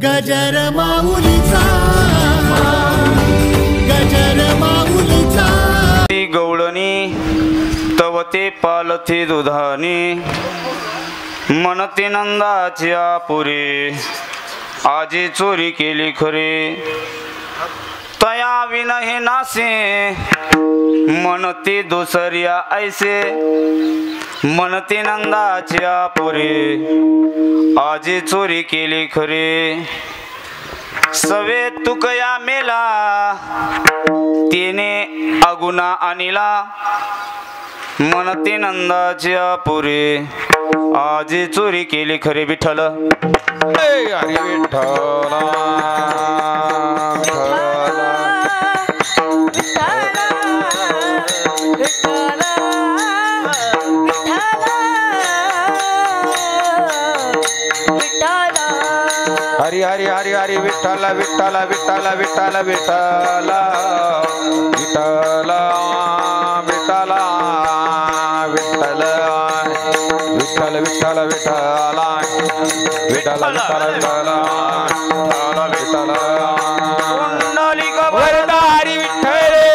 गजर माऊलीचा गजर माऊलीचा ती गवळणी तव ते पालथी दुधानी मनती नंदाची आपुरी आजी चोरी केली खरी तया विन हे नासे मनती दुसऱ्या ऐसे मनती नंदाची आपुरी आजी चोरी केली खरी सवे तुकया मेला तिने अगुना आणिला मनती नंदाची आपुरी आजी चोरी केली खरी विठ्ठल हरी विठ्ठला हरी हरी हरी हरी विठ्ठला विठ्ठला विठ्ठला विठ्ठला विठ्ठला विठ्ठला विठ्ठला विठ्ठला विठ्ठल विठ्ठल विठ्ठला विठ्ठला विठ्ठला विठ्ठला विठ्ठला पुंडलिक वरदारी विठ्ठले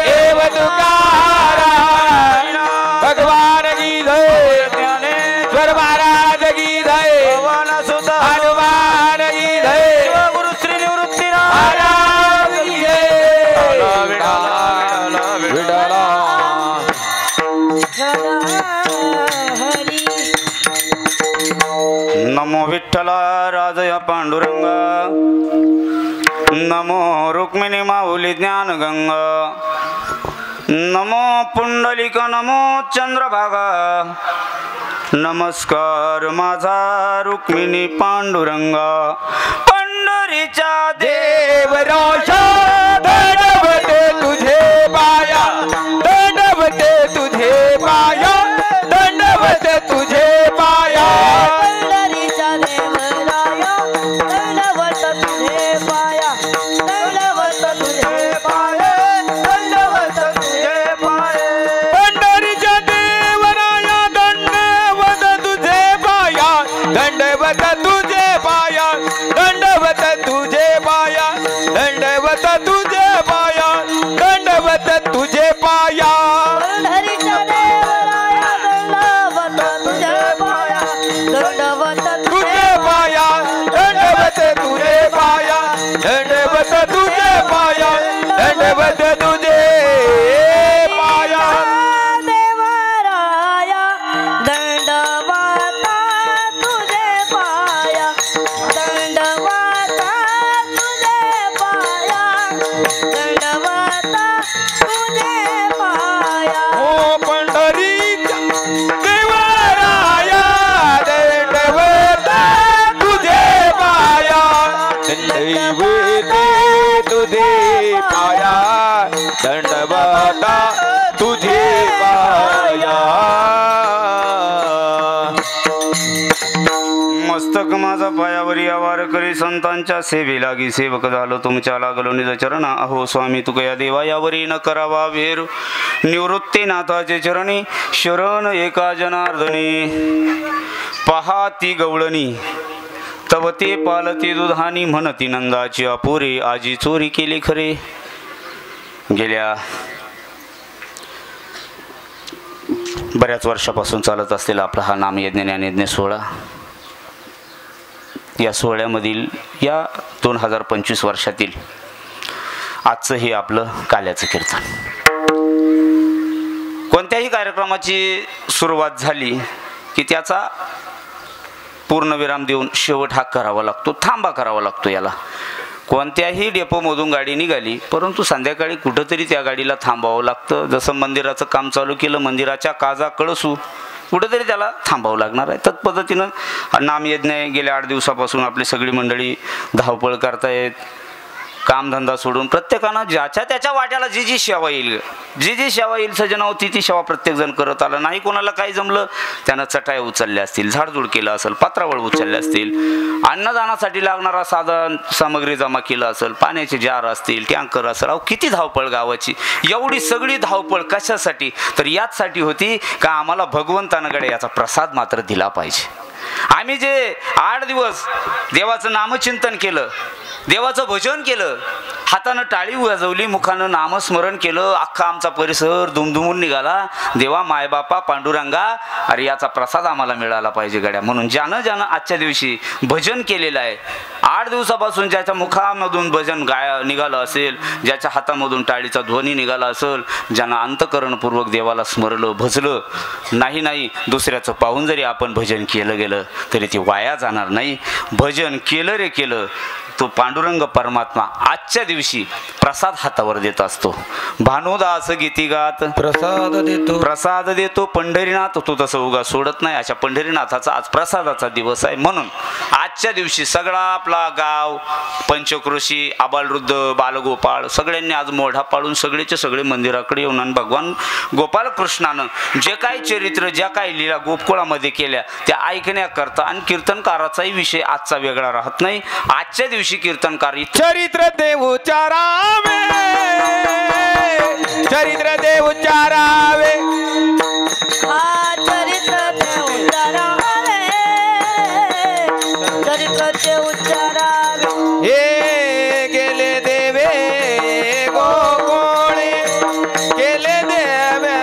देव तुकाराम भगवान की जय ज्ञानेश्वर महाराज की जय हनुमान की जय गुरु श्री निवृत्ती महाराज की जय विठ्ठला नमो विठ्ठला राजया पांडुरंगा नमो रुक्मिणी माऊली ज्ञानगंगा नमो पुंडलिक नमो चंद्रभागा नमस्कार माझा रुक्मिणी पांडुरंगा पंढरीच्या देवराशा दंडवते तुझे पाया दंडवते तुझे पाया दंडवते तुझे पाया पंढरीच्या देवराया दंडवत तुझे पाया दंडवत तुझे पाया दंडवत तुझे पाया पंढरीच्या देवराया दंडवत तुझे पाया दंडवत तुझे पाया दंडवत तुझे पाया दंडवत तुझे पाया दंडवत तुझे पाया पंढरीच्या देवराया दंडवत तुझे पाया दंडवत तुझे पाया दंडवत तुझे पाया दंडवत तुझे पाया दंडवत तुझे पाया देवराया दंडवत तुझे पाया दंडवत तुझे पाया दंडवत तुझे पाया ओ पंढरीच्या देवराया दंडवत तुझे पाया दंडवत तुझे पाया दंडवत तुझे पाया मस्तक माझा पायावरी आवार करी संतांच्या सेवे लागी सेवक झालो तुमच्या लागलो निज चरणा अहो स्वामी तुकया देवा यावरी न करावा वेर निवृत्ती नाथाचे चरणी शरण एका जनार्दनी पहा ती गवळणी तव ते पालती दुधानी म्हणती नंदाची अपुरे आजी चोरी केली खरे गेल्या बऱ्याच वर्षापासून चालत असलेला आपला हा नामयज्ञ ज्ञानयज्ञ सोहळा या सोहळ्यामधील या 2025 वर्षातील आजचं हे आपलं काल्याचं कीर्तन कोणत्याही कार्यक्रमाची सुरुवात झाली की त्याचा पूर्णविराम देऊन शेवट हा करावा लागतो थांबा करावा लागतो याला कोणत्याही डेपोमधून गाडी निघाली परंतु संध्याकाळी कुठंतरी त्या गाडीला थांबावं लागतं जसं मंदिराचं काम चालू केलं मंदिराच्या काजा कळसू कुठंतरी त्याला थांबावं लागणार आहे तत्पद्धतीनं नामयज्ञ गेल्या 8 दिवसापासून आपली सगळी मंडळी धावपळ करतायत कामधंदा सोडून प्रत्येकानं ज्याच्या त्याच्या वाट्याला जी जी सेवा येईल जी जी सेवा येईल सजनाव ती ती सेवा प्रत्येकजण करत आला नाही कोणाला काही जमलं त्यानं चटाया उचलल्या असतील झाडझूड केलं असेल पात्रावळ उचलले असतील अन्नदानासाठी लागणारा साधन सामग्री जमा केलं असेल पाण्याचे जार असतील टँकर असेल अहो किती धावपळ गावाची एवढी सगळी धावपळ कशासाठी तर याचसाठी होती का आम्हाला भगवंतानकडे याचा प्रसाद मात्र दिला पाहिजे आम्ही जे 8 दिवस देवाचं नामचिंतन केलं, देवाचं भजन केलं, हातानं टाळी वाजवली, मुखानं नामस्मरण केलं, अख्खा आमचा परिसर दुमदुमून निघाला. देवा, मायबापा, पांडुरंगा, अरे याचा प्रसाद आम्हाला मिळाला पाहिजे गड्या. म्हणून ज्यानं आजच्या दिवशी भजन केलेलं आहे, 8 दिवसापासून ज्याच्या मुखामधून भजन निघालं असेल, ज्याच्या हातामधून टाळीचा ध्वनी निघाला असेल, ज्यानं अंतकरणपूर्वक देवाला स्मरलं, भजलं, नाही दुसऱ्याचं पाहून जरी आपण भजन केलं गेलं तरी ते वाया जाणार नाही. भजन केलं रे केलं, तो पांडुरंग परमात्मा आजच्या दिवशी प्रसाद हातावर देत असतो. भानुदास गीती गात प्रसाद देतो पंढरीनाथ. तो तसं उगा सोडत नाही. अशा पंढरीनाथाचा आज प्रसादाचा दिवस आहे. म्हणून आजच्या दिवशी सगळा आपला गाव, पंचक्रोशी, आबालवृद्ध, बालगोपाळ सगळ्यांनी आज मोढा पाडून सगळेचे सगळे मंदिराकडे येऊन आणि भगवान गोपालकृष्णानं जे काही चरित्र, ज्या काही लीला गोपकुळामध्ये केल्या त्या ऐकण्याकरता, आणि कीर्तनकाराचाही विषय आजचा वेगळा राहत नाही. आजच्या दिवशी कीर्तनकार चरित्र देव उच्चारावे, चरित्र देव उच्चारावे, हा चरित्र ते उच्चारावे, चरित्र ते उच्चारावे. हे गेले देवे गोकुळे, गेले देवे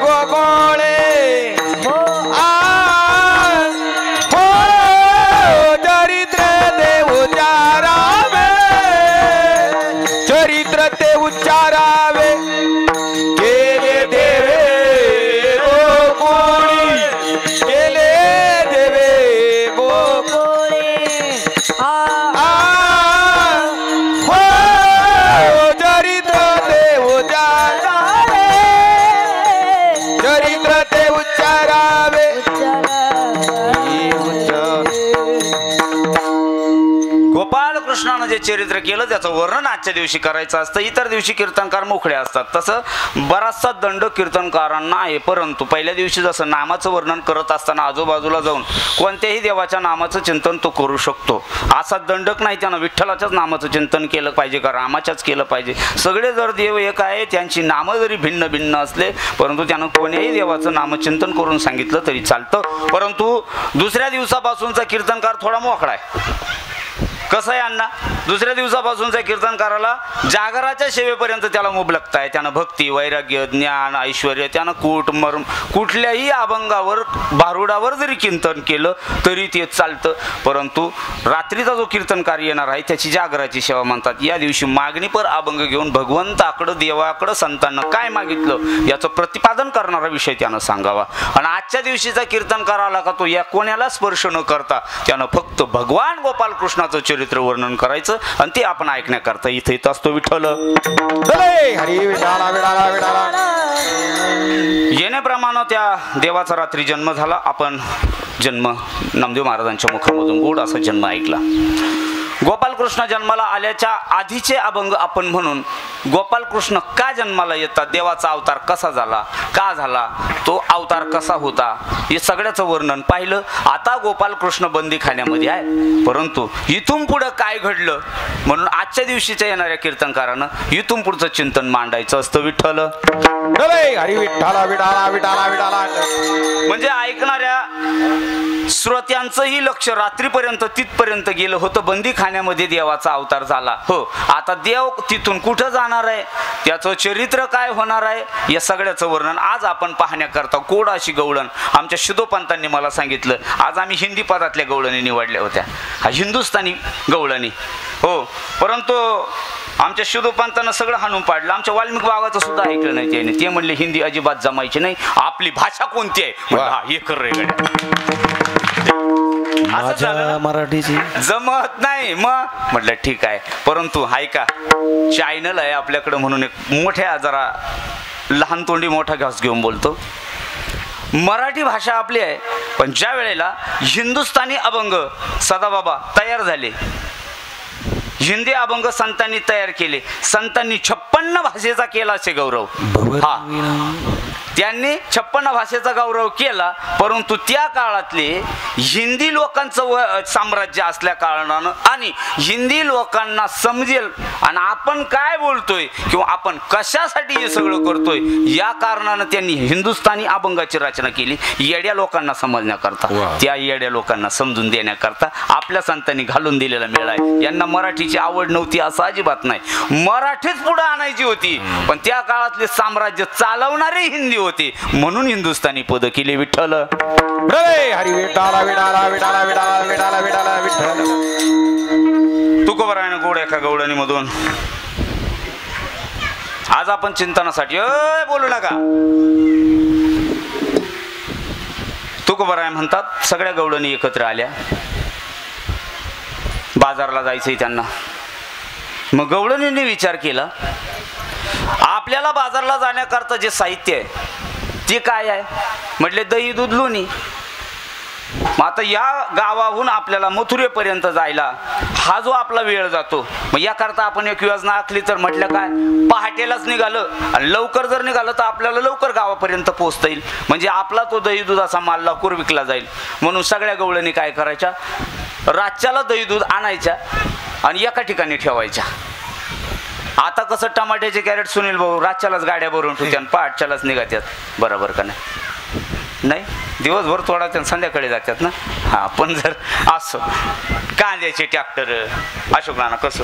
गोकुळे, हो हो चरित्र देव उच्चारावे, चरित्र ते उच्चारावे, गेले देवे गोकुळी, गेले देवे गोकुळी. हा हो चरित्र ते उच्चारावे, चरित्र ते उच्चारावे. गोपालकृष्णानं जे चरित्र केलं त्याचं वर्णन आजच्या दिवशी करायचं असतं. इतर दिवशी कीर्तनकार मोकळे असतात. तसं बराचसा दंड कीर्तनकारांना आहे. परंतु पहिल्या दिवशी जसं नामाचं वर्णन करत असताना आजूबाजूला जाऊन कोणत्याही देवाच्या नामाचं चिंतन तो करू शकतो. असा दंडक नाही. त्यानं विठ्ठलाच्याच नामाचं चिंतन केलं पाहिजे का रामाच्याच केलं पाहिजे. सगळे जर देव एक आहे, त्यांची नामं जरी भिन्न भिन्न असले, परंतु त्यानं कोण्याही देवाचं नामचिंतन करून सांगितलं तरी चालतं. परंतु दुसऱ्या दिवसापासूनचा कीर्तनकार थोडा मोकळा आहे. कसं आहे अण्णा, दुसऱ्या दिवसापासूनच्या कीर्तनकाराला जागराच्या सेवेपर्यंत त्याला मुबलकता आहे. त्यानं भक्ती, वैराग्य, ज्ञान, ऐश्वर्य, त्यानं कुठल्याही अभंगावर, भारुडावर जरी कीर्तन केलं तरी ते चालतं. परंतु रात्रीचा जो कीर्तनकार येणार आहे त्याची जागराची सेवा म्हणतात. या दिवशी मागणीपर अभंग घेऊन भगवंताकडं, देवाकडं, संतांना काय मागितलं याचं प्रतिपादन करणारा विषय त्यानं सांगावा. आणि आजच्या दिवशीचा कीर्तनकार आला का तो या कोणाला स्पर्श न करता त्यानं फक्त भगवान गोपालकृष्णाचं चरित्र वर्णन करायचं, आणि ते आपण ऐकण्याकरता इथे येत असतो. विठ्ठल हरी विठाला विठाला विठाला. येण्याप्रमाणे त्या देवाचा रात्री जन्म झाला. आपण जन्म नामदेव महाराजांच्या मुखामधून गोड असा जन्म ऐकला. गोपालकृष्ण जन्माला आल्याच्या आधीचे अभंग आपण म्हणून गोपालकृष्ण का जन्माला येतात, देवाचा अवतार कसा झाला, का झाला, तो अवतार कसा होता, हे सगळ्याचं वर्णन पाहिलं. आता गोपालकृष्ण बंदीखान्यामध्ये आहे. परंतु इथून पुढं काय घडलं, म्हणून आजच्या दिवशीच्या येणाऱ्या कीर्तनकारानं इथून पुढचं चिंतन मांडायचं असतं. विठ्ठल हरी विठाला विठाला विठाला विठाला. म्हणजे ऐकणाऱ्या श्रोत्यांचंही लक्ष रात्रीपर्यंत तिथपर्यंत गेलं होतं. बंदीखान्यामध्ये देवाचा अवतार झाला. हो, आता देव तिथून कुठं जाणार आहे, त्याचं चरित्र काय होणार आहे, या सगळ्याचं वर्णन आज आपण पाहण्याकरता गोड अशी गवळण आमच्या शिदोपंतांनी मला सांगितलं. आज आम्ही हिंदी पदातल्या गवळणी निवडल्या होत्या, हा हिंदुस्थानी गवळणी. हो, परंतु आमच्या शिदोपंतांना सगळं हाणून पाडलं. आमच्या वाल्मिक बाबाचं सुद्धा ऐकलं नाही त्याने. ते म्हणले हिंदी अजिबात जमायची नाही, आपली भाषा कोणती आहे. हा, हे कर रे गड्या, मराठीची जमत नाही. मग म्हटलं ठीक आहे. परंतु हाय का, चॅनल आहे आपल्याकडं म्हणून एक मोठ्या, जरा लहान तोंडी मोठा घास घेऊन बोलतो. मराठी भाषा आपली आहे, पण ज्या वेळेला हिंदुस्थानी अभंग सदाबाबा तयार झाले, हिंदी अभंग संतांनी तयार केले, संतांनी 56 भाषेचा केला असे गौरव. हा, त्यांनी 56 भाषेचा गौरव केला, परंतु त्या काळातले हिंदी लोकांचं साम्राज्य असल्या कारणानं आणि हिंदी लोकांना समजेल आणि आपण काय बोलतोय किंवा आपण कशासाठी हे सगळं करतोय या कारणानं त्यांनी हिंदुस्थानी अभंगाची रचना केली, येड्या लोकांना समजण्याकरता, त्या येड्या लोकांना समजून देण्याकरता आपल्या संतांनी घालून दिलेला मेळ आहे. यांना मराठीची आवड नव्हती असं अजिबात नाही, मराठीच पुढे आणायची होती, पण त्या काळातले साम्राज्य चालवणारे हिंदी होते म्हणून हिंदुस्थानी पद केली. विठ्ठल हरी विठाला विठाला विठाला विठाला विठाला विठाला विठ्ठल. तुकोबरायनं गोड एका गवळणी मधून आज आपण चिंतनासाठी बोलू नका. तुकोबराय म्हणतात सगळ्या गवळणी एकत्र आल्या, बाजारला जायचंय त्यांना. मग गवळणीने विचार केला आपल्याला बाजारला जाण्याकरता जे साहित्य आहे ते काय आहे. म्हटले दही दूध लोणी. मग आता या गावाहून आपल्याला मथुरेपर्यंत जायला हा जो आपला वेळ जातो, मग याकरता आपण एक योजना आखली तर म्हटलं काय पहाटेलाच निघालं आणि लवकर जर निघालं तर आपल्याला लवकर गावापर्यंत पोहोचता येईल, म्हणजे आपला तो दही दुधाचा माल लवकर विकला जाईल. म्हणून सगळ्या गवळणी काय करायच्या, रातच्याला दही दूध आणायच्या आणि एका ठिकाणी ठेवायच्या. आता कसं टमाट्याचे कॅरेट सुनील भाऊ रातच्यालाच गाड्या भरून ठेवत्या आणि पहाटच्यालाच निघात्यात, बरोबर का नाही? दिवसभर थोडा संध्याकाळी जातात ना. हा, पण जर असं कांद्याचे ट्रॅक्टर अशोक नाना कसं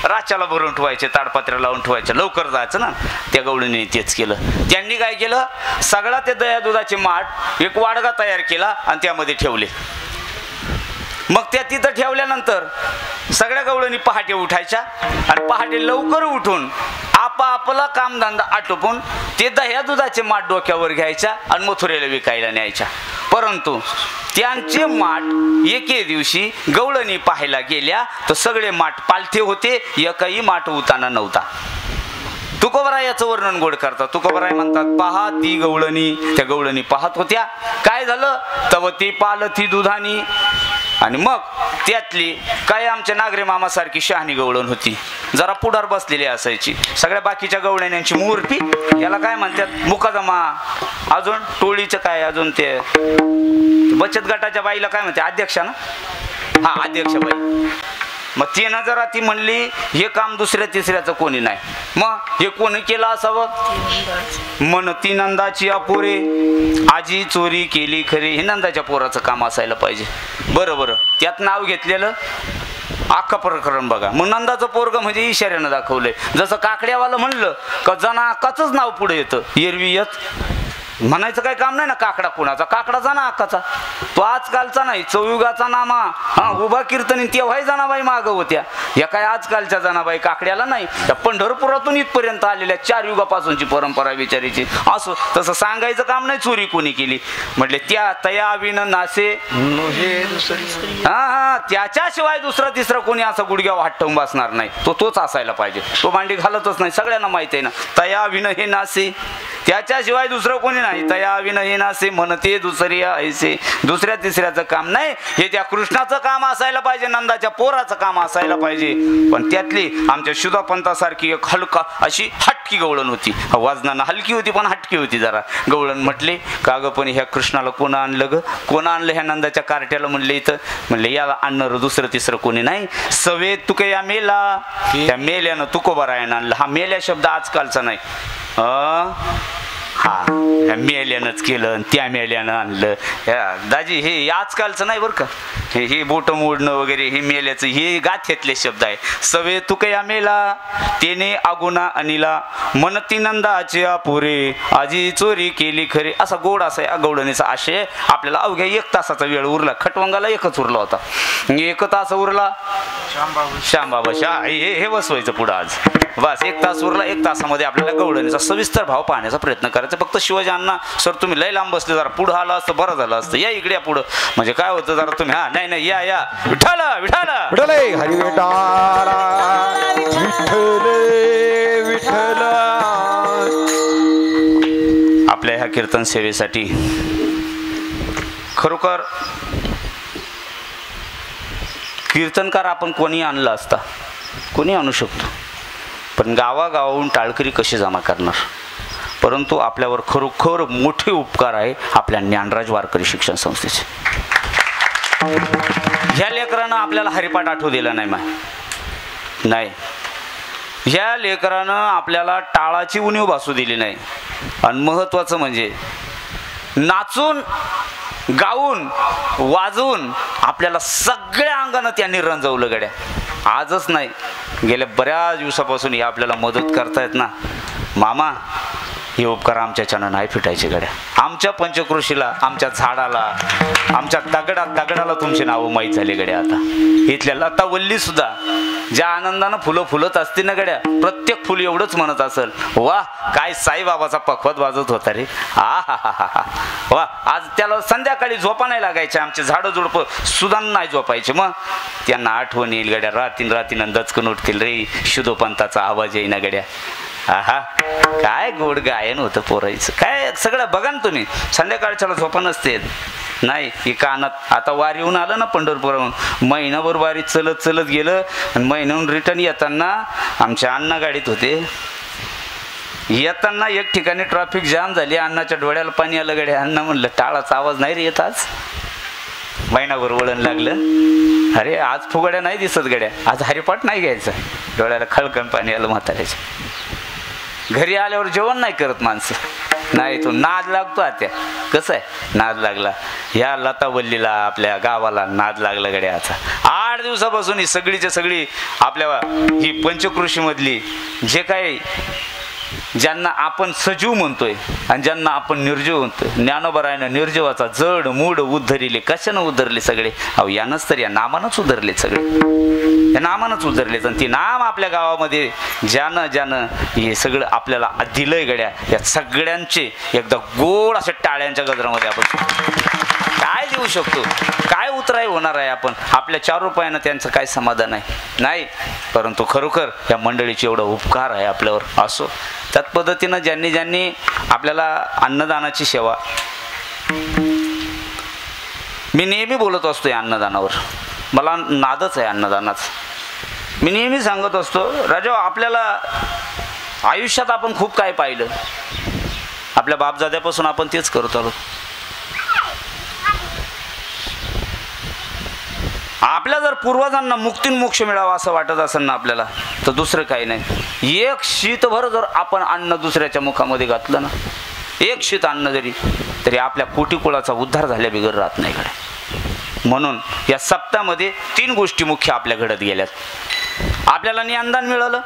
रातच्याला भरून ठेवायचे, ताडपत्र्या लावून ठेवायचे, लवकर जायचं ना. त्या गवळीने तेच केलं. त्यांनी काय केलं, सगळा ते दया दुधाचे माठ एक वाडगा तयार केला आणि त्यामध्ये ठेवले. मग त्या तिथं ठेवल्यानंतर सगळ्या गवळणी पहाटे उठायच्या आणि पहाटे लवकर उठून आपापला कामधंदा आटोपून ते दह्या दुधाचे माठ डोक्यावर घ्यायच्या आणि मथुरेला विकायला न्यायच्या. परंतु त्यांचे माठ एके दिवशी गवळणी पाहायला गेल्या तर सगळे माठ पालथे होते, एकही माठ उताना नव्हता. तुकोबराय याचं वर्णन गोड करतात. तुकोबराय म्हणतात पहा ती गवळणी, त्या गवळणी पाहत होत्या काय झालं, तव ती पालथी दुधानी. आणि मग त्यातली काय आमच्या नागरे मामासारखी शहाणी गवळण होती, जरा पुढार बसलेली असायची. सगळ्या बाकीच्या गवळण्यांची मुहूर्ती, याला काय म्हणतात मुकादमा, अजून टोळीचं काय, अजून ते बचत गटाच्या बाईला काय म्हणते, अध्यक्षा ना, हा अध्यक्ष बाई. मग तिनं जरा ती म्हणली हे काम दुसऱ्या तिसऱ्याचं कोणी नाही, मग हे कोणी केलं असावं, मन ती नंदाची अपुरे आजी चोरी केली खरी, हे नंदाच्या पोराचं काम असायला पाहिजे. बरं त्यात नाव घेतलेलं अख्खा प्रकरण बघा. मग नंदाचं पोरग म्हणजे इशाऱ्यानं दाखवलंय. जसं काकड्यावाला म्हणलं का जना अक्काचंच नाव पुढे येतं, एरवी येत म्हणायचं काही काम नाही ना. काकडा कोणाचा, काकडाचा ना अक्काचा, तो आजकालचा नाही, चौयुगाचा नामा. हा, उभा कीर्तनी तेव्हाही जनाबाई माग होत्या, या काय आजकालच्या जनाबाई काकड्याला नाही. त्या पंढरपुरातून इथपर्यंत आलेल्या 4 युगापासूनची परंपरा विचारायची. असं तसं सांगायचं काम नाही चोरी कोणी केली. म्हटले त्या तया विन नासे, हा त्याच्याशिवाय दुसरा तिसरा कोणी असा गुडघ्यावर हात ठेवून बसणार नाही, तोच असायला पाहिजे. तो मांडी घालतच नाही, सगळ्यांना माहिती आहे ना. तया विन हे नासे, त्याच्याशिवाय दुसरं कोणी नाही. तया विन हे नासे म्हणते दुसरी ऐसे, दुसऱ्या तिसऱ्याचं काम नाही. हे त्या कृष्णाचं काम असायला पाहिजे, नंदाच्या पोराचं काम असायला पाहिजे. पण त्यातली आमच्या शुद्धापंथासारखी एक हलका अशी हटकी गवळण होती. वजनानं हलकी होती पण हटकी होती जरा. गवळण म्हटले का ग पण ह्या कृष्णाला कोण आणलं ग, कोण आणलं ह्या नंदाच्या कार्ट्याला. म्हणले इथं, म्हणले याला आणणार दुसरं तिसरं कोणी नाही. सवे तुके या मेला, त्या मेल्यानं तुकोबरायनं आणलं. हा मेल्या शब्द आजकालचा नाही, हा मेल्यानंच केलं, त्या मेल्यानं आणलं. दाजी हे आजकालचं नाही बरं का, हे बोट मोडणं वगैरे हे मेल्याचं, हे गाथ्यातले शब्द आहे. सवे तुकया मेला तेने आगुना अनिला, मनती नंदाचे अपुरे आजी चोरी केली खरी. असा गोड असा या गवळणीचा आशय. आपल्याला अवघ्या 1 तासाचा वेळ उरला, खटवंगाला एकच उरला होता, 1 तास उरला श्यामबाबा शाह हे बसवायचं पुढं आज. बस 1 तास उरला. 1 तासामध्ये आपल्याला गवळणीचा सविस्तर भाव पाहण्याचा प्रयत्न करायचा. फक्त शिवाजी अण्णा सर तुम्ही लय लांब बसले, जरा पुढं आला असतं बरं झालं असतं. या इकडे पुढं, म्हणजे काय होतं जरा तुम्ही, हा नाही या विठाला विठाला विठ्ठल हरी विठाला विठ्ठल विठ्ठल. आपल्या ह्या कीर्तन सेवेसाठी खरोखर कीर्तनकार आपण कोणी आणला असता, कोणी आणू शकतो, पण गावागावाहून टाळकरी कशी जमा करणार. परंतु आपल्यावर खरोखर मोठे उपकार आहे आपल्या ज्ञानराज वारकरी शिक्षण संस्थेचे. ह्या लेकरानं आपल्याला हरिपाठ आठवू दिला नाही. ह्या लेकरानं आपल्याला टाळाची उणीव भासू दिली नाही. आणि महत्त्वाचं म्हणजे नाचून गाऊन वाजवून आपल्याला सगळ्या अंगानं त्यांनी रंजवलं गड्या. आजच नाही, गेल्या बऱ्याच दिवसापासून हे आपल्याला मदत करतायत ना मामा. हे उपकार आमच्याच्यानं नाही फिटायचे गड्या. आमच्या पंचकृषीला, आमच्या झाडाला, आमच्या दगडाला तुमची नावं माहीत झाली गड्या. आता इथल्या लता वल्ली सुद्धा ज्या आनंदानं फुलं फुलत असते ना गड्या, प्रत्येक फुल एवढंच म्हणत असेल, वा काय साईबाबाचा पखवात वाजत होता रे, हा वा. आज त्याला संध्याकाळी झोपा नाही लागायच्या, आमचे झाडं झुडपं सुद्धा नाही झोपायचे. मग त्यांना आठवण येईल गड्या, रातीन दचकन उठतील रे, शुद्धोपंताचा आवाज येईना गड्या. आहा, काय गोड गायन होतं पोरायचं. काय सगळं बघा ना तुम्ही, संध्याकाळच्याला झोपा नसते नाही. ही कानात आता वारी येऊन आलं ना पंढरपुराहून, महिनाभर वारी चलत गेलं. आणि महिन्याहून रिटर्न येताना आमच्या अण्णा गाडीत होते. येताना एक ठिकाणी ट्रॅफिक जाम झाली, अण्णाच्या डोळ्याला पाणी आलं गड्या. अण्णा म्हणलं टाळाचा आवाज नाही रे येत आज. महिनाभर वळण लागलं, अरे आज फुगड्या नाही दिसत गड्या, आज हरिपाठ नाही घ्यायचं. डोळ्याला खळकण पाणी आलं म्हाताऱ्याच्या. घरी आल्यावर जेवण नाही करत माणसं, नाही तो नाद लागतो. आता कसं आहे नाद लागला, ह्या लता वल्लीला आपल्या गावाला नाद लागला गड्याचा. 8 दिवसापासून ही सगळीच्या सगळी आपल्या ही पंचकृषीमधली जे काही ज्यांना आपण सजीव म्हणतोय आणि ज्यांना आपण निर्जीव म्हणतोय, ज्ञानोबरायनं निर्जीवाचा जड मूड उद्धरिले. कशानं उद्धरले सगळे? अहो यानंच तर, या नामानंच उद्धरले सगळे, या नामानंच उद्धरलेत. आणि ते नाम आपल्या गावामध्ये ज्यानं हे सगळं आपल्याला दिलंय गड्या, या सगळ्यांचे एकदा गोड अशा टाळ्यांच्या गजरामध्ये आपण काय देऊ शकतो, काय उतराई होणार आहे आपण. आपल्या 4 रुपयानं त्यांचं काय समाधान आहे नाही. परंतु खरोखर या मंडळीचे एवढा उपकार आहे आपल्यावर. असो त्याच पद्धतीनं ज्यांनी आपल्याला अन्नदानाची सेवा, मी नेहमी बोलत असतो या अन्नदानावर, मला नादच आहे अन्नदानाचा. मी नेहमी सांगत असतो राजा, आपल्याला आयुष्यात आपण खूप काय पाहिलं, आपल्या बापजाद्यापासून आपण तेच करत आलो. आपल्या जर पूर्वजांना मुक्तीन मोक्ष मिळावा असं वाटत असेल ना आपल्याला, तर दुसरं काही नाही. एक शीतभर जर आपण अन्न दुसऱ्याच्या मुखामध्ये घातलं ना, एक शीत अन्न जरी, तरी आपल्या कोटी कुळाचा उद्धार झाल्या बिगर राहत नाही कडे. म्हणून या सप्ताहामध्ये 3 गोष्टी मुख्य आपल्या घडत गेल्यात. आपल्याला ज्ञानदान मिळालं.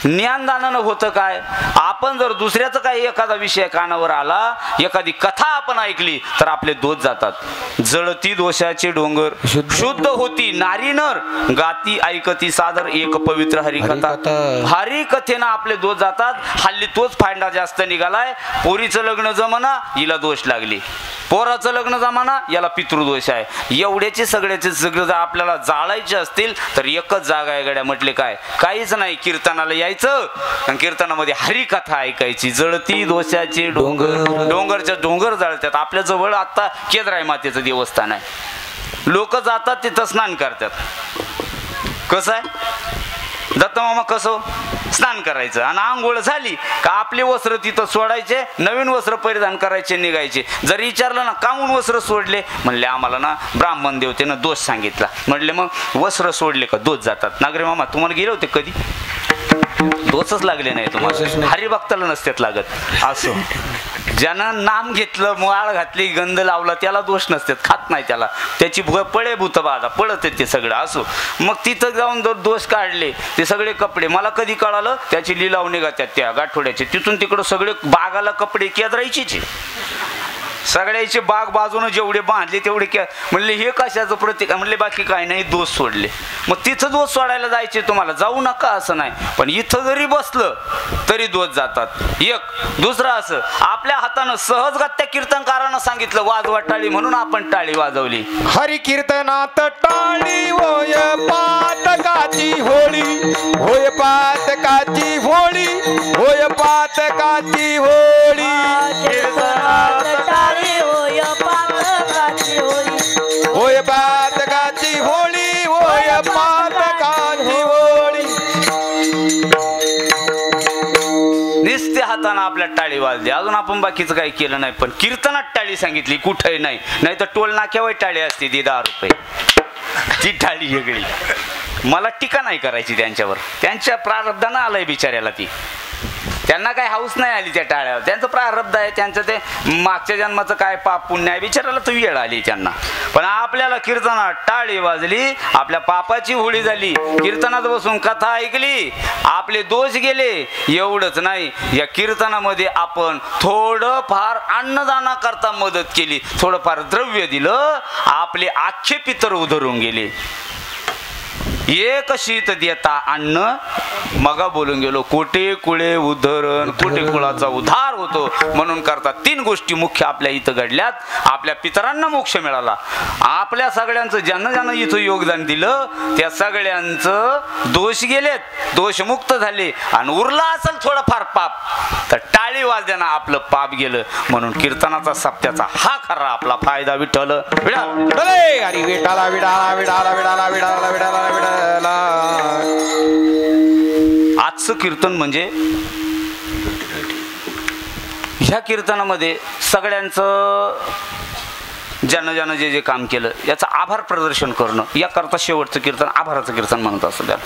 ज्ञानदानानं होतं काय, आपण जर दुसऱ्याचं काही एखादा विषय कानावर आला, एखादी कथा आपण ऐकली, तर आपले दोष जातात. जळती दोषाचे डोंगर शुद्ध होती नारी नर, गाती ऐकती सादर एक पवित्र हरिकथा. हरिकथेनं आपले दोष जातात. हल्ली तोच फायदा जास्त निघालाय. पोरीचं लग्न जमाना, हिला दोष लागली. पोराचं लग्न जमाना, याला पितृदोष आहे. एवढ्याचे सगळ्याचे सगळं आपल्याला जाळायचे असतील तर एकच जागा आहे गड्या, म्हटले काय काहीच नाही. कीर्तनाला यायचं आणि कीर्तनामध्ये हरिकथा ऐकायची. जळती दोषाचे डोंगर, डोंगरच्या डोंगर जळतात. आपल्या जवळ आता केदराई मातेचं देवस्थान आहे. लोक जातात तिथं स्नान करतात. कसं आहे दत्तमामा, कसं स्नान करायचं आणि आंघोळ झाली का आपले वस्त्र तिथं सोडायचे, नवीन वस्त्र परिधान करायचे, निघायचे. जर विचारलं ना कामून वस्त्र सोडले, म्हणले आम्हाला ना ब्राह्मण देवतेनं दोष सांगितला. म्हणले मग वस्त्र सोडले का दोष जातात. नागरे मामा तुम्हाला गेले होते कधी? दोषच लागले नाही तुम्हाला, हरिभक्ताला नसतात लागत. असो ज्यानं नाम घेतलं, माळ घातली, गंध लावला, त्याला दोष नसतात, खात नाही त्याला, त्याची पळे भूत बाधा पळत ते सगळं. असो मग तिथं जाऊन दोष काढले ते सगळे कपडे. मला कधी कळालं त्याची लिलाव निघात्यात त्या गाठोड्याचे. तिथून तिकडं सगळे बागाला कपडे केदरायचीचे, सगळ्याचे बाग बाजूने जेवढे बांधले तेवढे म्हणले हे कशाचं प्रतीक? म्हणले बाकी काय नाही, दोष सोडले. मग तिथं दोष सोडायला जायचे तुम्हाला, जाऊ नका असं नाही, पण इथं जरी बसलं तरी दोष जातात. एक दुसरं असं आपल्या हातानं सहजगत्या कीर्तनकारांना सांगितलं वाजवा टाळी, म्हणून आपण टाळी वाजवली. हरी कीर्तनात टाळी होय पातकाची होळी, होय पातकाची होळी, होय पातकाची होळी. होय पातकाची होळी, होय पातकाची होळी. निस्ते हातानं कीर्तन आपल्या टाळी वाजली, अजून आपण बाकीचं काही केलं नाही, पण कीर्तनात टाळी सांगितली कुठेही नाही. नाही तर टोल नाक्यावर टाळी असते ती 10 रुपये, ती टाळी वेगळी. मला टीका नाही करायची त्यांच्यावर, त्यांच्या प्रारब्धानं आलंय बिचाऱ्याला, ती त्यांना काय हाऊस नाही आली त्या टाळ्यावर, त्यांचं प्रारब्ध आहे, त्यांचं ते मागच्या जन्माचं काय पाप पुण्य आहे, बिचाराला तर वेळ आली त्यांना. पण आपल्याला कीर्तनात टाळी वाजली, आपल्या पापाची होळी झाली, कीर्तनात बसून कथा ऐकली, आपले दोष गेले. एवढंच नाही, या कीर्तनामध्ये आपण थोडंफार अन्नदाना करता मदत केली, थोडंफार द्रव्य दिलं, आपले आखे पितर उधरून गेले. एक शीत देता अन्न, मगा बोलून गेलो, कोटे कुळे उद्धरण, कोटे कुळाचा उद्धार होतो. म्हणून करता 3 गोष्टी मुख्य आपल्या इथं घडल्यात. आपल्या पितरांना मोक्ष मिळाला, आपल्या सगळ्यांचं ज्यांना ज्यांना इथं योगदान दिलं त्या सगळ्यांचं दोष गेलेत, दोषमुक्त झाले, आणि उरला असेल थोडंफार पाप तर टाळी वाजल्यानं आपलं पाप गेलं. म्हणून कीर्तनाचा सप्त्याचा हा खरा आपला फायदा. विठ्ठल हरी विठाला विडाला विडाला विडाला विडाला विडाला विडाला. आजचं कीर्तन म्हणजे ह्या कीर्तनामध्ये सगळ्यांचं ज्यानं ज्यानं जे जे काम केलं याचं आभार प्रदर्शन करणं, याकरता शेवटचं कीर्तन आभाराचं कीर्तन म्हणत असतं. त्याला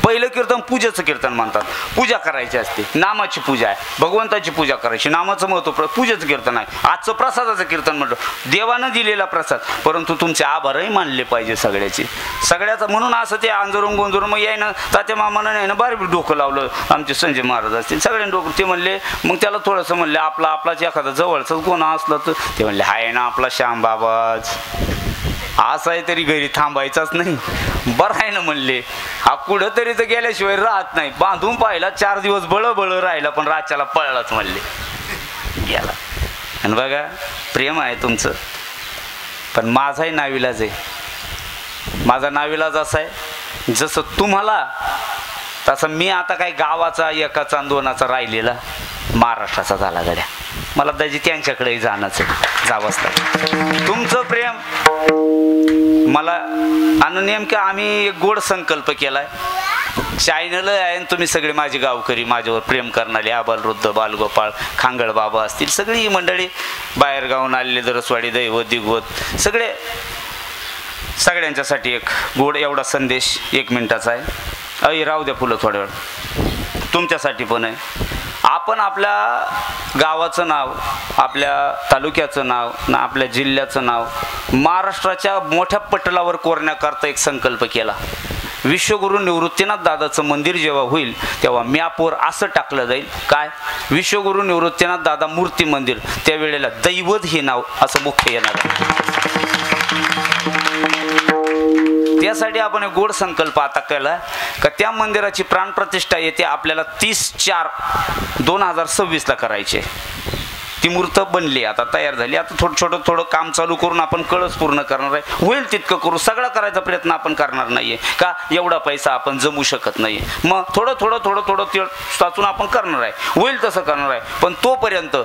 पहिलं कीर्तन पूजेचं कीर्तन म्हणतात. पूजा करायची असते, नामाची पूजा आहे, भगवंताची पूजा करायची, नामाचं महत्त्व पूजेचं कीर्तन आहे. आजचं प्रसादाचं कीर्तन म्हणतो, देवानं दिलेला प्रसाद, परंतु तुमचे आभारही मानले पाहिजे सगळ्याचे, सगळ्याचं. म्हणून असं ते आंजरून गोंजरून मग यायनं तात्या मामानं नाही ना बारी डोकं लावलं, आमचे संजय महाराज असतील सगळ्यांनी डोकं. ते म्हणले, मग त्याला थोडंसं म्हणले आपलाच एखादा जवळचं कोणा असलं तर, ते म्हणले हाय ना आपला श्याम बाबा, असं आहे तरी घरी थांबायचाच नाही, बरं आहे ना म्हणले. हा कुठं तरी तर गेल्याशिवाय राहत नाही, बांधून पाहिला 4 दिवस बळ राहिला, पण रातच्याला पळलाच म्हणले, गेला. आणि बघा प्रेम आहे तुमचं, पण माझाही नाविलाज आहे. माझा नाविलाज असा आहे, जसं तुम्हाला तसं मी आता काही गावाचा एकाचा 2चा राहिलेला महाराष्ट्राचा झाला गड्या. मला दाजी त्यांच्याकडेही जाणंच आहे, जावंच लागतं. तुमचं प्रेम मला, आणि नेमकं आम्ही एक गोड संकल्प केलाय, चॅनल आहे, तुम्ही सगळे माझे गावकरी, माझ्यावर प्रेम करणारे आबालवृद्ध, बालगोपाळ, खांगळ बाबा असतील, सगळी ही मंडळी, बाहेर गावून आलेले, दरसवाडी, दैवत, दिगवत, सगळ्यांच्यासाठी एक गोड एवढा संदेश 1 मिनिटाचा आहे. राहू द्या फुलं थोड्या वेळ, तुमच्यासाठी पण आहे. आपण आपल्या गावाचं नाव, आपल्या तालुक्याचं नाव, ना आपल्या जिल्ह्याचं नाव महाराष्ट्राच्या मोठ्या पटलावर कोरण्याकरता एक संकल्प केला. विश्वगुरू निवृत्तीनाथ दादाचं मंदिर जेव्हा होईल तेव्हा मॅपवर असं टाकलं जाईल, काय, विश्वगुरू निवृत्तीनाथ दादा मूर्ती मंदिर, त्यावेळेला दैवत हे नाव असं मुख्य येणार आहे. त्यासाठी आपण एक गोड संकल्प आता केला का त्या मंदिराची प्राणप्रतिष्ठा येते आपल्याला 30/4/2026 करायची. ती मूर्त बनली, आता तयार झाली. आता थोडं काम चालू करून आपण कळस पूर्ण करणार आहे. होईल तितकं करू, सगळा करायचा प्रयत्न आपण करणार नाहीये का, एवढा पैसा आपण जमू शकत नाही. मग थोडं साचून आपण करणार आहे, होईल तसं करणार आहे. पण तोपर्यंत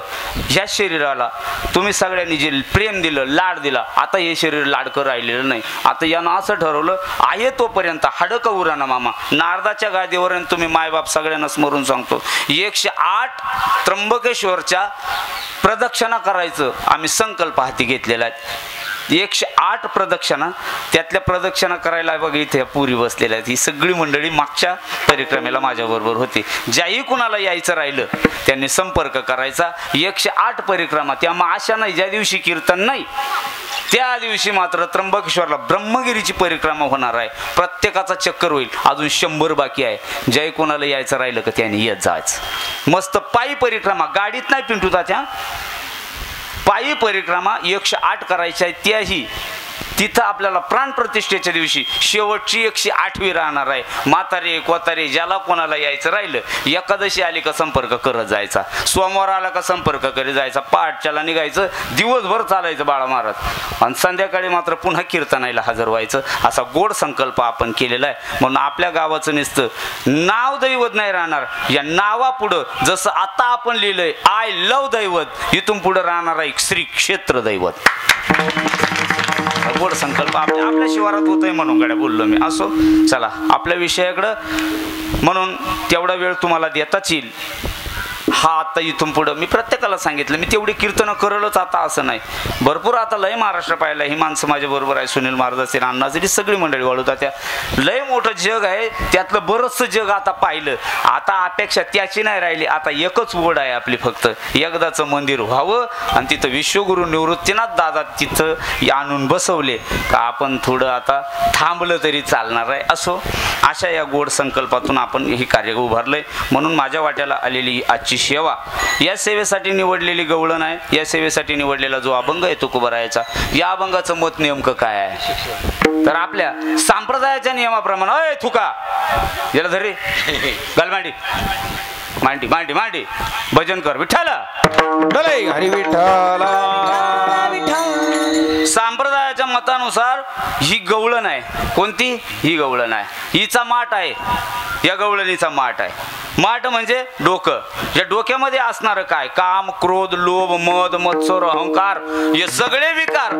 ह्या शरीराला तुम्ही सगळ्यांनी जे प्रेम दिलं, लाड दिला, आता हे शरीर लाडकं राहिलेलं नाही. आता यानं असं ठरवलं आहे तोपर्यंत हाडकं उराना मामा, नारदाच्या गादीवर तुम्ही मायबाप सगळ्यांना स्मरून सांगतो, 108 त्र्यंबकेश्वरच्या प्रदक्षिणा करायचं आम्ही संकल्प हाती घेतलेला आहे. 108 प्रदक्षिणा, त्यातल्या प्रदक्षिणा करायला बघा इथे पुरी बसलेल्या आहेत. ही सगळी मंडळी मागच्या परिक्रमेला माझ्याबरोबर होती. ज्याही कुणाला यायचं राहिलं त्यांनी संपर्क करायचा. 108 परिक्रमा, त्यामुळे अशा नाही ज्या दिवशी कीर्तन नाही त्या दिवशी मात्र त्र्यंबकेश्वरला ब्रह्मगिरीची परिक्रमा होणार आहे. प्रत्येकाचा चक्कर होईल. अजून 100 बाकी आहे. ज्याही कोणाला यायचं राहिलं का त्यांनी येत जायचं. मस्त पायी परिक्रमा, गाडीत नाही पिंटू तात्या, पायी परिक्रमा 108 करायची आहे. त्याही तिथं आपल्याला प्राणप्रतिष्ठेच्या दिवशी शेवटची 108वी राहणार आहे. म्हातारे कोतारे ज्याला कोणाला यायचं राहिलं, एकादशी आली का संपर्क करत जायचा, सोमवार आला का संपर्क करत जायचा, पहाटच्याला निघायचं, दिवसभर चालायचं बाळा मारत, आणि संध्याकाळी मात्र पुन्हा कीर्तनाला हजर व्हायचं. असा गोड संकल्प आपण केलेला आहे. म्हणून आपल्या गावाचं नुसतं नाव दैवत नाही राहणार, या नावापुढं जसं आता आपण लिहिलंय आय लव दैवत, इथून पुढे राहणार आहे श्री क्षेत्र दैवत. गोड संकल्प आपल्या शिवारात होतोय म्हणून गड्या बोललो मी. असो, चला आपल्या विषयाकडं. म्हणून तेवढा वेळ तुम्हाला देताच येईल. हा आता इथून पुढं मी प्रत्येकाला सांगितलं, मी तेवढी कीर्तनं करलच आता असं नाही, भरपूर आता लय महाराष्ट्र पाहिला, ही माणसं माझ्या बरोबर आहे, सुनील महाराज असेल, अण्णा जरी सगळी मंडळी वळवतात, त्या लय मोठं जग आहे, त्यातलं बरंचसं जग आता पाहिलं. आता अपेक्षा त्याची नाही राहिली, आता एकच ओढ आहे आपली, फक्त एकदाचं मंदिर व्हावं आणि तिथं विश्वगुरु निवृत्तीनाथ दादा तिथं आणून बसवले का आपण थोडं आता थांबलं तरी चालणार आहे. असो, अशा या गोड संकल्पातून आपण हे कार्य उभारलंय. म्हणून माझ्या वाट्याला आलेली आजची सेवा, या सेवेसाठी निवडलेली गवळण आहे, या सेवेसाठी निवडलेला जो अभंग आहे तुकोबरायाचा, या अभंगाचं मत नेमकं काय आहे तर आपल्या संप्रदायाच्या नियमाप्रमाणे, अय थुका याला धरे घाल मांडी मांडी मांडी मांडी भजन कर विठ्ठला हरी विठ्ठला. संप्रदायाच्या मतानुसार ही गवळण आहे. कोणती? ही गवळण आहे, हिचा माठ आहे, या गवळणीचा माठ आहे. माठ म्हणजे डोकं. या डोक्यामध्ये असणारं काय? काम, क्रोध, लोभ, मद, मत्सर, अहंकार, हे सगळे विकार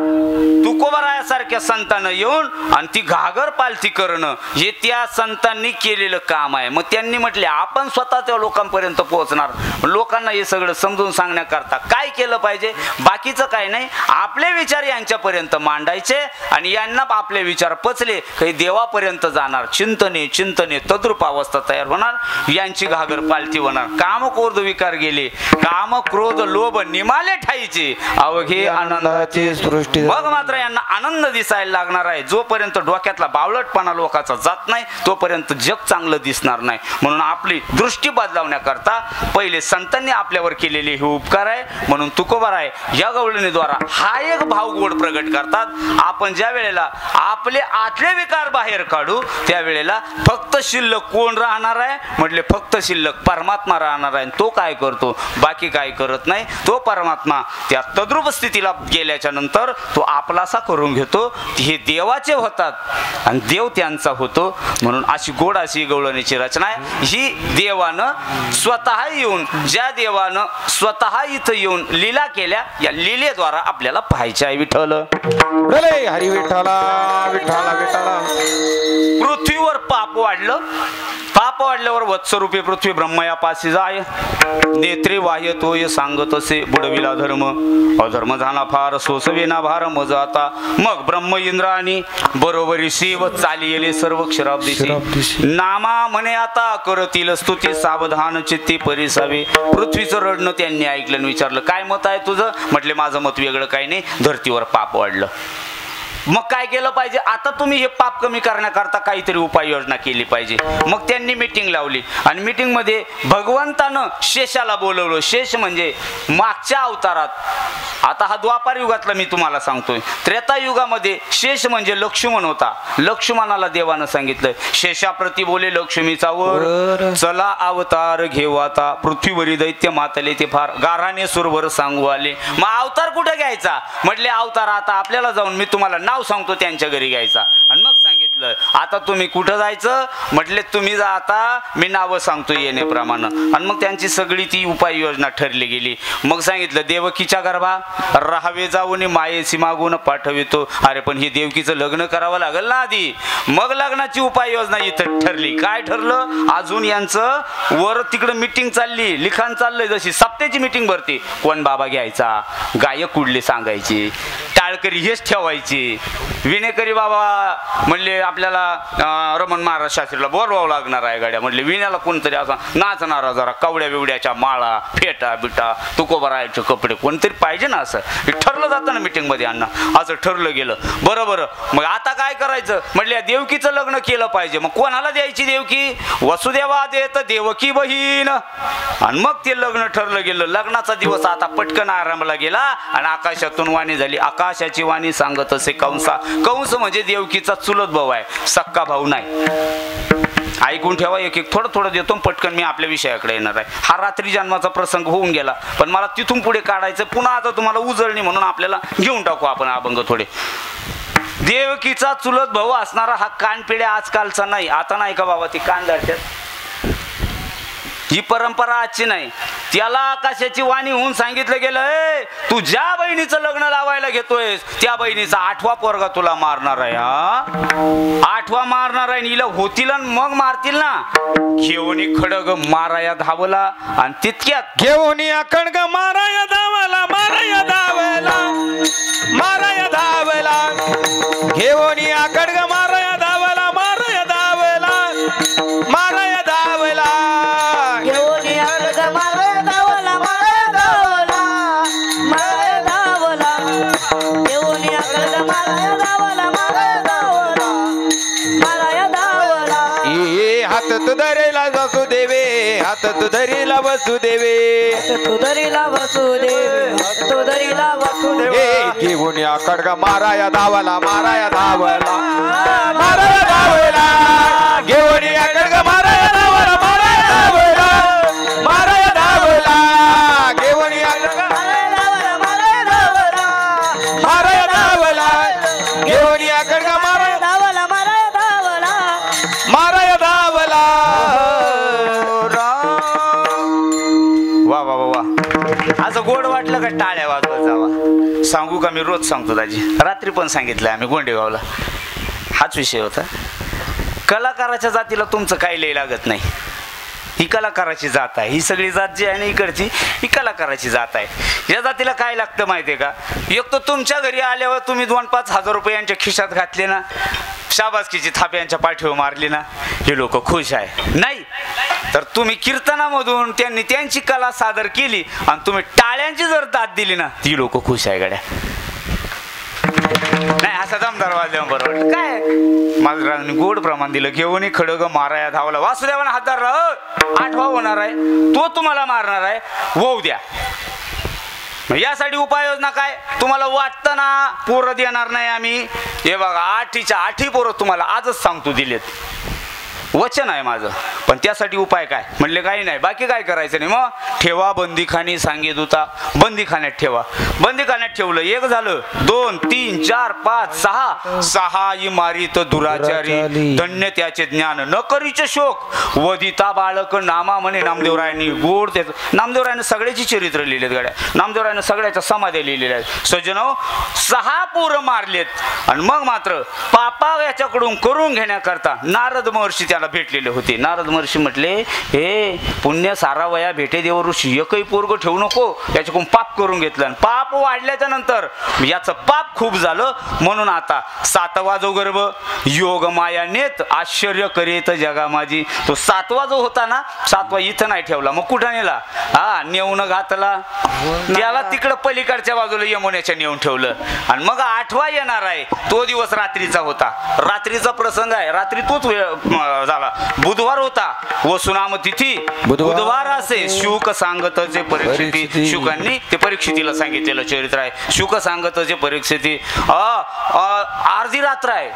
तुकोबरायासारख्या संतांना येऊन आणि ती घागर पालथी करणं, हे त्या संतांनी केलेलं काम आहे. मग त्यांनी म्हटले आपण स्वतः त्या लोकांपर्यंत पोहोचणार, लोकांना हे सगळं समजून सांगण्याकरता काय केलं पाहिजे? बाकीचं काय नाही, आपले विचार यांच्यापर्यंत मांडायचे आणि यांना आपले विचार पचले काही देवापर्यंत जाणार. चिंतने चिंतने तद्रूप अवस्था तयार होणार, यांची घागर पालथी होणार. काम, क्रोध, विकार गेले, काम, क्रोध, लोभ निमाले ठाईचे, अवघे आनंदाची सृष्टी. मग मात्र यांना आनंद दिसायला लागणार आहे. जोपर्यंत डोक्यातला बावळटपणा लोकांचा जात नाही तोपर्यंत जग चांगलं दिसणार नाही. म्हणून आपली दृष्टी बदलावण्याकरता पहिले संतांनी आपल्यावर केलेले हे उपकार आहे. म्हणून तुकोबाराय या गवळणीद्वारा हा एक भाव गोड प्रगट करतात. आपण ज्या वेळेला आपले आतले विकार बाहेर काढू त्यावेळेला फक्त शिल्लक कोण राहणार आहे? म्हटले फक्त शिल्लक परमात्मा राहणार आहे. तो काय करतो? बाकी काय करत नाही. तो परमात्मा त्या तद्रूप स्थितीला गेल्याच्या नंतर तो आपलासा करून घेतो. हे देवाचे होतात आणि देव त्यांचा होतो. म्हणून अशी गोड अशी गवळणीची रचना आहे. ही देवानं स्वतः येऊन, ज्या देवानं स्वतः इथं येऊन लीला केल्या, या लीलेद्वारा आपल्याला पाहायचे आहे. विठ्ठल हरी विठ्ठला विठ्ठला विठ्ठला. पृथ्वीवर पाप वाढलं. पाप वाढल्यावर वत्सरूपी पृथ्वी ब्रह्मयापाशी जाय, नेत्रे वाह्य तोय सांगत असे बुडविला धर्म, अधर्म झाला फार सोसवेना भार मज आता. मग ब्रह्म इंद्र आणि बरोबरी शिव चाली येले सर्व क्षराब्दिशी, नामा म्हणे आता करतील स्तुती, सावधान चित्ती परिसावे. पृथ्वीचं रडणं त्यांनी ऐकलं आणि विचारलं काय मत आहे तुझं? म्हटले माझं मत वेगळं काही नाही, धरतीवर पाप वाढलं. मग काय केलं पाहिजे? आता तुम्ही हे पाप कमी करण्याकरता काहीतरी उपाययोजना केली पाहिजे. मग त्यांनी मीटिंग लावली आणि मीटिंग मध्ये भगवंतानं शेषाला बोलवलं. शेष म्हणजे मागच्या अवतारात, आता हा द्वापार युगातला मी तुम्हाला सांगतोय, त्रेतायुगामध्ये शेष म्हणजे लक्ष्मण होता. लक्ष्मणाला देवानं सांगितलं शेषाप्रती बोले लक्ष्मीचा वर, चला अवतार घेऊ आता, पृथ्वीवरी दैत्य मातले ते फार, गाराने सुरवर सांगू आले. मग अवतार कुठे घ्यायचा? म्हटले अवतार आता आपल्याला जाऊन मी तुम्हाला नाव सांगतो त्यांच्या घरी घ्यायचा. आणि मग सांगितलं आता तुम्ही कुठं जायचं? म्हटले तुम्ही जा आता, मी नावं सांगतो येण्याप्रमाणे. आणि मग त्यांची सगळी ती उपाययोजना ठरली गेली. मग सांगितलं देवकीच्या गर्भा राहावे जाऊन मायेची मागून पाठवितो. अरे पण हे देवकीचं लग्न करावं लागेल ना आधी. मग लग्नाची उपाययोजना इथं ठरली. काय ठरलं? अजून यांचं वर तिकडं मिटिंग चालली, लिखाण चाललंय, जशी सप्त्याची मिटिंग भरते. कोण बाबा घ्यायचा, गायक कुठले सांगायचे, टाळकरी हेच ठेवायची, विणेकरी बाबा म्हणले आपल्याला रमण महाराज शास्त्रीला बोलवावं लागणार आहे गाड्या. म्हणले विण्याला कोणतरी असा नाचणारा जरा कवड्या बिवड्याच्या माळा, फेटा बिटा, तुकोबरायाचे कपडे कोणतरी पाहिजे ना. असं हे ठरलं जातं ना मीटिंग मध्ये अण्णा. असं ठरलं गेलं. बरोबर. मग आता काय करायचं? म्हटले देवकीचं लग्न केलं पाहिजे. मग कोणाला द्यायची देवकी? वसुदेवा देत देवकी बहीण. आणि मग ते लग्न ठरलं गेलं. लग्नाचा दिवस आता पटकन आरंभला गेला आणि आकाशातून वाणी झाली. आकाशाची वाणी सांगत असे कंसा. कंस म्हणजे देवकीचा चुलत भाऊ आहे, सक्का भाऊ नाही. ऐकून ठेवा, एक एक थोडं थोडं देतो पटकन मी आपल्या विषयाकडे येणार आहे. हा रात्री जन्माचा प्रसंग होऊन गेला पण मला तिथून पुढे काढायचं. पुन्हा आता तुम्हाला उजळणी म्हणून आपल्याला घेऊन टाकू आपण अभंग थोडे. देवकीचा चुलत भाऊ असणारा हा कानपिढ्या आजकालचा नाही. आता नाही का बाबा ती कान धरतात, ही परंपरा आजची नाही. त्याला आकाशाची वाणी होऊन सांगितलं गेलं, ए तू ज्या बहिणीचं लग्न लावायला घेतोयस त्या बहिणीचा 8वा पोरगा तुला मारणार आहे. हा 8वा मारणार आहे. हिला होतील मग मारतील ना. घेऊन खडग माराया धावला आणि तितक्यात घेऊन या खडग माराया धावला, माराया धावला, माराया धावला. घेऊन या खडग माराया धावला, माराया धावला, माराया धावला. घेऊन या खडग माराया धावला, माराया धावला, माराया धावला. घेऊन या खडग माराया धावला, माराया धावला, माराया धावला. ये हात धरेला वसुदेवे, हात धरेला वसुदेवे, तू धरीला वसुदेव, तू धरीला वसुदेव. घेऊन या खडग माराया धावला, माराया धावला, माराया धावला. घेऊन या खडग माराया धावला, माराया धावला, माराया धावला. घेऊन या खडग माराया धावला, माराया धावला, माराया धावला. घेऊन या खडग माराया धावला, माराया धावला. माराया धावला. वा वा वा वा. असं गोड वाटलं का टाळ्या वाजवत जावा. सांगू का, मी रोज सांगतो दाजी, रात्री पण सांगितलं आम्ही गोंडेगावला. हाच विषय होता. कलाकाराच्या जातीला तुमचं काही लय लागत नाही. ही कलाकाराची जात आहे. ही सगळी जात जी आहे ना इकडची, ही कलाकाराची जात आहे. या जातीला काय लागतं माहितीये का? एक तर तुमच्या घरी आल्यावर तुम्ही 2-5 हजार रुपये यांच्या खिशात घातले ना, शाबासकीची थाप यांच्या पाठीवर मारली ना, हे लोक खुश आहे. नाही तर तुम्ही कीर्तनामधून त्यांनी त्यांची कला सादर केली आणि तुम्ही टाळ्यांची जर दाद दिली ना, ती लोक खुश आहे गड्या. नाही असा दमदार वाजल्या बरोबर काय माझं गोड प्रमाण दिलं. घेऊन खडग माराया धावला. वासुदेवानं हात धरला, 8वा होणार आहे, तो तुम्हाला मारणार आहे, होऊ द्या. यासाठी उपाययोजना काय? तुम्हाला वाटतं ना पोरं देणार नाही आम्ही, हे बघा 8च्या 8 पोरं तुम्हाला आजच सांगतो दिलेत, वचन आहे माझं. पण त्यासाठी उपाय काय? म्हणले काही नाही, बाकी काय करायचं नाही. मग ठेवा बंदीखानी, सांगेत होता बंदीखान्यात ठेवा. बंदीखान्यात ठेवलं. 1 झालं, 2, 3, 4, 5, 6 इमारीत दुराचारी, धन्य त्याचे ज्ञान न करीचे शोक, वदिता बाळक नामा म्हणे नामदेवरायांनी. गोड त्याचं नामदेवरायानं सगळ्याची चरित्र लिहिलेत गाड्या. नामदेवरायानं सगळ्याच्या समाध्या लिहिलेल्या आहेत. सज्जनो 6 पोरं मारलेत आणि मग मात्र पापा याच्याकडून करून घेण्याकरता नारद महर्षी त्याला भेटलेले होते. नारद महर्षी म्हटले, हे पुण्य सारा वया भेटे देव ऋषी, एकही पोरग ठेवू नको, याच्याकडून पाप करून घेतलं. आणि पाप वाढल्याच्या नंतर याचं पाप खूप झालं, म्हणून आता 7वा जो गर्भ योग माया नेत आश्चर्य करीत जगा माझी. तो 7वा जो होता ना, 7वा इथं नाही ठेवला, मग कुठं नेला? हा नेऊन घातला त्याला तिकडं पलीकडच्या बाजूला यमुनेच्या नेऊन ठेवलं. आणि मग 8वा येणार आहे, तो दिवस रात्रीचा होता. रात्रीचा प्रसंग आहे. रात्री तोच झाला. बुधवार होता, वसुनाम तिथी बुधवार असे. शुक सांगत जे परीक्षिती, शुकांनी ते परीक्षितीला सांगितलेलं चरित्र आहे. शुक सांगत जे परीक्षिती. अर्धी रात्र आहे.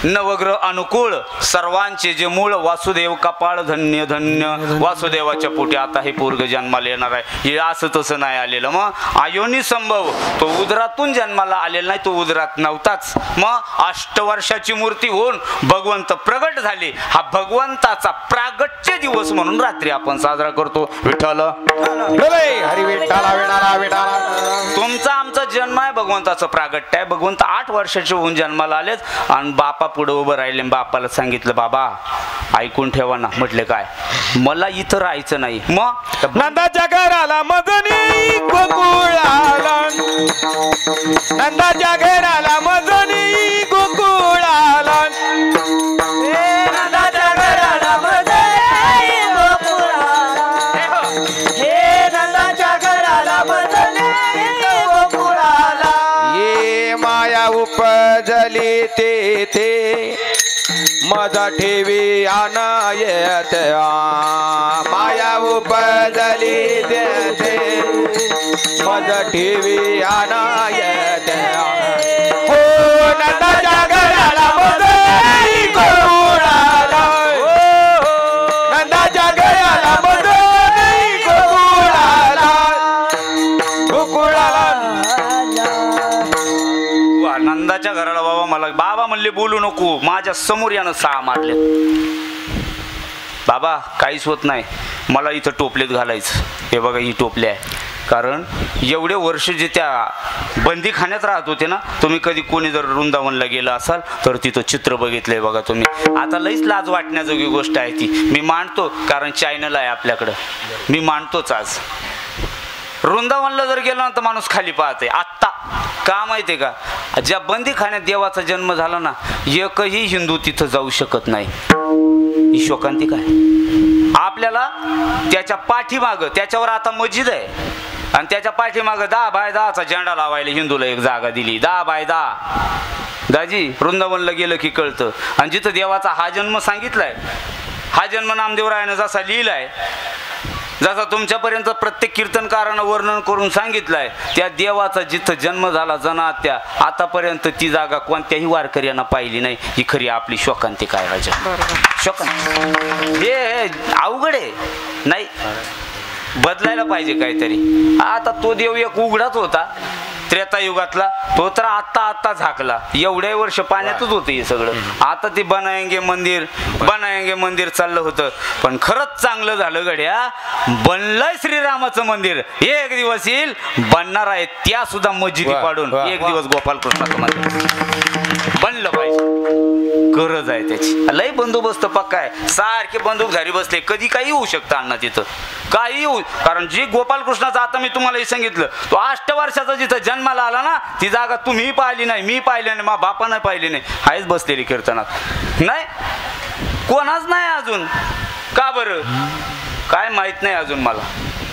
नवग्रह अनुकूळ, सर्वांचे जे मूळ वासुदेव कपाळ धन्य धन्य. वासुदेवाच्या पोटी आता हे पोरग जन्माला येणार आहे. हे असं तसं नाही आलेलं. मग आयोनी संभव, तो उदरातून जन्माला आलेला नाही, तो उदरात नव्हताच. मग 8 वर्षाची मूर्ती होऊन भगवंत प्रगट झाले. हा भगवंताचा प्रागट्य दिवस म्हणून रात्री आपण साजरा करतो. विठ्ठल हरी विठ्ठला विठाला विठाला. तुमचा आमचा जन्म आहे, भगवंताचं प्रागट्य आहे. भगवंत 8 वर्षाचे होऊन जन्माला आलेत आणि बापा पुढे उभं राहिले. बापाला सांगितलं, बाबा ऐकून ठेवा ना. म्हटले काय? मला इथं राहायचं नाही. मग नंदाच्या घराला मदनी गोकुळाला, नंदाच्या घराला मदनी गोकुळाला, नंदाच्या घराला मदनी गोकुळाला, हे नंदाच्या घराला मदनी गोकुळाला. ये माया उपजली तेथे माझा ठेवी अनायत. माया उपजली तेथे माझा ठेवी अनायत. हो नंदाच्या घराला मदनी गोकुळाला, नंदाच्या घराला मदनी गोकुळाला, गोकुळाला. नंदाच्या घराला बाबा मला बाबा म्हणले बोलू नको. माझ्या समोर यानं 6 मारले. बाबा काहीच होत नाही, मला इथं टोपलीत घालायचं. हे बघा ही टोपली आहे. कारण एवढे वर्ष जे त्या बंदीखान्यात राहत होते ना, तुम्ही कधी कोणी जर वृंदावनला गेला असाल तर तिथं चित्र बघितलंय बघा तुम्ही. आता लईच लाज वाटण्याजोगी गोष्ट आहे ती. मी मांडतो कारण चॅनल आहे आपल्याकडं, मी मांडतोच. आज वृंदावनला जर गेला तर माणूस खाली पाहते. आत्ता का माहितीये का, ज्या बंदीखान्यात देवाचा जन्म झाला ना, एकही हिंदू तिथं जाऊ शकत नाही. ही शोकांतिक आहे. आपल्याला त्याच्या पाठीमागं, त्याच्यावर आता मस्जिद आहे आणि त्याच्या पाठीमागं 10x10चा झेंडा लावायला हिंदूला एक जागा दिली. 10x10. दाजी वृंदावनला गेलं की कळतं. आणि जिथं देवाचा हा जन्म सांगितलाय, हा जन्म नामदेवरायानं जसा लिहिलाय, जसा तुमच्यापर्यंत प्रत्येक कीर्तनकारानं वर्णन करून सांगितलंय, त्या देवाचा जिथं जन्म झाला जनात्या, आतापर्यंत ती जागा कोणत्याही वारकऱ्यांना पाहिली नाही. ही खरी आपली शोकांतिका आहे राजा. शोकांतिका हे अवघड आहे. नाही, बदलायला पाहिजे काहीतरी. आता तो देव एक उघडाच होता त्रेतायुगातला, तो तर आत्ता झाकला. एवढ्या वर्ष पाण्यातच होतं हे सगळं. आता ते बनायंगे मंदिर चाललं होतं. पण खरंच चांगलं झालं गड्या, बनलंय श्रीरामाचं मंदिर. एक दिवस येईल बनणार आहे, त्या सुद्धा मस्जिदी पाडून एक दिवस गोपालकृष्णाचं मंदिर बनलं पाहिजे. गरज आहे त्याची. लय बंदोबस्त पक्का आहे. सारखे बंदूकधारी बसले, कधी काही होऊ शकतं अण्णा तिथं, काही होऊ. कारण जी गोपालकृष्णाचं आता मी तुम्हाला सांगितलं, तो 8 वर्षाचा जिथं जन्माला आला ना, ती जागा तुम्ही पाहिली नाही, मी पाहिली नाही, मा बापानं पाहिली नाही. आहेच बसलेली कीर्तनात. नाही कोणाच नाही अजून. का बरं काय माहित नाही अजून. मला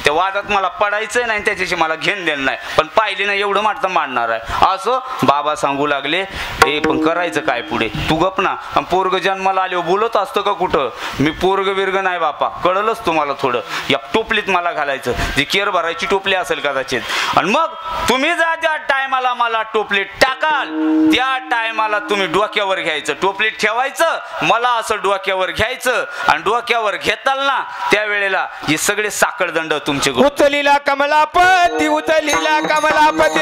त्या वादात मला पडायचंय नाही, त्याच्याशी मला घेण देणं नाही. पण पाहिली नाही एवढं मात्र मांडणार आहे. असं बाबा सांगू लागले, ए पण करायचं काय पुढे, तू गप ना. पोरग जन्माला आले बोलत असतं का कुठं. मी पोरग बिर्ग नाही बापा, कळलंच तुम्हाला थोडं. या टोपलीत मला घालायचं, जी केर भरायची टोपली असेल कदाचित. आणि मग तुम्ही जा त्या टायमाला मला टोपलीत टाकाल, त्या टायमाला तुम्ही डोक्यावर घ्यायचं, टोपलीत ठेवायचं, मला असं डोक्यावर घ्यायचं. आणि डोक्यावर घेताल ना त्यावेळेला हे सगळे साखळदंड तुमचे. उचलीला कमलापती, उचलीला कमलापती,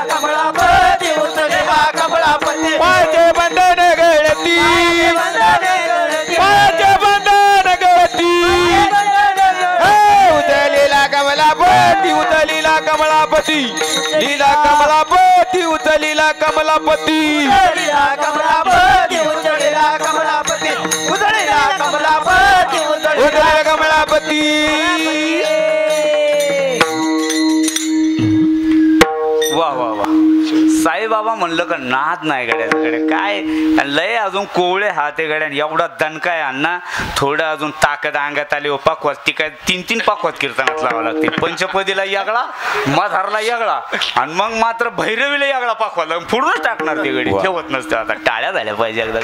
कमलापती उचलेला कमलापती, माझे बंधन गळती, माझे बंधन गळती. उचलीला कमलापती, उचलीला कमलापती, लीला कमलापती, उचलीला कमलापती, कमलापती उचलेला कमलापती, उचलेला कमलापती, उचलीला कमलापती. वा वा वा. साईबाबा म्हणलं का नाद नाही गड्याकडे. काय लय अजून कोवळे हात आहे गड्या. एवढा दणका आहे अण्णा. थोडं अजून ताकद अंगात आली. पाकवात ती काय 3 पाकवात कीर्तनात लावा लागते. पंचपदीला यागळा, मधारला यागळा, आणि मग मात्र भैरवीला यागळा पाकवाला पुढूनच टाकणार. ते गडी ठेवत नसते. आता टाळ्या झाल्या पाहिजे एकदा.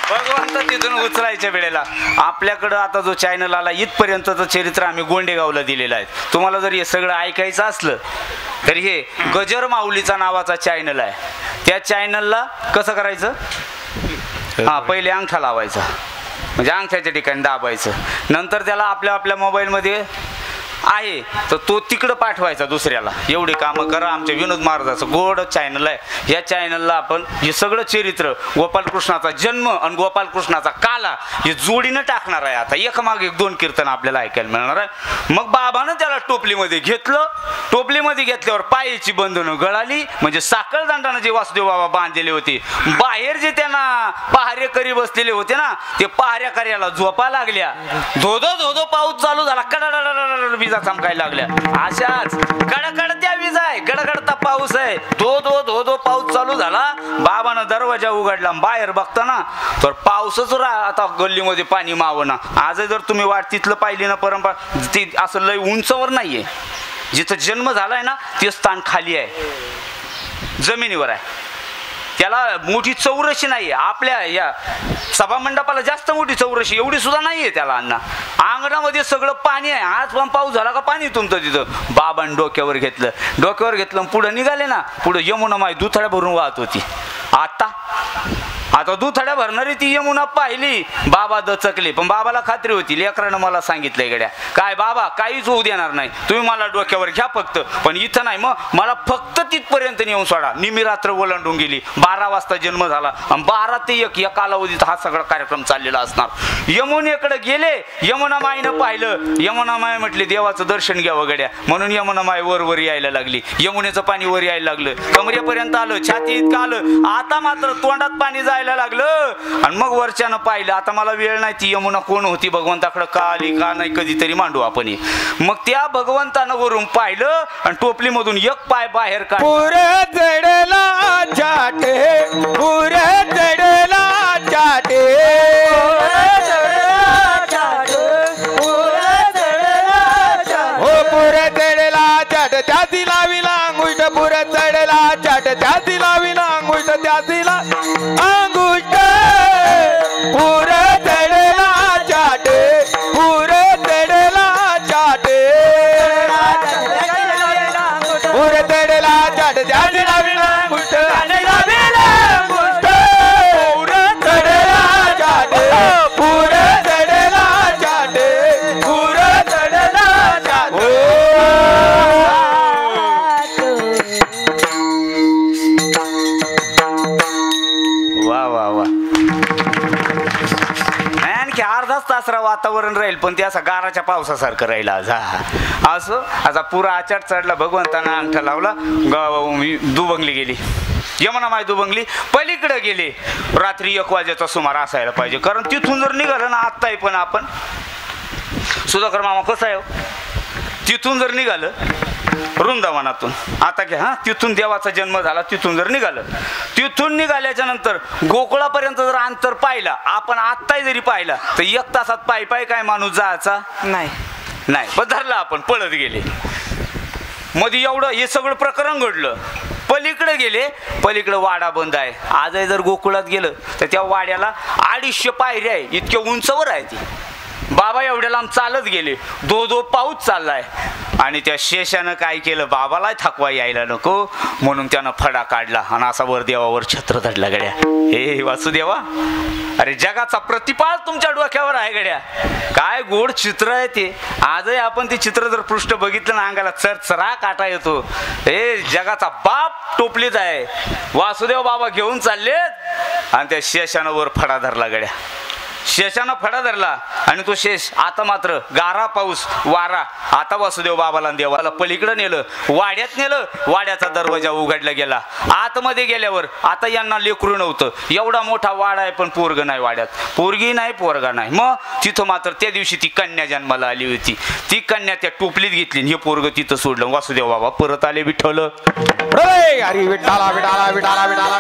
भगवंत तिथून उचलायच्या वेळेला आपल्याकडं आता जो चॅनल आला, इथपर्यंतचं चरित्र आम्ही गोंडेगावला दिलेलं आहे. तुम्हाला जर हे सगळं ऐकायचं असलं तर हे गजर माऊलीचा नावाचा चॅनल आहे. त्या चॅनलला कसं करायचं, पहिले अंगठा लावायचा, म्हणजे अंगठ्याच्या ठिकाणी दाबायचं. नंतर त्याला आपल्या मोबाईलमध्ये आहे तर तो तिकडं पाठवायचा दुसऱ्याला. एवढी कामं करा. आमच्या विनोद महाराजाचं गोड चॅनल आहे. या चॅनलला आपण हे सगळं चरित्र, गोपालकृष्णाचा जन्म आणि गोपालकृष्णाचा काला हे जोडीनं टाकणार आहे. आता एकामागे एक 2 कीर्तन आपल्याला ऐकायला मिळणार आहे. मग बाबानं त्याला टोपलीमध्ये घेतलं. टोपलीमध्ये घेतल्यावर पायाची बंधनं गळाली, म्हणजे साखळदंडानं जे वासुदेव बाबा बांधलेले होते, बाहेर जे त्यांना पहारेकरी बसलेले होते ना, ते पहारेकऱ्याला झोपा लागल्या. धोधो धोधो पाऊस चालू झाला. कडड विजा चमकायला लागल्या. अशाच कडकड त्या विजा आहे, कडकडता पाऊस आहे. धो पाऊस चालू झाला. बाबानं दरवाजा उघडला. बाहेर बघताना तर पाऊसच आता गल्लीमध्ये पाणी मावना. आज जर तुम्ही तिथलं पाहिली ना परंपरा, ती असं लय उंचावर नाहीये. जिथं जन्म झालाय ना ते स्थान खाली आहे, जमिनीवर आहे. त्याला मोठी चौरशी नाही. आपल्या या सभामंडपाला जास्त मोठी चौरशी एवढी सुद्धा नाहीये त्याला. अण्णा अंगणामध्ये सगळं पाणी आहे. आज पण पाऊस झाला का पाणी तुमचं तिथं. बाबांनी डोक्यावर घेतलं पुढे निघाले ना. पुढे यमुना माई दुथड्या भरून वाहत होती. आता आता दुथड्या भरणारी ती यमुना पाहिली, बाबा दचकले. पण बाबाला खात्री होती, लेकरानं मला सांगितलंय गड्या काय बाबा काहीच होऊ देणार नाही, तुम्ही मला डोक्यावर घ्या फक्त, पण इथं नाही, मग मला फक्त तिथपर्यंत नेऊन सोडा. निमी रात्र ओलांडून गेली. 12 वाजता जन्म झाला आणि 12 ते 1 या कालावधीत हा सगळा कार्यक्रम चाललेला असणार. यमुनेकडे गेले, यमुना माईनं पाहिलं. यमुना माय म्हटले देवाचं दर्शन घ्यावं गड्या, म्हणून यमुना माय वर यायला लागली. यमुनेचं पाणी वर यायला लागलं, कमरेपर्यंत आलं, छाती इतकं आलं. आता मात्र तोंडात पाणी जायला लागलं. आणि मग वरच्यानं पाहिलं. आता मला वेळ नाही, ती यमुना कोण होती भगवंताकडे का आली का नाही कधीतरी मांडू आपण. मग त्या भगवंतानं वरून पाहिलं आणि टोपली मधून एक पाय बाहेर काढ. पुरे चढला चाटे, पुरे चढला चाटे, हो पुरे चढला चाट त्याची लाविला अंगुष्ट, पुरे चढला चाट त्याची लाविला अंगुष्ट, त्याची अंगुष्ट, पुरे चढला चाटे, पुरे चढला चाटे, पुरे चढला चाट त्याची लाविला अंगुष्ट, त्याची लाविला अंगुष्ट, पुरे चढला चाटे, पुरे चढला चाटे, पुरे चढला चाटे. वा वा वा. आणखी अर्धाच तास वातावरण राहील, पण ते असं गाराच्या पावसासारखं राहील आज. हा असं आता पुरा आचाट चढला, भगवंतानं अंगठा लावला, दुबंगली गेली. यमुना माय दुबंगली पलीकडे गेले. रात्री 1 वाजेचा सुमार असायला पाहिजे, कारण तिथून जर निघालं ना आत्ताही पण आपण सुधाकर मामा कसं आहे, तिथून जर निघालं वृंदावनातून, आता घ्या हा, तिथून देवाचा जन्म झाला, तिथून जर निघालं, तिथून निघाल्याच्या नंतर गोकुळापर्यंत जर अंतर पाहिला आपण, आत्ताही जरी पाहिला तर 1 तासात पायी पायी काय माणूस जायचा नाही. पण धरला आपण, पळत गेले. मध्ये एवढं हे सगळं प्रकरण घडलं. पलीकडे गेले, पलीकडे वाडा बंद आहे. आजही जर गोकुळात गेलं तर त्या वाड्याला 250 पायऱ्या आहे, इतक्या उंचावर आहे ती. बाबा एवढ्या लांब चालत गेले, दो पाऊस चाललाय. आणि त्या शेषानं काय केलं, बाबाला थकवा यायला नको म्हणून त्यानं फडा काढला आणि असा वर देवावर छत्र धरला गड्या. हे वासुदेवा, अरे जगाचा प्रतिपाळ तुमच्या डोक्यावर आहे गड्या. काय गोड चित्र आहे ते. आजही आपण ते चित्र जर पृष्ठ बघितलं ना, अंगाला चरचरा काटा येतो. हे जगाचा बाप टोपलीच आहे. वासुदेव बाबा घेऊन चाललेत आणि त्या शेषानं वर फडा धरला गड्या. शेषानं फडा धरला आणि तो शेष आता मात्र गारा पाऊस वारा. आता वासुदेव बाबाला देवाला पलीकडे नेलं, वाड्यात नेलं. वाड्याचा दरवाजा उघडला गेला. आतमध्ये गेल्यावर आता यांना लेकरू नव्हतं. एवढा मोठा वाडा आहे पण पोरग नाही वाड्यात, पोरगी नाही पोरगा नाही. मग तिथं मात्र त्या दिवशी ती कन्या जन्माला आली होती. ती कन्या त्या टोपलीत घेतली, हे पोरग तिथं सोडलं. वासुदेव बाबा परत आले विठ्ठल, अरे विठाला विठाला विठाला विठाला,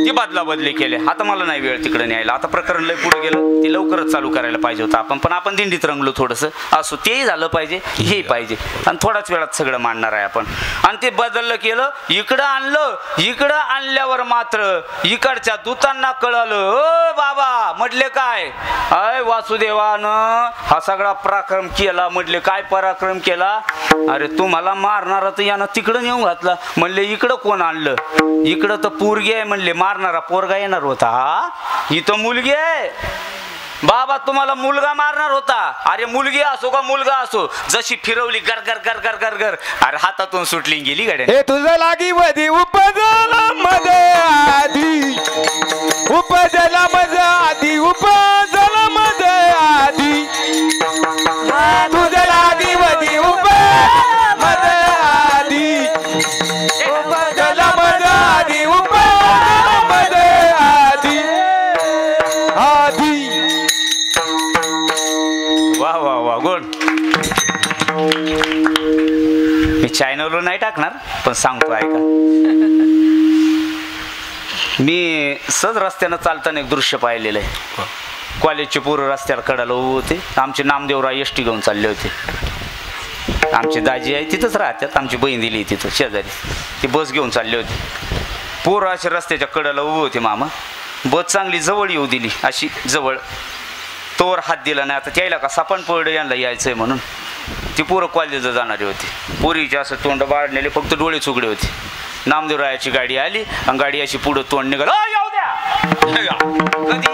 ती बदला बदली केले. आता मला नाही वेळ तिकडे न्यायला, आता प्रकरण लय पुढे गेलं, ते लवकरच चालू करायला पाहिजे होतं आपण. पण आपण दिंडीत रंगलो थोडंसं. असो, तेही झालं पाहिजे, हे पाहिजे, आणि थोड्याच वेळात सगळं मांडणार आहे आपण. आणि ते बदललं केलं, इकडं आणलं. इकडं आणल्यावर मात्र इकडच्या दूतांना कळलं, ओ बाबा म्हटले काय, अय वासुदेवानं हा सगळा पराक्रम केला. म्हटले काय पराक्रम केला, अरे तुम्हाला मारणारा तर यानं तिकडं नेऊन घातला. म्हणले इकडं कोण आणलं, इकडं तर पोरगी आहे. म्हणले मारणारा पोरगा येणार होता, इथं मुलगी आहे. बाबा तुम्हाला मुलगा मारणार होता. अरे मुलगी असो का मुलगा असो, जशी फिरवली गर गर गर गर गर गर, अरे हातातून सुटली गेली गाड्या. हे तुझं लागी वधी उपजला मध्ये आधी, उपजला मध्ये आधी, उपजला मध्ये आधी, तुझं लागी वधी उपजला मध्ये आधी, उपजला मध्ये आधी, उपजला मध्ये आधी आधी. वा वा वा, गुड. मी चॅनलवर नाही टाकणार पण सांगतो ऐका. मी सहज रस्त्यानं चालताना एक दृश्य पाहिलेलं आहे. कॉलेजचे पोरं रस्त्याला कडाला उभे होते. आमचे नामदेवराव एसटी घेऊन चालले होते. आमची दाजी आहे तिथंच राहतात, आमची बहीण दिली तिथं शेजारी, ती बस घेऊन चालले होते. पोरं असे रस्त्याच्या कडाला उभे होते. मामा बस चांगली जवळ येऊ दिली, अशी जवळ, तोवर हात दिला नाही. आता त्याला का सापण पडलं यांना यायचंय म्हणून. ती पोरं कॉलेजला जाणारी होती. पोरीचे असं तोंड बाळलेले, फक्त डोळे चुगडे होते. नामदेवरायाची गाडी आली आणि गाडी अशी पुढं तोंड निघालं, येऊ द्या कधी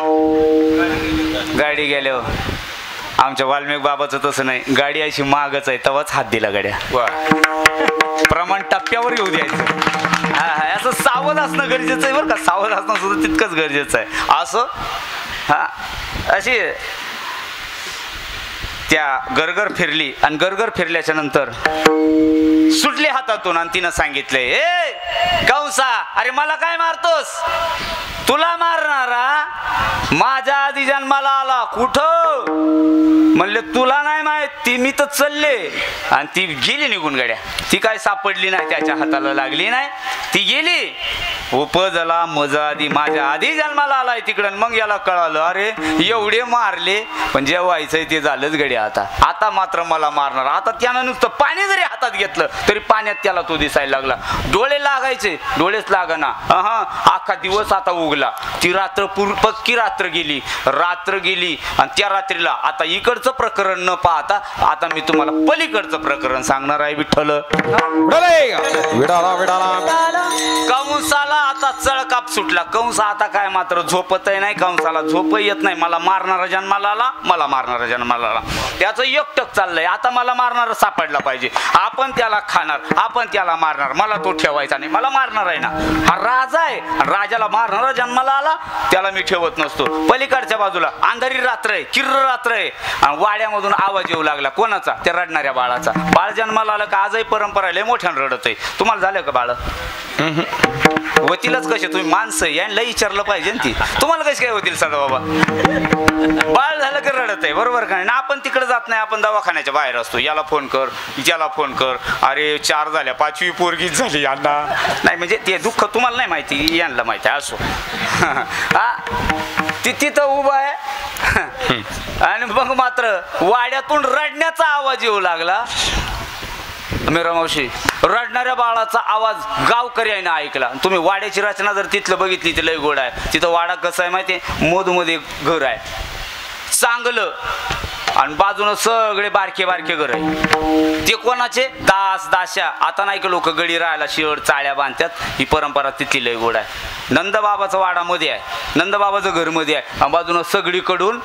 गाडी गेल्यावर आमच्या वाल्मिक बाबाचं तसं नाही, गाडी अशी मागच आहे तेव्हाच हात दिला गाड्या. प्रमाण टप्प्यावर येऊ द्यायचं. हा असं सावध असणं गरजेचं आहे बरं का. सावध असणं सुद्धा तितकंच गरजेचं आहे. असं हा अशी त्या गरगर फिरली आणि गरगर फिरल्याच्या नंतर सुटली हातातून आणि तिनं सांगितलंय, ए कंसा, अरे मला काय मारतोस? तुला मारणारा माझ्या आधी जन्माला आला. कुठं? म्हणले तुला नाही माहित, ती मी तर चालले. आणि ती गेली निघून गाड्या. ती काय सापडली नाही, त्याच्या हाताला लागली नाही, ती गेली. उपजला मजा आधी माझ्या आधी जन्माला आलाय तिकडं. मग याला कळालं, अरे एवढे मारले पण जे व्हायचंय ते झालंच गड्या. आता मात्र मला मारणार. आता त्यानं नुसतं पाणी जरी हातात घेतलं तरी पाण्यात त्याला तो दिसायला लागला. डोळे लागायचे, डोळेच लागना. अख्खा दिवस आता उगला. ती रात्र पक्की रात्र गेली. रात्र गेली आणि त्या रात्रीला आता इकडचं प्रकरण न पाहता आता मी तुम्हाला पलीकडचं प्रकरण सांगणार आहे. विठ्ठल कंसाला आता चळकाप सुटला. कंस आता काय मात्र झोपतही नाही, कंसाला झोप येत नाही. मला मारणारा जन्माला आला, मला मारणारा जन्माला आला. त्याचं एकटक चाललंय, आता मला मारणारा सापडला पाहिजे. आपण त्याला खाणार, आपण त्याला मारणार. मला तो ठेवायचा नाही, मला मारणार आहे ना. हा राजा आहे, राजाला मारणारा जन्माला आला त्याला मी ठेवत नसतो. पलीकडच्या बाजूला अंधारी रात्र आहे, किर्र रात्र आहे. वाड्यामधून आवाज येऊ लागला. कोणाचा? त्या रडणाऱ्या बाळाचा. बाळ जन्माला आलं का आजही परंपरा लय मोठ्यानं रडत आहे. तुम्हाला झालं का बाळ? होतीलच कसे? तुम्ही माणसं यांना विचारलं पाहिजे ना. ती तुम्हाला कशी काय होतील सदा बाबा? बाळ झालं की रडत आहे, बरोबर का नाही? आपण तिकडे जात नाही, आपण दवाखान्याच्या बाहेर असतो. याला फोन कर, याला फोन कर. अरे 4 झाल्या, 5वी पोरगीच झाली यांना. नाही म्हणजे ते दुःख तुम्हाला नाही माहिती, यांना माहिती आहे. असो ती तिथं उभा आहे आणि मग मात्र वाड्यातून रडण्याचा आवाज येऊ लागला. मीरा मावशी, रडणाऱ्या बाळाचा आवाज गावकऱ्याने ऐकला. तुम्ही वाड्याची रचना जर तिथलं बघितली ती लय गोड आहे. तिथं वाडा कसं आहे माहिती आहे? मधोमध्ये घर आहे चांगलं आणि बाजूनं सगळे बारके बारके घर आहे. ते कोणाचे? दास दाशा. आता नाही का लोक गडी राहायला शिवड चाळ्या बांधतात. ही परंपरा तिथली लय गोड आहे. नंदबाबाचा वाडा मध्ये आहे, नंदबाबाचं घर मध्ये आहे. आणि बाजूनं सगळीकडून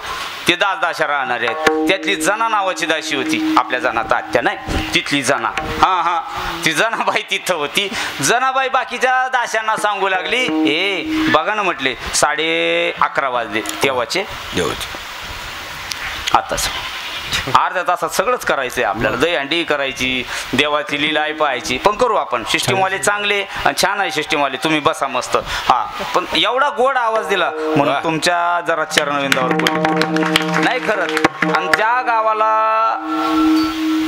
ते दास दाशा राहणारे आहेत. त्यातली जना नावाची दाशी होती, आपल्या जनात आत्या नाही, तिथली जना. हा ती जनाबाई तिथं होती. जनाबाई बाकीच्या दाशांना सांगू लागली, ए बघा ना म्हटले 11:30 वाजले तेव्हाचे. आताच अर्ध्या तासात सगळंच करायचंय आपल्याला. दहीहंडी करायची, देवाची लीला पाहायची. पण करू आपण. सिस्टीमवाले चांगले आणि छान आहे सिस्टीमवाले. तुम्ही बसा मस्त. हा पण एवढा गोड आवाज दिला म्हणून तुमच्या जरा चरणविंदावर नाही खरंच. आणि ज्या गावाला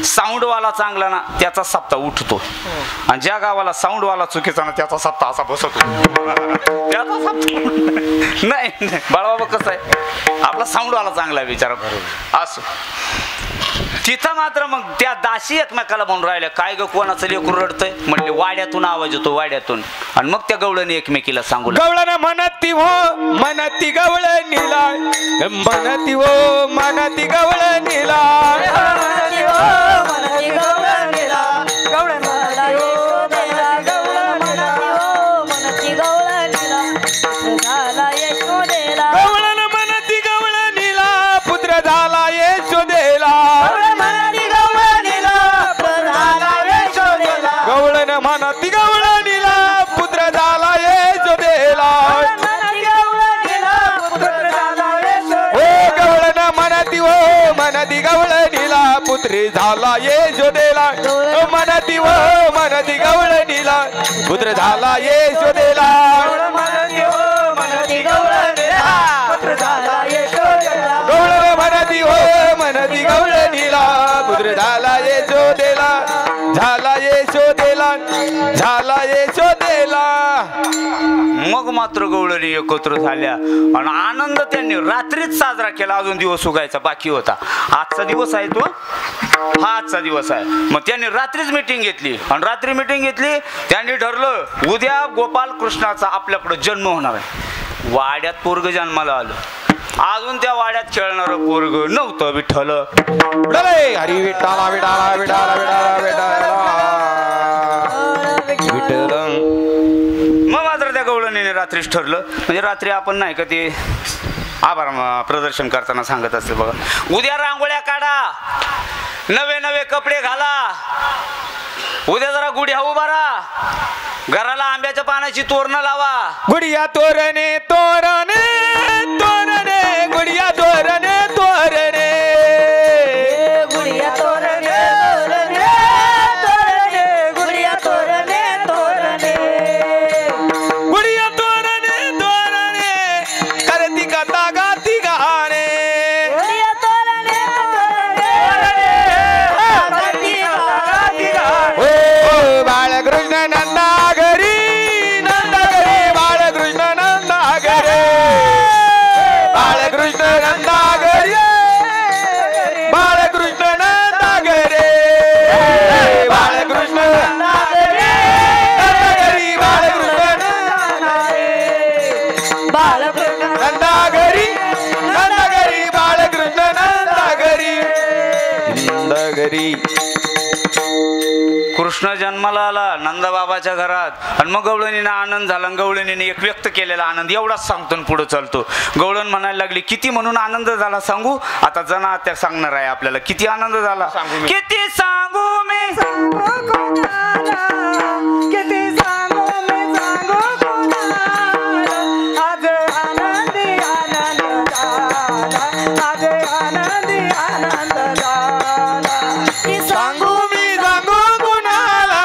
साऊंडवाला चांगला ना त्याचा सप्ताह उठतो, आणि ज्या गावाला साऊंडवाला चुकीचा ना त्याचा सप्ताह असा बसतो. त्याचा सप्ताह नाही बाळाबाबा कसं आहे, आपला साऊंडवाला चांगला आहे विचार असो. तिथं मात्र मग त्या दाशी एकमेकाला म्हणून राहिल्या, काय ग कोणाचं लेकरू रडतंय? म्हणले वाड्यातून आवाज येतो, वाड्यातून. आणि मग त्या गवळणी एकमेकीला सांगू गवळण म्हणती हो म्हणती गवळणीला, म्हणती हो म्हणती गवळणीला, म्हणती हो म्हणती गवळणीला, गवळण मला यशोदेला, गवळण म्हणती हो म्हणती गवळणीला, झाला यशोदेला. गवळण म्हणती गवळणीला, पुत्र झाला यशोदेला. गवळण म्हणती गवळणीला, पुत्र झाला यशोदेला. हो गवळण म्हणती हो म्हणती गवळणीला, पुत्री झाला यशोदेला. म्हणती हो म्हणती गवळणीला, पुत्र झाला यशोदेला. म्हणती हो म्हणती गवळणीला, पुत्र झाला यशोदेला. गवळण म्हणती हो म्हणती गवळणीला, पुत्र झाला यशोदेला. झाला यशोदेला, झाला यशोदेला. मग मात्र गवळणी एकत्र झाल्या आणि आनंद त्यांनी रात्रीच साजरा केला. अजून दिवस उगायचा बाकी होता. आजचा दिवस आहे तो, हा आजचा दिवस आहे. मग त्यांनी रात्रीच मीटिंग घेतली आणि रात्री मीटिंग घेतली. त्यांनी ठरलं उद्या गोपाल कृष्णाचा आपल्याकडे जन्म होणार आहे. वाड्यात पोरग जन्माला आलं. अजून त्या वाड्यात खेळणारं पोरग नव्हतं. विठ्ठल हरी विठाला विठाला विठाला विठाला विठाला विठ्ठल. मग मात्र त्या गवळणीने रात्रीच ठरलं, म्हणजे रात्री आपण नाही का ते आभार प्रदर्शन करताना सांगत असते बघा, उद्या रांगोळ्या काढा, नवे नवे कपडे घाला, उद्या जरा गुढ्या उभारा, घराला आंब्याच्या पानाची तोरणं लावा, गुडिया तोरणे तोरणे तोरणे गुडिया तोरणे तोरणे गुडिया तोरणे तोरणे तोरणे गुडिया तोरणे तोरणे गुडिया तोरणे तोरणे करती कथा गाती गाणे गुडिया तोरणे तोरणे गाती गाणे ओ बाळकृष्ण नंदा घरी बाळकृष्ण नंदा घरी बाळकृष्ण नंदा घरी बाळकृष्ण नंदा घरी बाळकृष्ण नंदा घरी बाळकृष्ण बाळकृष्ण नंदा घरी बाळकृष्ण नंदा घरी कृष्ण जन्माला आला नंदबाबाच्या घरात, आणि मग गवळणीनं आनंद झाला. गवळणीने एक व्यक्त केलेला आनंद एवढाच सांगतो पुढे चालतो. गवळण म्हणायला लागली, किती म्हणून आनंद झाला सांगू? आता जना त्या सांगणार आहे आपल्याला किती आनंद झाला. किती सांगू मी किती सांगू मी सांगू आज आनंदी आनंद झाला, आज आनंदी आनंद झाला. सांगू मी सांगू कुणाला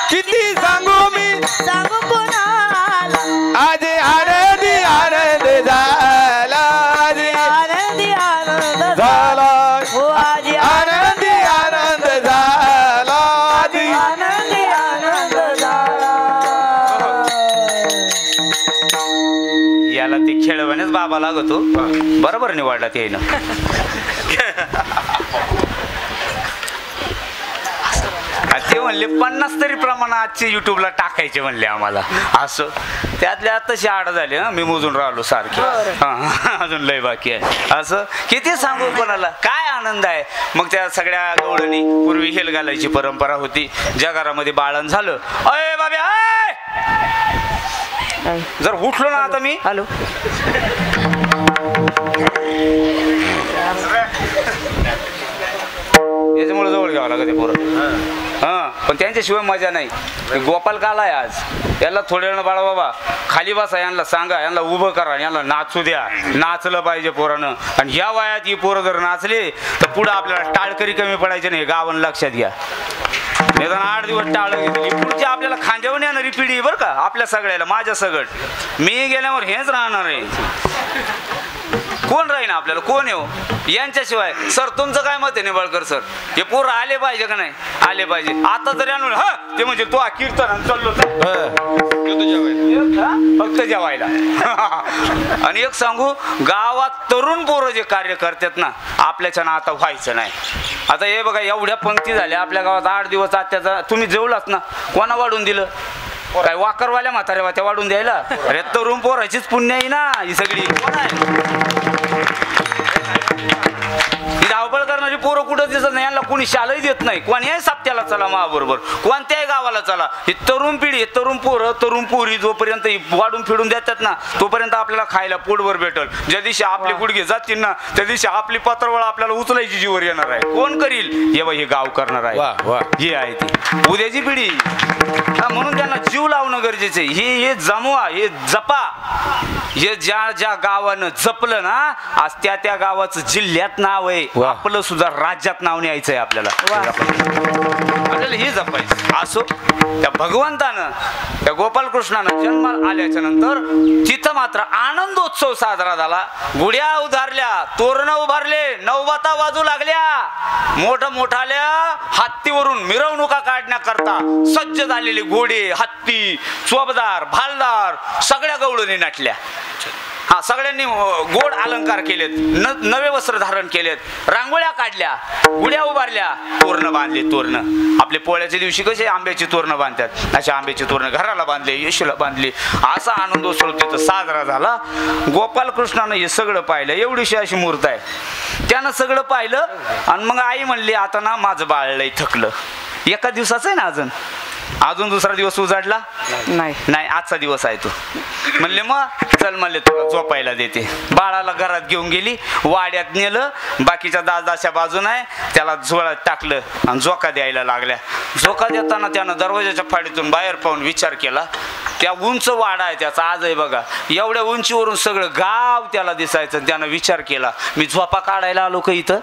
किती सांगू मी सांगू कोणाला आज आनंदी आनंद झाला आज आनंदी आनंद झाला हो आज आनंदी आनंद झाला आज आनंदी आनंद झाला. याला ते खेळवण्याच बाबा लागतो. बरोबर निवडला ते ना. ते म्हणले 50 तरी प्रमाण आजचे युट्यूबला टाकायचे म्हणले आम्हाला. असं त्यातल्या तशी आड झाली. मी मोजून राहिलो सारखी. अजून लय बाकी आहे. असं किती सांगू कोणाला काय आनंद आहे. मग त्या सगळ्या गवळणी पूर्वी हेल घालायची परंपरा होती. ज्या घरामध्ये बाळण झालं, अय बाब्या जर उठलो ना आता मी हॅलो याच्यामुळे जवळ घ्यावं लागत पोरं. पण त्यांच्याशिवाय मजा नाही. गोपाल काला आहे आज. याला थोड्या वेळ बाळा बाबा खाली बसा, यांना सांगा, यांना उभं करा, यांना नाचू द्या. नाचलं पाहिजे पोरानं. आणि ह्या वयात ही पोरं जर नाचले तर पुढं आपल्याला टाळकरी कमी पडायचे नाही. गावन लक्षात घ्या. निदान 8 दिवस टाळ घेतली. पुढची आपल्याला खांद्यावर येणारी पिढी बरं का आपल्या सगळ्याला. माझ्या सगळं मी गेल्यावर हेच राहणार आहे. कोण राहील आपल्याला? कोण येऊ यांच्याशिवाय? सर तुमचं काय मत आहे निंबाळकर सर? हे पोरं आले पाहिजे का नाही? आले पाहिजे. आता जरी आणून ते म्हणजे तो कीर्तन चाललो फक्त जेवायला. आणि एक सांगू, गावात तरुण पोरं जे कार्य करतात ना, आपल्याच्या ना आता व्हायचं नाही. आता हे बघा एवढ्या पंक्ती झाल्या आपल्या गावात. 8 दिवस आत्याचा तुम्ही जेवलात ना, कोणा वाढून दिलं? काय वाकरवाल्या म्हाताऱ्या त्या वाढून द्यायला? अरे तरुण पोराचीच पुण्य आहे ना ही सगळी. कोण आहे धावपळ करणारी पोरं कुठं दिसत नाही. यांना कोणी शालही देत नाही. कोण्याही साप्त्याला चला महाबरोबर, कोणत्याही गावाला चला. ही तरुण पिढी, तरुण पोरं, तरुण पोरी जोपर्यंत वाढून फिडून देतात ना, तोपर्यंत आपल्याला खायला पोटभर भेटल. ज्या दिवशी आपले गुडघे जातील ना, त्या दिवशी आपली पत्रवळ आपल्याला उचलायची जीवर येणार आहे. कोण करील? हे गाव करणार आहे. हे आहे ती उद्याची पिढी. म्हणून त्यांना जीव लावणं गरजेचं आहे. हे जमवा, हे जपा. हे ज्या गावानं जपलं ना, आज त्या गावाचं जिल्ह्यात नाव आहे. आपलं सुद्धा राज्यात नाव न्यायचंय आपल्याला. आपल्याला हे जपायचं. असो त्या भगवंतानं, त्या गोपालकृष्णानं जन्माला आल्याच्या नंतर तिथं मात्र आनंदोत्सव साजरा झाला. गुढ्या उभारल्या, तोरणं उभारले, नवबाता वाजू लागल्या. मोठ्याल्या हत्तीवरून मिरवणुका काढण्याकरता सज्ज झालेले घोडे, हत्ती, चोबदार, भालदार सगळ्या गवळणी नाटल्या. सगळ्यांनी गोड अलंकार केलेत, नवे वस्त्र धारण केलेत, रांगोळ्या काढल्या, गुढ्या उभारल्या, तोरणं बांधले. तोरणं आपले पोळ्याच्या दिवशी कसे आंब्याची तोरणं बांधतात, अशा आंब्याची तोरणं घराला बांधले, येशूला बांधली. असा आनंदोत्सव तिथं साजरा झाला. गोपालकृष्णानं हे सगळं पाहिलं. एवढीशी अशी मूर्त आहे. त्यानं सगळं पाहिलं आणि मग आई म्हणली, आता ना माझं बाळ लय थकलं. एका दिवसाचं आहे ना अजून. अजून दुसरा दिवस उजाडला नाही नाही, आजचा दिवस आहे तो. म्हणले मग चल म्हणले तुला झोपायला देते. बाळाला घरात घेऊन गेली, वाड्यात नेलं, बाकीच्या दादाच्या बाजून आहे त्याला झोळात टाकलं आणि झोका द्यायला लागल्या. झोका देताना त्यानं दरवाजाच्या फाडीतून बाहेर पाहून विचार केला. त्या उंच वाडा आहे त्याचा आज आहे बघा, एवढ्या उंचीवरून सगळं गाव त्याला दिसायचं. त्यानं विचार केला मी झोपा काढायला आलो का इथं?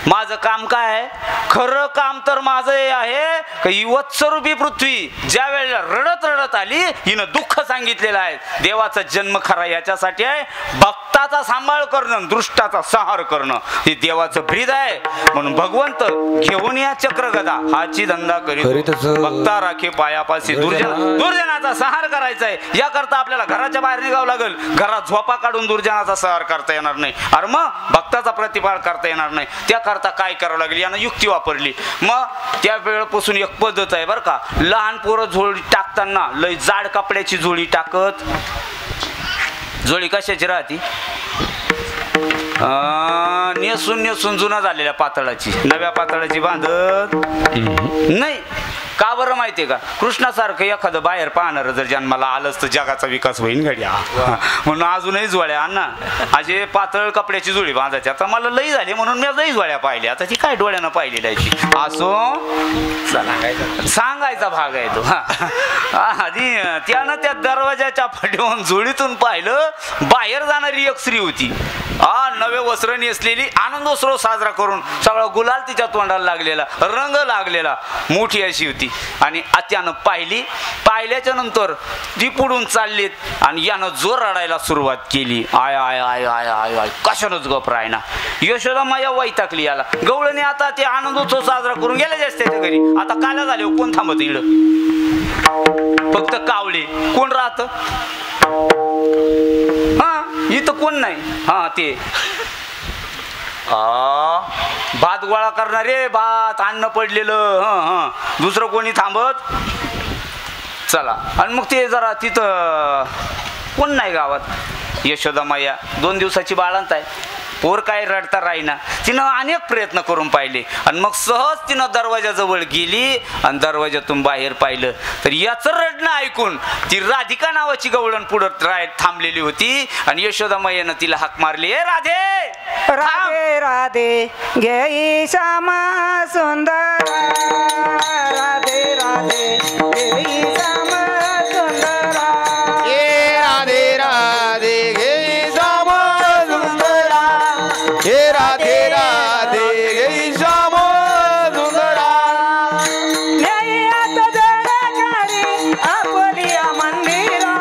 माझं काम काय आहे? खरं काम तर माझं हे आहे का ही वत्सरूपी पृथ्वी ज्या वेळेला रडत रडत आली हिनं दुःख सांगितलेलं आहे. देवाचा जन्म खरा याच्यासाठी आहे, भक्ताचा सांभाळ करणं, दृष्टाचा संहार करणं हे देवाचं ब्रीद आहे. म्हणून भगवंत घेऊन या चक्रगदा हाची धंदा करीत भक्ता राखे पायापाशी दुर्जनाचा संहार करायचा आहे. याकरता आपल्याला घराच्या बाहेर निघावं लागेल. घरात झोपा काढून दुर्जनाचा संहार करता येणार नाही, अरे मग भक्ताचा प्रतिपाळ करता येणार नाही. त्याकरता काय करावं लागेल? यानं युक्ती वापरली. मग त्या वेळेपासून एक पद्धत आहे बरं का, लहान पोरं झोळी टाकताना लय जाड कपड्याची झोळी टाकत. झोळी कशाची राहती? नेसून नेसून जुना झालेल्या पातळाची, नव्या पातळाची बांधत नाही. का बरं माहितीये का? कृष्णासारखं एखादं बाहेर पाहणार जर जन्माला आलंच तर जगाचा विकास होईल घड्या. म्हणून अजूनही जोड्या अण्णा अजे पातळ कपड्याची जोडी बांधायची. आता मला लई झाली म्हणून मी लई जोड्या पाहिल्या. आता ती काय डोळ्यानं पाहिली त्याची असो सांगायचा भाग आहे तो. आधी त्यानं त्या दरवाजाच्या फाटीवरून जोडीतून पाहिलं, बाहेर जाणारी एक स्त्री होती. नवे वस्त्र नेसलेली, आनंदोत्सव साजरा करून सगळा गुलाल तिच्या तोंडाला लागलेला, रंग लागलेला, मोठी अशी होती. आणि त्यानं पाहिल्याच्या नंतर ती पुढून चाललीत आणि यानं जोर रडायला सुरुवात केली. आय आय आय आय आय आय कशानच गप रायना. यशोदा माया वैतागली याला. गवळणी आता ते आनंदोत्सव साजरा करून गेले जास्त त्याच्या घरी. आता काला झाले कोण थांबत इकडं? फक्त कावळे. कोण राहत? इथं कोण नाही. ते भात गोळा करणारे, भात अन्न पडलेलं, दुसरं कोणी थांबत? चला. आणि मग ते जरा तिथं कोण नाही गावात. यशोदा माया 2 दिवसाची बाळंत आहे. पोर काय रडता राहीना. तिनं अनेक प्रयत्न करून पाहिले आणि मग सहज तिनं दरवाजाजवळ गेली आणि दरवाजातून बाहेर पाहिलं तर याचं रडणं ऐकून ती राधिका नावाची गवळण पुढे थांबलेली होती. आणि यशोदा मैयानं तिला हाक मारली, ए राधे राधे राधे घे श्यामा सुंदर, राधे राधे घे श्यामा सुंदर, ये राधे राधे घे श्यामा सुंदर, हे राधे राधे घे श्यामा सुंदर. न्यायात जडकारी आपलिया मंदिरा,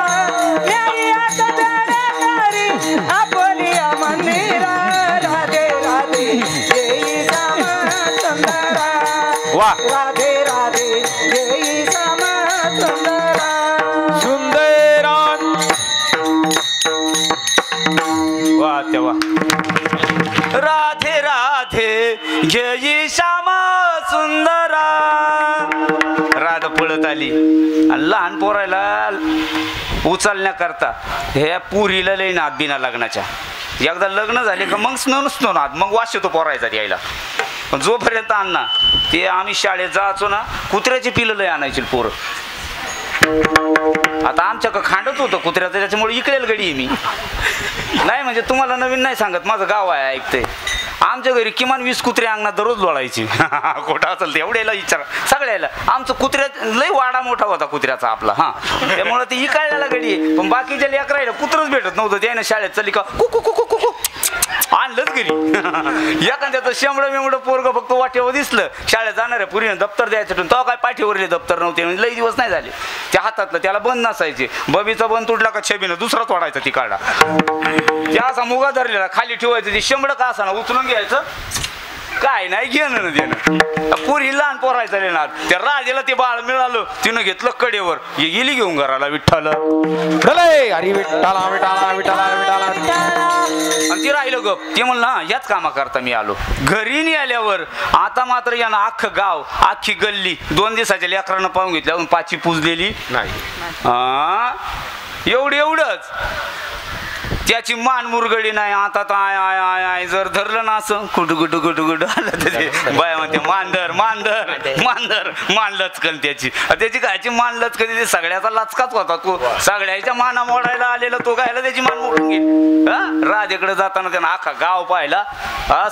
न्यायात जडकारी आपलिया मंदिरा, राधे राधे जय श्यामा सुंदर, वा राधे राधे जय श्यामा सुंदर, सुंदरान. वा तेव्हा राधे राधे जय श्यामा सुंदरा. राधा पळत आली आणि लहान पोरायला उचलण्याकरता ह्या पुरीला लई नाद बिना लग्नाच्या. एकदा लग्न झाले का मग नसतो नाद, मग वास येतो पोरायचा यायला. पण जोपर्यंत अण्णा ते आम्ही शाळेत जायचो ना, कुत्र्याची पिलं लय आणायची पोरं. आता आमच्या खांडत होतं कुत्र्याचं, त्याच्यामुळे इकडेल गडी मी नाही. म्हणजे तुम्हाला नवीन नाही सांगत, माझं गाव आहे ऐकते. आमच्या घरी किमान 20 कुत्रे अंगणात दररोज लोळायची. खोटा असेल तर एवढ्याला विचार सगळ्याला. आमचं कुत्र्या लय वाडा मोठा होता कुत्र्याचा आपला. त्यामुळे ते इकायला गडी आहे. पण बाकीच्या लेकरायला कुत्रच भेटत नव्हतं. त्यानं शाळेत चली का कुकू कुकू कुकू आणलंच घरी. एखाद्याचं शेंबडं मेंबडं पोरगं फक्त वाटेवर दिसलं, शाळेत जाणार आहे पुरीनं दप्तर द्यायचं तेव्हा काय पाठीवरले दप्तर नव्हते. लई दिवस नाही झाले. त्या हातातलं त्याला बंद नसायचे. बबीचा बंद तुटला का छबीनं दुसरा तोडायचा ती काढा. त्या असा मुगा धरलेला खाली ठेवायचं. ते शेंबडं का असा ना उचलून घ्यायचं, काय नाही घेणं ना देणं. पुरी लहान पोरायचा लेणार. त्या राजेला ते बाळ मिळालं, तिनं घेतलं कडेवर, गेली घेऊन घराला विठ्ठल. अरे विठ्ठला विठ्ठला विठ्ठला विठ्ठला. आणि ती राहिलं गप. ते म्हणलं याच कामा करता मी आलो. घरी नाही आल्यावर आता मात्र यानं अख्खं गाव अख्खी गल्ली 2 दिवसाच्या लेकरानं पाहून घेतल्या, अजून पाची पुजलेली नाही. एवढंच त्याची मान मुरगळी नाही. आता तर आय आय आय आय जर धरलं ना असं कुठं कुठं कुठं कुठं आलं तर ते बाया म्हणते मांदर मांदर मांदर मान लचकन त्याची कायची मान लचकन ते सगळ्याचा लचकाच होता. तो सगळ्याच्या माना मोडायला आलेला तो गायला त्याची मान मोडून गेली. राधेकडे जाताना त्यानं अख्खा गाव पाहिला.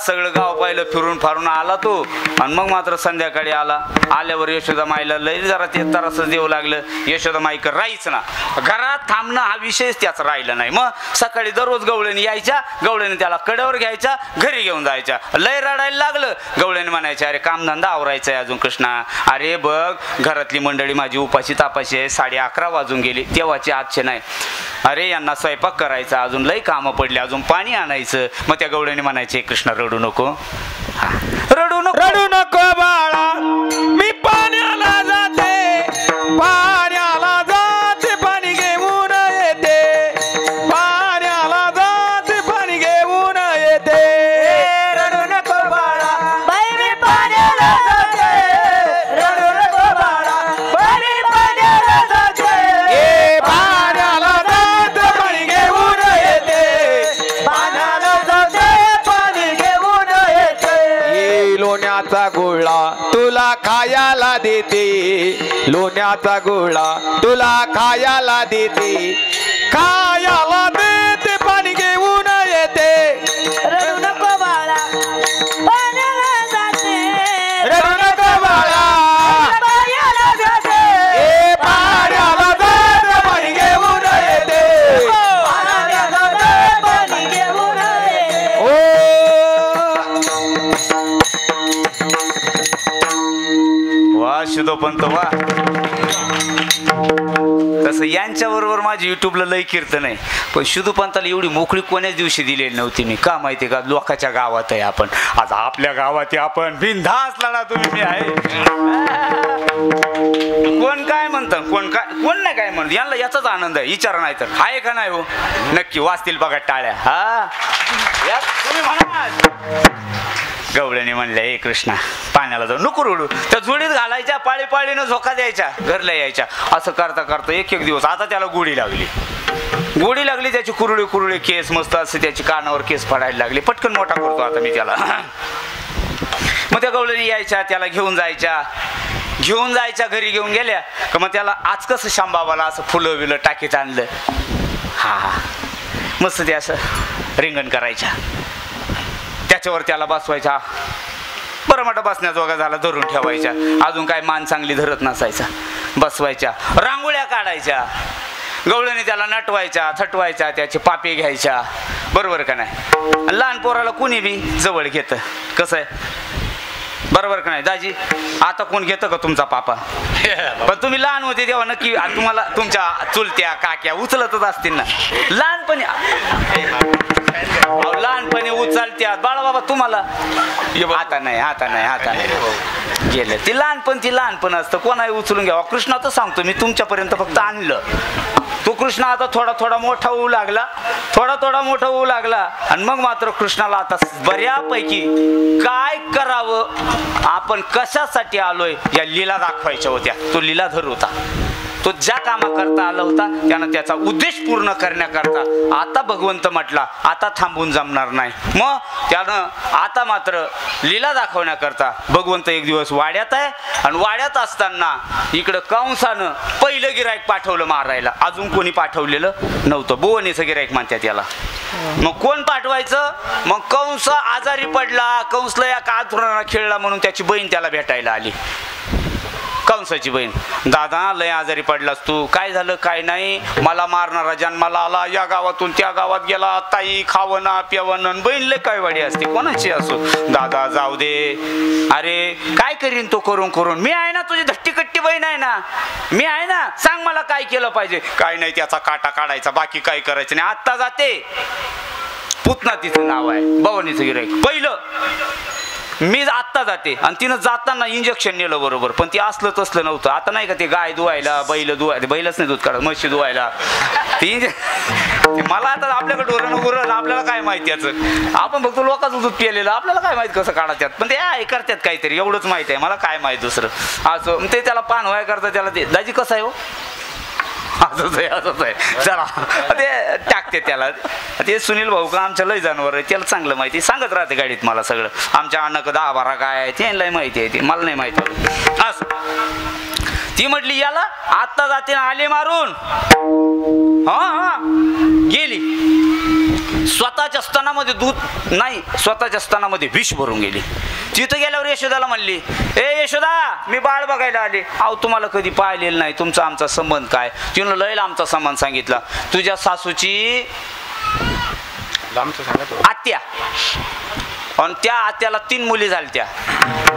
सगळं गाव पाहिलं फिरून फारून आला तो. आणि मग मात्र संध्याकाळी आल्यावर यशोदा माईला लय जरा ते तरासच देऊ लागलं. यशोदा माई राहीच ना घरात थांबणं हा विषयच त्याचा राहिला नाही. मग सकाळी दररोज गवळणी यायच्या. गवळणी त्याला कड्यावर घ्यायच्या घरी घेऊन जायच्या. लय रडायला लागलं. गवळणी म्हणायच्या अरे कामधंदा आवरायचा आहे अजून कृष्णा. अरे बघ घरातली मंडळी माझी उपाशी तापाशी आहे. 11:30 वाजून गेली तेव्हाचे आजचे नाही. अरे यांना स्वयंपाक करायचा अजून लय कामं पडली अजून पाणी आणायचं. मग त्या गवळणी म्हणायचे कृष्णा रडू नको रडू नको रडू नको बाळा मी पाण्याला जाते पाण्याला जाते पाणी घेऊन येते पाण्याला जाते पाणी घेऊन येते. रडू नको बाळा बाई मी पाण्याला जाते. रडू नको बाळा बाई मी पाण्याला जाते. पाण्याला जाते पाणी घेऊन येते पाण्याला जाते पाणी घेऊन येते. लोण्याचा गोळा तुला खायला देते लोण्याचा गोळा तुला खायला देते खायला देते पाणी घेऊन येते. रडू नको बाळा पाण्याला जाते. रडू नको बाळा पाण्याला जाते. पाण्याला जाते पाणी घेऊन येते. पाण्याला जाते पाणी घेऊन येते. वा शुद्धोपंत वा. तसं यांच्या बरोबर माझी युट्यूबला लय कीर्तन आहे. पण शुद्धोपंताला एवढी मोकळी कोण्याच दिवशी दिलेली नव्हती मी. का माहिती का लोकांच्या गावात आहे आपण. आज आपल्या गावात आहे आपण बिनधास्त लढा तुम्ही मी आहे. कोण काय म्हणतं कोण नाही काय म्हणत. यांना याचाच आनंद आहे. विचार नाही तर आहे का नाही हो नक्की वाचतील बघा टाळ्या. तुम्ही म्हणा गवळणी म्हणल्या ए कृष्णा पाण्याला जाऊ नको रडू. त्या जोडीत घालायच्या पाळी पाळीनं झोका द्यायच्या घरला यायच्या. असं करता करता एक दिवस आता त्याला गोडी लागली त्याची कुरळे केस मस्त असे त्याची कानावर केस पडायला लागले. पटकन मोठा करतो आता मी त्याला. मग त्या गवळणी यायच्या त्याला घेऊन जायच्या घरी घेऊन गेल्या का मग त्याला आज कसं शांबाबाला असं फुलं बिलं टाकीत आणलं. हा मस्त ते असं रिंगण करायच्या त्याच्यावर त्याला बसवायचा. बरं मोठा बसण्याजोगा झाला धरून ठेवायच्या. अजून काय मान चांगली धरत नसायचा. बसवायच्या रांगोळ्या काढायच्या. गवळणी त्याला नटवायच्या थटवायच्या त्याचे पापे घ्यायच्या. बरोबर का नाही. लहान पोराला कुणी बी जवळ घेतं कसं आहे बरोबर का नाही दाजी. आता कोण घेतं का तुमचा पापा. पण तुम्ही लहान होते तेव्हा नक्की तुम्हाला तुमच्या चुलत्या काक्या उचलतच असतील ना लहानपणी उचलत्यात बाळा बाबा तुम्हाला. आता नाही गेलं ते लहानपण असतं. कोणाही उचलून घ्यावा. कृष्णाचं सांगतो मी तुमच्यापर्यंत फक्त आणलं. तो कृष्ण आता थोडा मोठा होऊ लागला आणि मग मात्र कृष्णाला आता बऱ्यापैकी काय करावं आपण कशासाठी आलोय या लीला दाखवायच्या होत्या. तो लीलाधर होता. तो ज्या कामा करता आला होता त्यानं त्याचा उद्देश पूर्ण करण्याकरता आता भगवंत म्हटला आता थांबून जमणार नाही. मग त्यानं आता मात्र लीला दाखवण्याकरता भगवंत एक दिवस वाड्यात आहे. आणि वाड्यात असताना इकडं कंसानं पहिलं गिरायक पाठवलं मारायला. अजून कोणी पाठवलेलं नव्हतं. बोवणीचं गिरायक म्हणतात याला. मग कोण पाठवायचं. मग कंस आजारी पडला. कंसला या कातुराना खेळला म्हणून त्याची बहीण त्याला भेटायला आली. कंसाची बहीण दादा लय आजारी पडलास तू. काय झालं काय नाही. मला मारणारा जन्माला आला. या गावातून त्या गावात गेला. ताई खावना प्यावनं. बहीण लय काय वाडी असते कोणाची असो. दादा जाऊ दे. अरे काय करीन तो करून मी आहे ना तुझी धट्टी कट्टी बहीण आहे ना. मी आहे ना. सांग मला काय केलं पाहिजे. काय नाही त्याचा काटा काढायचा बाकी काय करायचं नाही. आत्ता जाते. पुतना तिचं नाव आहे. भवानीचं गिराईक पहिलं मी आत्ता जाते. आणि तिनं जाताना इंजेक्शन नेलं बरोबर. पण ते असलं तसलं नव्हतं. आता नाही का ते गाय धुवायला बैलच नाही दूध काढत म्हशी धुवायला ते मला आता आपल्याकडे डोरणं गुरण आपल्याला काय माहिती याचं. आपण फक्त लोकांचं दूध पिलेलं आपल्याला काय माहित कसं काढतात. पण ते करतात काहीतरी एवढंच माहित आहे मला. काय माहित दुसरं असं ते त्याला पान व्हाय करता त्याला ते दाजी कसं आहे हो असंच आहे चला ते टाकते त्याला. ते सुनील भाऊ का आमच्या लय जनावर आहे, त्याला चांगलं माहिती, सांगत राहते गाडीत मला सगळं. आमच्या अण्णाक 10-12 काय आहे ते माहिती आहे, ते मला नाही माहिती. असं ती म्हटली याला आत्ता जाते ना आले मारून. हा गेली. स्वतःच्या स्तनामध्ये दूध नाही, स्वतःच्या स्तनामध्ये विष भरून गेली. तिथं गेल्यावर यशोदाला म्हणली, ए यशोदा मी बाळ बघायला आले. अहो तुम्हाला कधी पाहिलेलं नाही, तुमचा आमचा संबंध काय. तिनं लय आमचा संबंध सांगितला. तुझ्या सासूची आत्या आणि त्या आत्याला 3 मुली झाल्या.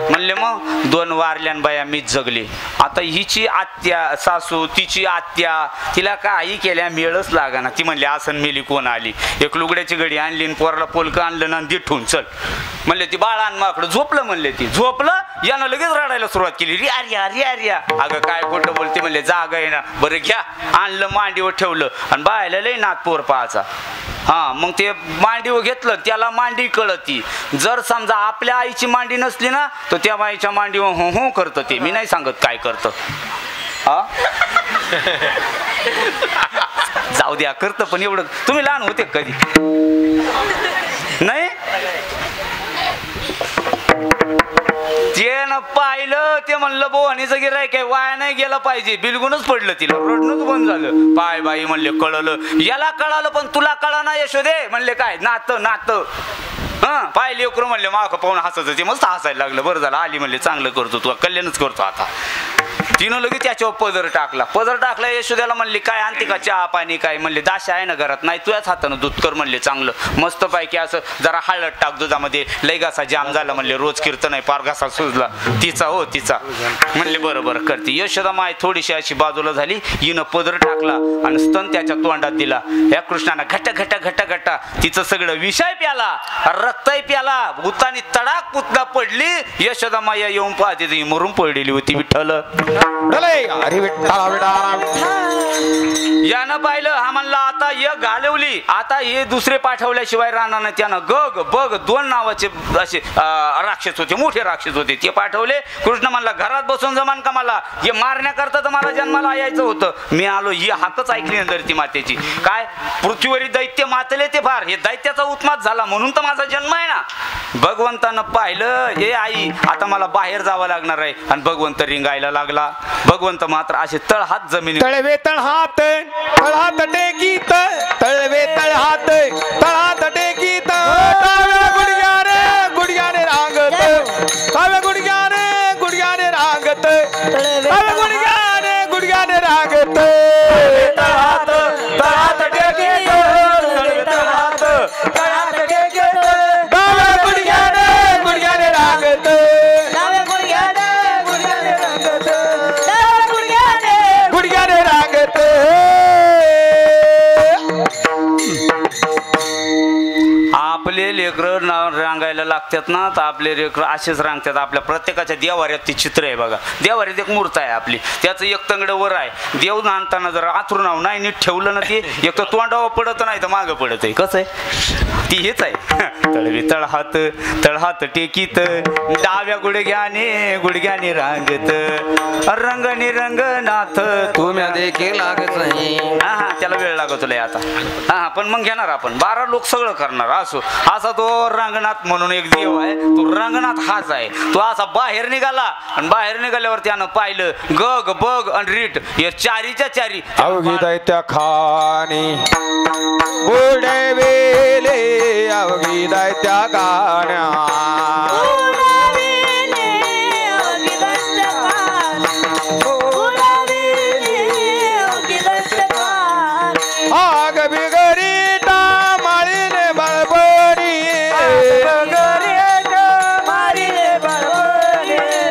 म्हणले मग 2 वारल्यान बाया मीच जगली. आता हिची आत्या सासू तिची आत्या तिला काही केल्या मेळच लागा ना. ती म्हणली आसन मेली कोण आली. एक लुगड्याची घडी आणली आणि पोराला पोलकं आणलं ना दिठून चल म्हणले. ती बाळ आण माकडं झोपलं म्हणले. ती झोपलं यानं लगेच रडायला सुरुवात केली. रिया अगं काय खोटं बोलते म्हणले. जागा आहे ना. बरं घ्या आणलं मांडीवर ठेवलं आणि बायला लय नात पोर पाहायचा. हा मग ते मांडीवर घेतलं. त्याला मांडी कळती. जर समजा आपल्या आईची मांडी नसली ना तर त्या बाईच्या मांडीवर हो हो करतं. ते मी नाही सांगत काय करतं. हा जाऊ द्या करतं पण एवढं. तुम्ही लहान होते कधी नाही. ते न पाहिलं ते म्हणलं बोहणीचं गिरायक आहे वाया नाही गेला पाहिजे. बिलगुनच पडलं. तिला रडणंच बंद झालं. पाय बाई म्हणले कळलं. याला कळालं पण तुला कळा ना यशोदे. म्हणले काय नातं हा पाय लेकरू म्हणले माग पाहून हसायचं. ते मस्त हसायला लागलं. बरं झालं आली म्हणले चांगलं करतो तू कल्याणच करतो आता. तिनं लगेच त्याच्यावर पदर टाकला. यशोद्याला म्हणली काय आणते का चहा पाणी काय. म्हणले दाशा आहे ना घरात. नाही तुझ्याच हातानं दूध कर म्हणले चांगलं मस्त पैकी. असं जरा हळद टाक दुधामध्ये. लय घासा जाम झाला म्हणले. रोज कीर्तन आहे पार घासा सुजला तिचा म्हणले बरं करते. यशोदा माय थोडीशी अशी बाजूला झाली. हिनं पदर टाकला आणि स्तन त्याच्या तोंडात दिला. या कृष्णानं घट्टा तिचं सगळं विषय प्याला रक्तही प्याला. भूतानी तडाक पुतना पडली. यशोदा माया येऊन पाहते ती मरून पडलेली होती. विठ्ठल यानं पाहिलं. हा म्हणला आता एक घालवली. आता हे दुसरे पाठवल्याशिवाय राहणार नाही. त्यानं गग बग 2 नावाचे असे राक्षस होते. मोठे राक्षस होते. ते पाठवले. कृष्ण म्हणला घरात बसून जमान का मला. हे मारण्याकरता तर मला जन्माला यायचं होतं. मी आलो. ही हाकच ऐकली ना धरती मातेची. काय पृथ्वीवरील दैत्य मातले ते फार. हे दैत्याचा उत्मात झाला म्हणून तर माझा जन्म आहे ना. भगवंतानं पाहिलं हे आई आता मला बाहेर जावं लागणार आहे. आणि भगवंत रिंगायला लागला. भगवंत मात्र असे तळहात जमिनी तळवे तळहात टेकीत. तळवे तळहात टेकीत. गुडघ्याने रांगत. गुडघ्याने रांगत. गुडघ्याने रांगत. तळहात टेकीत. गुडघ्याने रांगत. गुडघ्याने रांगत. आपले लेकरं रांगायला लागतात ना तर आपले लेकरं असेच रांगतात. आपल्या प्रत्येकाच्या देवाऱ्यात ती चित्र आहे बघा. देवाऱ्यात एक मूर्त आहे आपली. त्याचं एक तंगड वर आहे. देव आणताना जर आथरून नाही नीट ठेवलं ना ते एक तर तोंडावर पडत नाही तर मागं पडत आहे. कसं आहे ती हेच आहे. तळवी तळहात टेकीत. डाव्या गुडघ्याने रांगत. रंगनी रंगनाथ तुम्ही देखील लागत नाही. हा त्याला वेळ लागतो आता. हा पण मग घेणार आपण 12 लोक सगळं करणार. असो असा तो रंगनाथ म्हणून एक देव आहे. तो रंगनाथ हाच आहे. तो असा बाहेर निघाला आणि बाहेर निघाल्यावर त्यानं पाहिलं गग बग आणि रीट हे चारीच्या चारी अवघी दैत्या खाणी गोडे वेले. अवघी दैत्या गाण्या आग बिगरी माळीने बळबडी.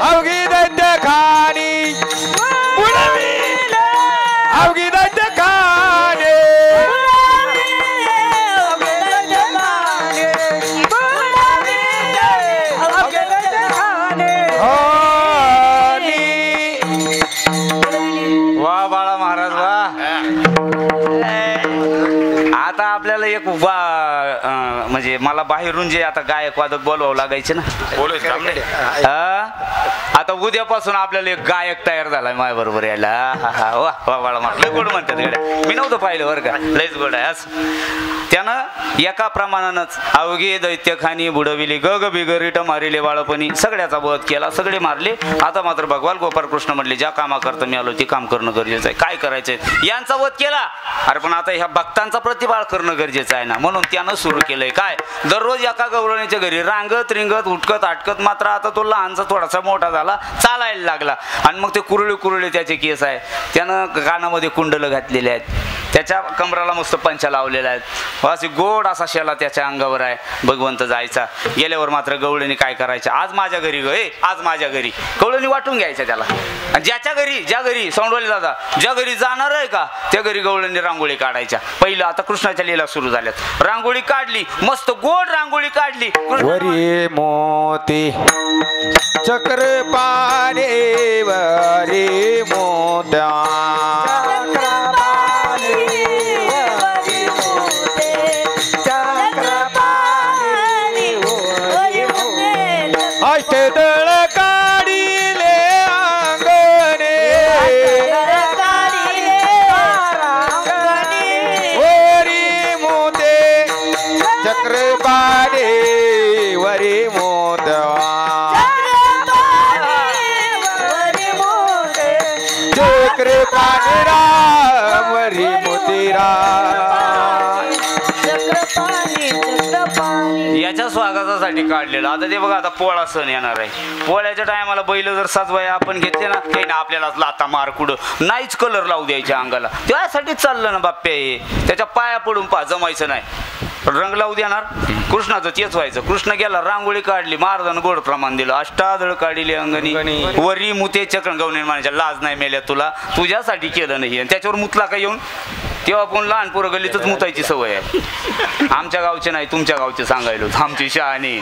अवघी दैत्य खाणी अवघी दैत्य खाणे. वा बाळा महाराज वा. आता आपल्याला एक म्हणजे मला बाहेरून जे आता गायक वादक बोलवावं लागायचे ना आता उद्यापासून आपल्याला एक गायक तयार झालाय माझ्या बरोबर यायला. वा वा वाळा म्हटलं गोड म्हणतात गड्या. मी नव्हतं पाहिलं बरं का. लयच गोड आहे. त्यानं एका प्रमाणानंच अवघे दैत्य खानी बुडविली गग बिगरीट मारिले बाळपणी सगळ्याचा वध केला. सगळे मारले. आता मात्र भगवान गोपाळ कृष्ण म्हटले ज्या कामाकरता मी आलो ते काम करणं गरजेचं आहे. काय करायचंय यांचा वध केला. अरे पण आता ह्या भक्तांचा प्रतिबाळ करणं गरजेचं आहे ना. म्हणून त्यानं सुरू केलंय काय दररोज एका गवळणीच्या घरी रांगत रिंगत उठकत आटकत. मात्र आता तो लहानचा थोडासा मोठा झाला चालायला लागला. आणि मग ते कुरळे त्याचे केस आहे. त्यानं कानामध्ये कुंडलं घातलेले आहेत. त्याच्या कमराला मस्त पंचा लावलेला आहेत. असे गोड असा शेला त्याच्या अंगावर आहे. भगवंत जायचा. गेल्यावर मात्र गवळणी काय करायचं आज माझ्या घरी आज माझ्या घरी गवळणी वाटून घ्यायच्या त्याला. आणि ज्या घरी सोंडवले दादा ज्या घरी जाणार आहे का त्या घरी गवळणी रांगोळी काढायच्या. पहिलं आता कृष्णाच्या लीला सुरू झाल्यात. रांगोळी काढली मस्त गोड रांगोळी काढली. वरी मोती चक्रपाणी वरी मोत्या अष्टदळ काढिले अंगणे वरी मोते चक्रपाणी वरी मोत्या चक्रपाणी राम वरी मोतीरा. याच्या स्वागतासाठी काढलेलं. आता ते बघा आता पोळा सण येणार आहे. पोळ्याच्या टायमाला बैल जर सजवाय आपण घेतले ना काही ना आपल्याला लाता मार कुठं नाहीच कलर लावू द्यायच्या अंगाला. त्यासाठीच चाललं ना बाप्पे. त्याच्या पाया पडून जमायचं नाही. रंग लावू देणार कृष्णाचं तेच व्हायचं. कृष्ण गेला रांगोळी काढली महाराजांना गोड प्रमाण दिलं. अष्टादळ काढिले अंगणी वरी मुते चक्र गवणी म्हणायच्या लाज नाही मेल्या तुला तुझ्यासाठी केलं नाही. आणि त्याच्यावर मुतला का येऊन तेव्हा पण लहान पोरं गल्लीतच मुतायची सवय आहे. आमच्या गावचे नाही तुमच्या गावचे सांगायलो. आमची शहाणी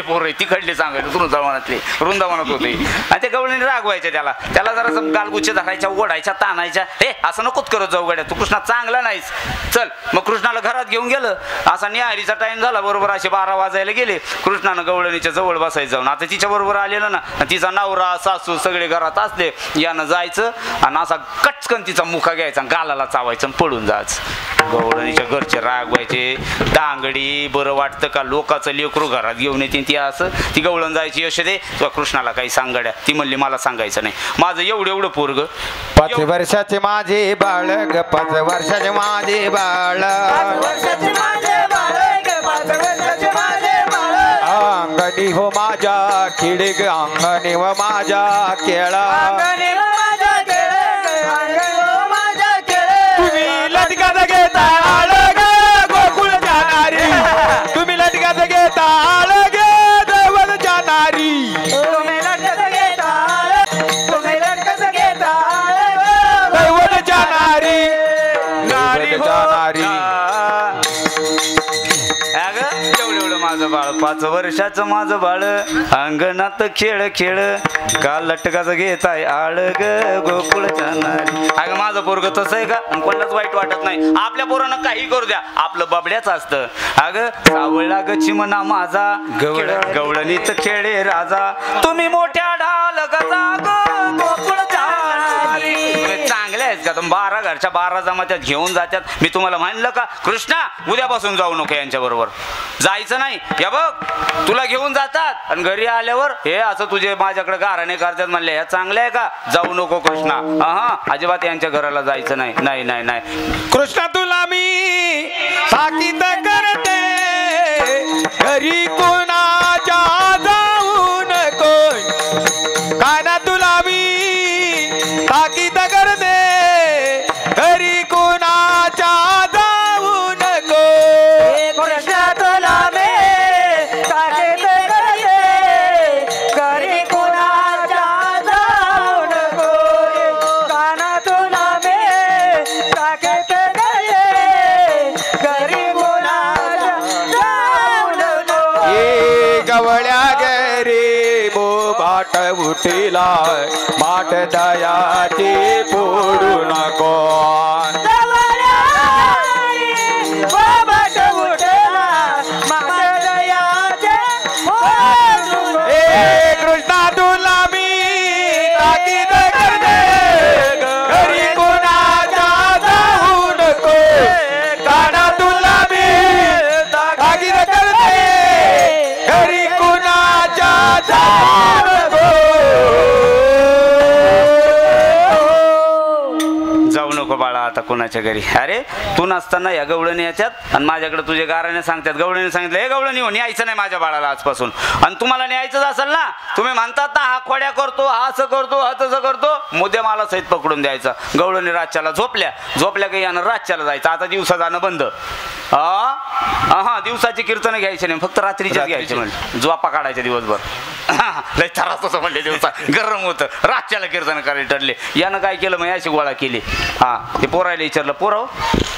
पोरं तिकडले सांगायलो वृंदावनात होते. आणि ते गवळीने रागवायच्या त्याला जरा गालगुच्छ धरायच्या ओढायच्या ताणायच्या. हे असं नकोच करत जाऊ गड्या तू कृष्णा चांगला नाहीस चल. मग कृष्णाला घरात घेऊन गेलं. असा न्याहारीचा टाइम झाला. बरोबर असे 12 वाजायला गेले. कृष्णानं गवळणीच्या जवळ बसायचं जाऊन. आता तिच्या बरोबर आलेलं ना तिचा नवरा सासू सगळे घरात असले. यानं जायचं आणि असा कटकन तिचा मुखा घ्यायचा गालाला चावायचं पडून जायचं. गवळणीच्या घरचे रागवायचे. डांगडी बरं वाटतं का लोकाचं लेकरू घरात घेऊन येते ती असं. ती गवळण जायची यश दे तुला कृष्णाला काही सांगड्या. ती म्हणली मला सांगायचं नाही. माझं एवढं पोरग 5 वर्षाचे माझे बाळग 5 वर्षाचे माझे बाळ अंगणी हो माझ्या खिडग अंगणी व माझ्या केळा तुम्ही लटकात घेता आळग गोकुळ जाणारी तुम्ही लटकात घेता आळग दैवत जाणारी दैवत जाणारी नारी जाणारी. एवढं माझं बाळ 5 वर्षाचं माझं बाळ अंगणात खेळ खेळ का लटकाच घेताय आळग गोकुळ जाणारी. अगं माझं पोरग तसं आहे का कोणालाच वाईट वाटत नाही. आपल्या पोरांना काही करू द्या आपलं बबड्याच असतं. अगं सावळला ग चिमणा माझा गवळणीत खेळे राजा तुम्ही मोठ्या ढाल गजा गोकुळ जाणारी. चांगले आहेत का 12 घरच्या 12 जमात्यात घेऊन जातात. मी तुम्हाला म्हणलं का कृष्णा उद्यापासून जाऊ नको यांच्या बरोबर जायचं नाही. या बघ तुला घेऊन जातात आणि घरी आल्यावर हे असं तुझे माझ्याकडे गाराणे करतात म्हणले. ह्या चांगल्या आहे का जाऊ नको कृष्णा. अजिबात यांच्या घराला जायचं नाही. नाही नाही नाही कृष्णा तुला मी ताकीद करते घरी कोणाच्या जाऊ नको. काना तुला मी ताकीद करते घरी कोणाच्या जाऊ नको. कृष्णा तुला मी ताकीद करते घरी कोणाच्या जाऊ नको. काना तुला मी ताकीद करते घरी कोणाच्या जाऊ नको. ये गवळ्या घरी बोबाट उठिला माठ दयाची फोडू नको. बाबा उठला जाऊ नको बाळा आता कोणाच्या घरी. अरे तू नसताना या गवळणी याच्यात आणि माझ्याकडे तुझे गाराने सांगतात. गवळणी सांगितलं हे गवळणी हो न्यायचं नाही माझ्या बाळाला आजपासून. आणि तुम्हाला न्यायचंच असेल ना तुम्ही म्हणतात ना हा खोड्या करतो हा असं करतो हा तसं करतो मुद्दे मला सहित पकडून द्यायचा. गवळणी रातच्याला झोपल्या काही यानं रातच्याला जायचं. आता दिवसा जाणं बंद. हा दिवसाची कीर्तन घ्यायचे नाही फक्त रात्रीच्याच घ्यायचे म्हणजे झोपा काढायचे दिवसभर. लय त्रास होतो म्हणले दिवसा गरम होतं रातच्याला कीर्तन करायला ठरले. यानं काय केलं मग अशी गोळा केली. हा ते पोरायला विचारलं पोराव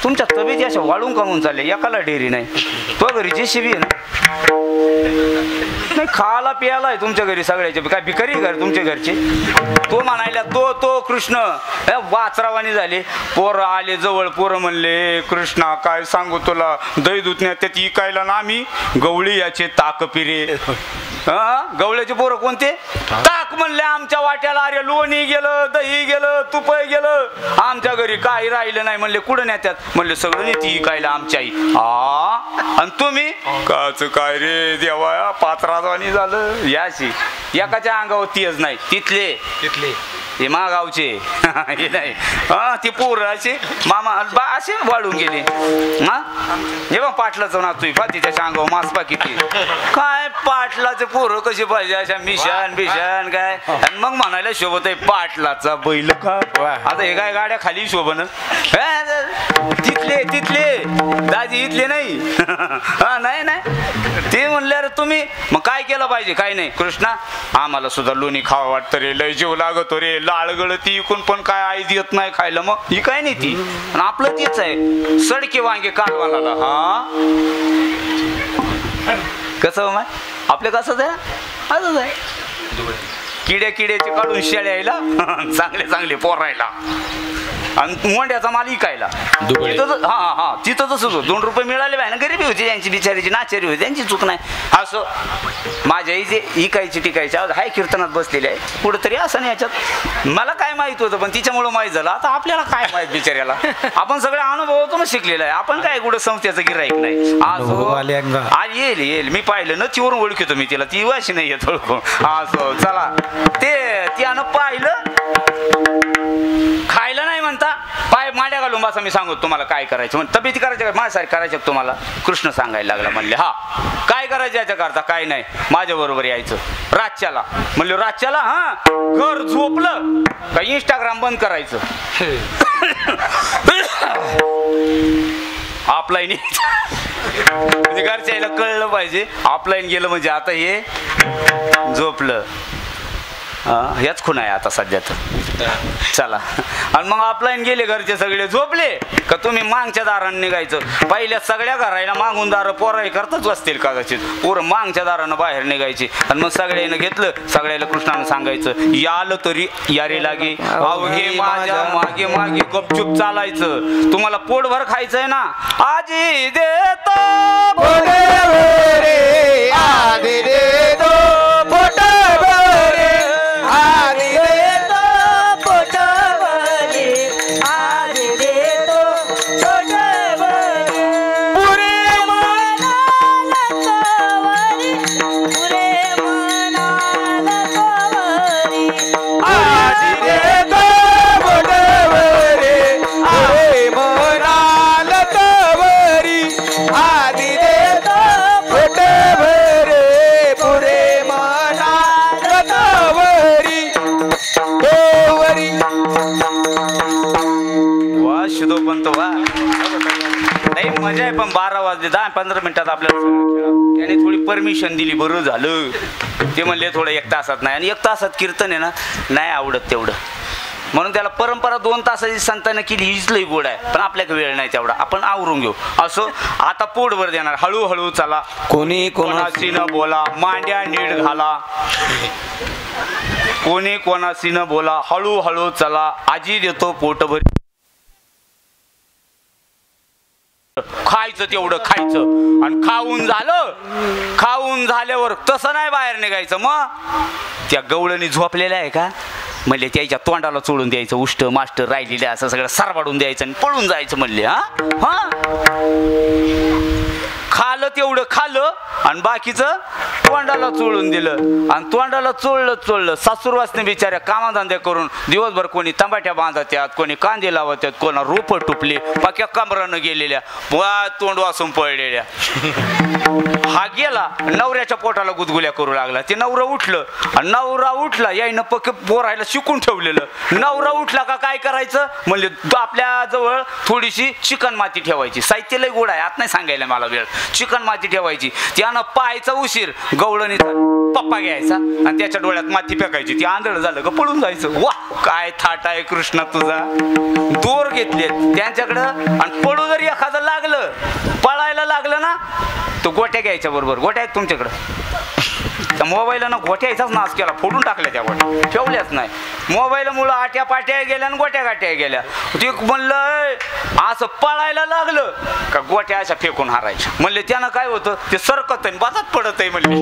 तुमच्या तब्येती अशा वाळून काढून चालले एकाला डेअरी नाही. तो घरी जेसीबी आहे ना नाही खायला प्यायला आहे तुमच्या घरी सगळ्याचे काय भिकारी घर तुमच्या घरचे. तो म्हणायला तो कृष्ण वाचरावानी झाले. पोरं आले जवळ पोरं म्हणले कृष्णा काय सांगू तुला दही दुधण्यात त्यात इकायला ना आम्ही गवळी याचे ताक पिरे. गवळ्याचे पोरं कोणते ताक म्हणले आमच्या वाट्याला. अरे लोणी गेलं दही गेलं तुप गेलं आमच्या घरी काही राहिलं नाही. म्हणले कुठं नेत्यात म्हणले सगळं नेती इकायला आमच्या आई. आणि तुम्ही काच काय रे देवा पात्रावानी झालं. याशी एकाच्या अंगावर तीच नाही तिथले हे मागावचे हे नाही ती पोरं असे मामा बा असे वाढून गेले. हा जेव्हा पाटलाचं ना तुझी पाती त्याच्या अंगावर मासपा किती काय पाटलाचे पोरं कसे पाहिजे अशा मिशान बिशान काय. आणि मग म्हणायला शोभत आहे पाटलाचा बैल का. आता हे काय गाड्या खाली शोभन तिथले दाजी इथले नाही. नाही ते म्हणले अरे तुम्ही मग काय केलं पाहिजे काय नाही. कृष्णा आम्हाला सुद्धा लोणी खावं वाटतं रे लय जीव लागतो रे. लाळ गळती इकून पण काय आई देत नाही खायला मग ही काय नाही ती. आणि आपलं तीच आहे सडके वांगे कालवाला. हा कसं माय आपलं कसंच आहे असंच आहे. किड्याचे काढून शेळ्या यायला चांगले पोरायला आणि मोंड्याचा माल इकायला. हा तिथं तसंच होतं. 2 रुपये मिळाले पाहिजे ना गरिबी होती त्यांची बिचारीची नाचारी होती त्यांची चूक नाही. असं माझ्या आई जे इकायची टिकायची हाय कीर्तनात बसलेली आहे कुठंतरी असं नाही याच्यात. मला काय माहित होतं पण तिच्यामुळं माहीत झालं. आता आपल्याला काय माहित बिचाऱ्याला आपण सगळे अनुभवातून शिकलेलं आहे. आपण काय कुठं संस्थेचं गिराईक नाही. आज येईल मी पाहिलं ना तिवरून ओळखतो मी तिला ती वाशी नाही येत ओळखून. असं चला ते त्यानं पाहिलं खायला नाही म्हणता पाय माड्या घालून बसा मी सांगतो तुम्हाला काय करायचं. म्हणजे तब्येती करायचं माझ्यासारखी करायचं तुम्हाला. कृष्ण सांगायला लागला म्हणले हा काय करायचं याच्या करता काय नाही माझ्या बरोबर यायचं रातच्याला. म्हणले रातच्याला हा घर झोपलं का इंस्टाग्राम बंद करायचं. ऑफलाईन म्हणजे घरच्याला कळलं पाहिजे. ऑफलाईन गेलं म्हणजे आता हे झोपलं याच खूण आहे आता सध्या तर. चला आणि मग ऑफलाईन गेले घरचे सगळे झोपले का तुम्ही मागच्या दारानं निघायचं. पहिल्या सगळ्या घरायला मागून दारं पोराही करताच असतील कदाचित. पोरं मागच्या दारानं बाहेर निघायचे आणि मग सगळ्यानं घेतलं सगळ्याला कृष्णानं सांगायचं यालं तरी यारे लागे अवघे माझ्या मागे मागे गपचूप चालायचं. तुम्हाला पोटभर खायचंय ना आजी देतो आधी देतो पोटभर आधी देतो पोटभरी आधी देतो पोटभरी पुरे मनाला कवरी पुरे मनाला कवरी आधी देतो पोटभर पुरे मनाला कवरी आधी देतो पोटभर पुरे मनाला कवरी कवरी. वा शिदो पण तो वा नाही मजा आहे. पण 12 वाजले 10-15 मिनिटात आपल्याला सगळं खेळा. त्याने थोडी परमिशन दिली बरं झालं. ते म्हणले थोडं 1 तासात नाही आणि 1 तासात कीर्तन आहे ना नाही आवडत तेवढं. म्हणून त्याला परंपरा 2 तासाची संतानं केली हीच लई गोड आहे. पण आपल्याकडे वेळ नाही तेवढा आपण आवरून घेऊ. असं आता पोटभर देणार हळूहळू चला कोणी कोणाशी न बोला मांड्या नीट घाला कोणी कोणाशी न बोला हळूहळू चला आजी देतो पोटभर. खायचं तेवढं खायचं आणि खाऊन झाल्यावर तसं नाही बाहेर निघायचं. मग त्या गवळणी झोपलेल्या आहे का म्हणले त्याच्या तोंडाला चोळून द्यायचं उष्ट मास्टर राहिलेले असं सगळं सरबाडून द्यायचं आणि पळून जायचं म्हणले. हा खालं खाल्लं तेवढं खाल्लं आणि बाकीचं तोंडाला चोळून दिलं. आणि तोंडाला चोळलं सासूरवासने बिचाऱ्या कामाधंदे करून दिवसभर कोणी तंबाट्या बांधत्यात, कोणी कांदे लावत्यात, कोणा रोप टुपली, पाक्या कमरानं गेलेल्या, तोंड वासून पळलेल्या. हा गेला नवऱ्याच्या पोटाला गुदगुल्या करू लागला. ते नवरा उठलं आणि नवरा उठला यायनं पक्क पोरायला शिकून ठेवलेलं. नवरा उठला का काय करायचं म्हणले आपल्या जवळ थोडीशी चिकन माती ठेवायची. साहित्य लय गोड आहे, आत नाही सांगायला मला वेळ. चिकन माती ठेवायची, त्यानं पाहायचा उशीर गवळणीचा पप्पा घ्यायचा आणि त्याच्या डोळ्यात माती फेकायची. ती आंधळ झालं का पळून जायचं. वा काय थाट आहे कृष्णा तुझा. दोर घेतले त्यांच्याकडं आणि पळू जरी एखादं लागलं पळायला लागलं ना तो गोट्या घ्यायच्या बरोबर. गोट्या आहेत तुमच्याकडं? त्या मोबाईलनं गोट्याचाच नाश केला, फोडून टाकल्या त्या गोट्या, ठेवल्याच नाही. मोबाईलमुळं आट्या पाट्या गेल्या आणि गोट्या गाट्या गेल्या. ते म्हणलं असं पळायला लागलं का गोट्या अशा फेकून हारायच्या. म्हणले त्यानं काय होतं ते सरकत आहे बाजात पडत आहे म्हणले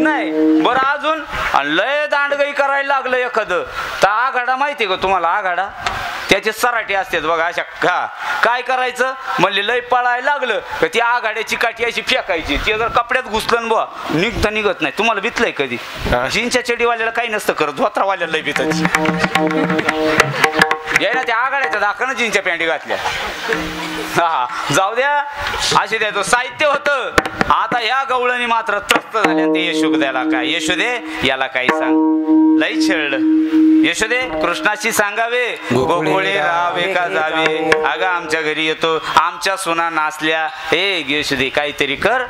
नाही. बरं अजून लय दांडगाई करायला लागलं एखादं तर आघाडा माहिती का तुम्हाला? आघाडा त्याचे सराटे असतात बघा अशा. काय करायचं म्हणले लय पळायला लागलं का ती आघाड्याची काठी अशी फेकायची. ते जर कपड्यात घुसलं बा निघत नाही. तुम्हाला भितलंय कधी? जीनच्या चेडीवाल्याला काही नसतं करत, धोत्रावाल्याला लय भितायची. यायला त्या आघाड्याच्या दाखवणं जीनच्या पॅन्टी घातल्या. हा जाऊ द्या असे द्यायचं साहित्य होतं. आता ह्या गवळणी मात्र त्रस्त झाल्या. ते यशोद्याला काय यशोदे याला काही सांग लय छळलं. यशोदे कृष्णाशी सांगावे गोकुळे राहावे का जावे. अगं आमच्या घरी येतो आमच्या सुना नाचल्या. हे यशोदे काहीतरी कर.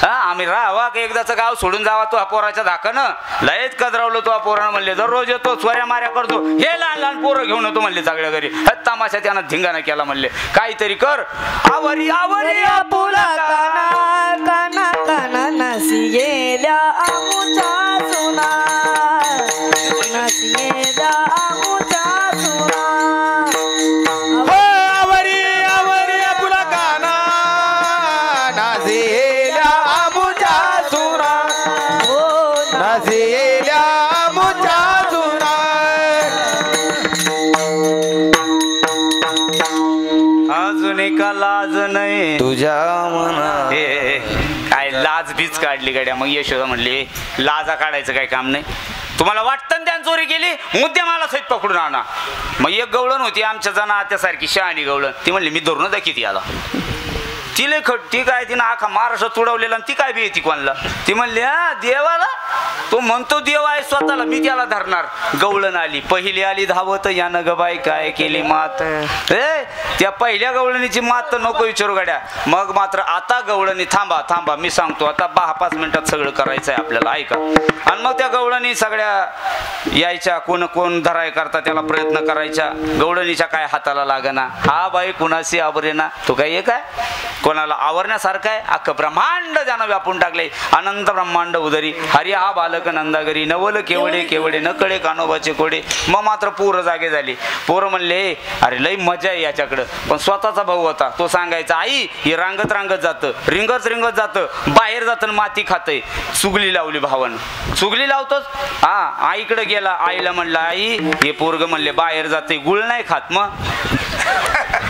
आम्ही राहावा का एकदाचं गाव सोडून जावा. तो पोराच्या धाकानं लयच कदरावलं. तो पोरानं म्हणले दररोज येतो चोऱ्या माऱ्या करतो. हे लहान लहान पोरं घेऊन येतो म्हणले सगळ्या घरी. तमाशा त्यानं धिंगाणा केला. म्हणले काहीतरी कर. आवरी आवरी आपुला काना काना काना नासी गेल्या आमुच्या सुना, नासी गेल्या आमुच्या सुना. आवरी आवरी आपुला काना नाचेल्या आमुच्या सुना, नाचेल्या आमुच्या सुना. अजून एका लाज नाही तुझ्या मना. काय लाज बीज काढली गाड्या. मग यशोदा म्हणली लाजा काढायचं काय काम नाही. तुम्हाला वाटतं ना त्यानं चोरी केली मुद्दे मला सहित पकडून आणा. मग एक गवळण होती आमच्या जना त्यासारखी शहाणी गवळण. ती म्हणली मी धरून दाखी याला. ती लय खट. ती काय तिनं आखा महाराष्ट्र तुडवलेला आणि ती काय बी येते कोणाला. ती म्हणली हा देवाला तो म्हणतो देव आहे स्वतःला मी त्याला धरणार. गवळण आली पहिली आली धावत यानं गबाई काय केली मात. त्या पहिल्या गवळणीची मात तर नको विचारू गाड्या. मग मात्र आता गवळणी थांबा थांबा मी सांगतो आता 10-5 मिनिटात सगळं करायचं आहे आपल्याला ऐका. आणि मग त्या गवळणी सगळ्या यायच्या कोण कोण धराय करता त्याला प्रयत्न करायच्या. गवळणीच्या काय हाताला लागना. हा बाई कुणाशी आवरेना. तो काय एक आहे कोणाला आवरण्यासारखं आहे. अख्खं ब्रह्मांड ज्यानं व्यापून टाकले. अनंत ब्रह्मांड उदरी हरी हा बालक नंदागरी नवल केवडे केवडे न कळे कानोबाचे कोडे. मग मात्र पोरं जागे झाली. पोरं म्हणले अरे लई मजा आहे याच्याकडं. पण स्वतःचा भाऊ होता तो सांगायचा आई हे रांगत रांगत जातं रिंगत रिंगत जातं बाहेर जातं माती खातंय. सुगली लावली भावानं. सुगली लावतोच हा आईकडे गेला. आईला म्हणलं आई हे पोरग म्हणले बाहेर जाते गुळ नाही खात. मग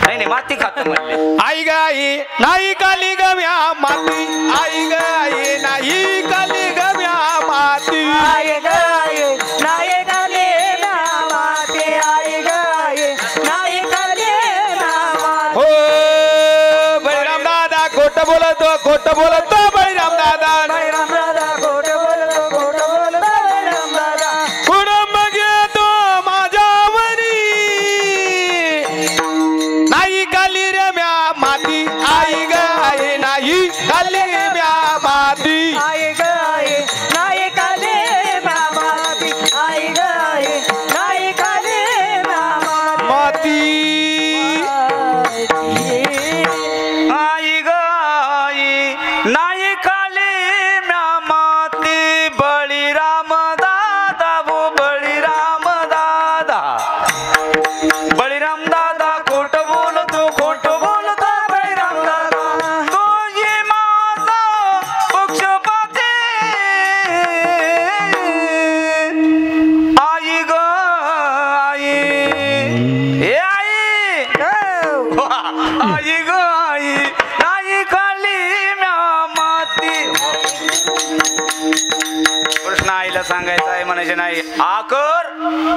नाही माती खात म्हणले. आई गाई नाही काली गम्या माती. आई गाई नाही काली गम्या माती. आई गाय नाही काली माती. आई गाय नाही काली माती. हो बळीराम दादा खोट बोलतो खोट बोलतो बळीराम दादा. बळीराम दादा खोट बोलतो खोट बोलतो बळीराम दादा. कुडंब घेतो माझ्यावरी नाही काली रम्या माती. आई गाय नाही काली रम्या माती. आई गाय नाही काली माती. आई गाय नाही काली माती. आई गाई नाही काली म्या आईला सांगायचं आहे म्हणायचे नाही आकर.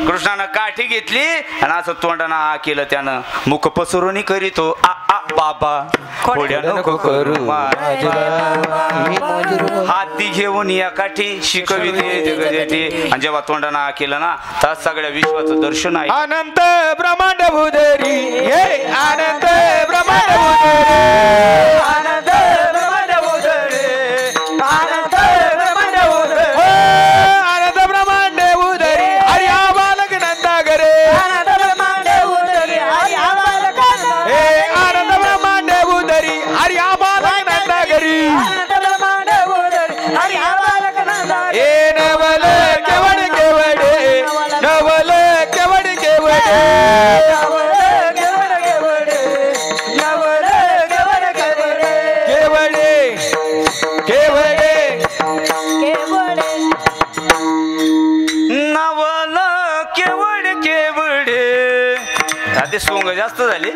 कृष्णानं काठी घेतली आणि असं तोंडानं आ केलं त्यानं. मुख पसरुनी करीतो आ आ बाबा खोड्या नको करू हाती घेऊन या काठी शिकविते जगदेठी. आणि जेव्हा तोंडानं आ केलं ना तर सगळ्या विश्वाचं दर्शन आहे. अनंत ब्रह्मांड भूदेरी हे अनंत ब्रह्मांड भूदेरी आनंद ब्रह्मांड भूधरे आनंद ब्रह्मांड भूधरे अनंत ब्रह्मांड भूदेरी हरी बालक नंदा करे आनंद ब्रह्मांड भूधरे हरी बालक हे आनंद ब्रह्मांड भूदेरी हरी बालक नंदा करी आनंद ब्रह्मांड भूधरे हरी बालक नंदा हे नवल केवड केवडे नवल केवड केवडे नवल केवड केवडे. ते सोंग जास्त झाली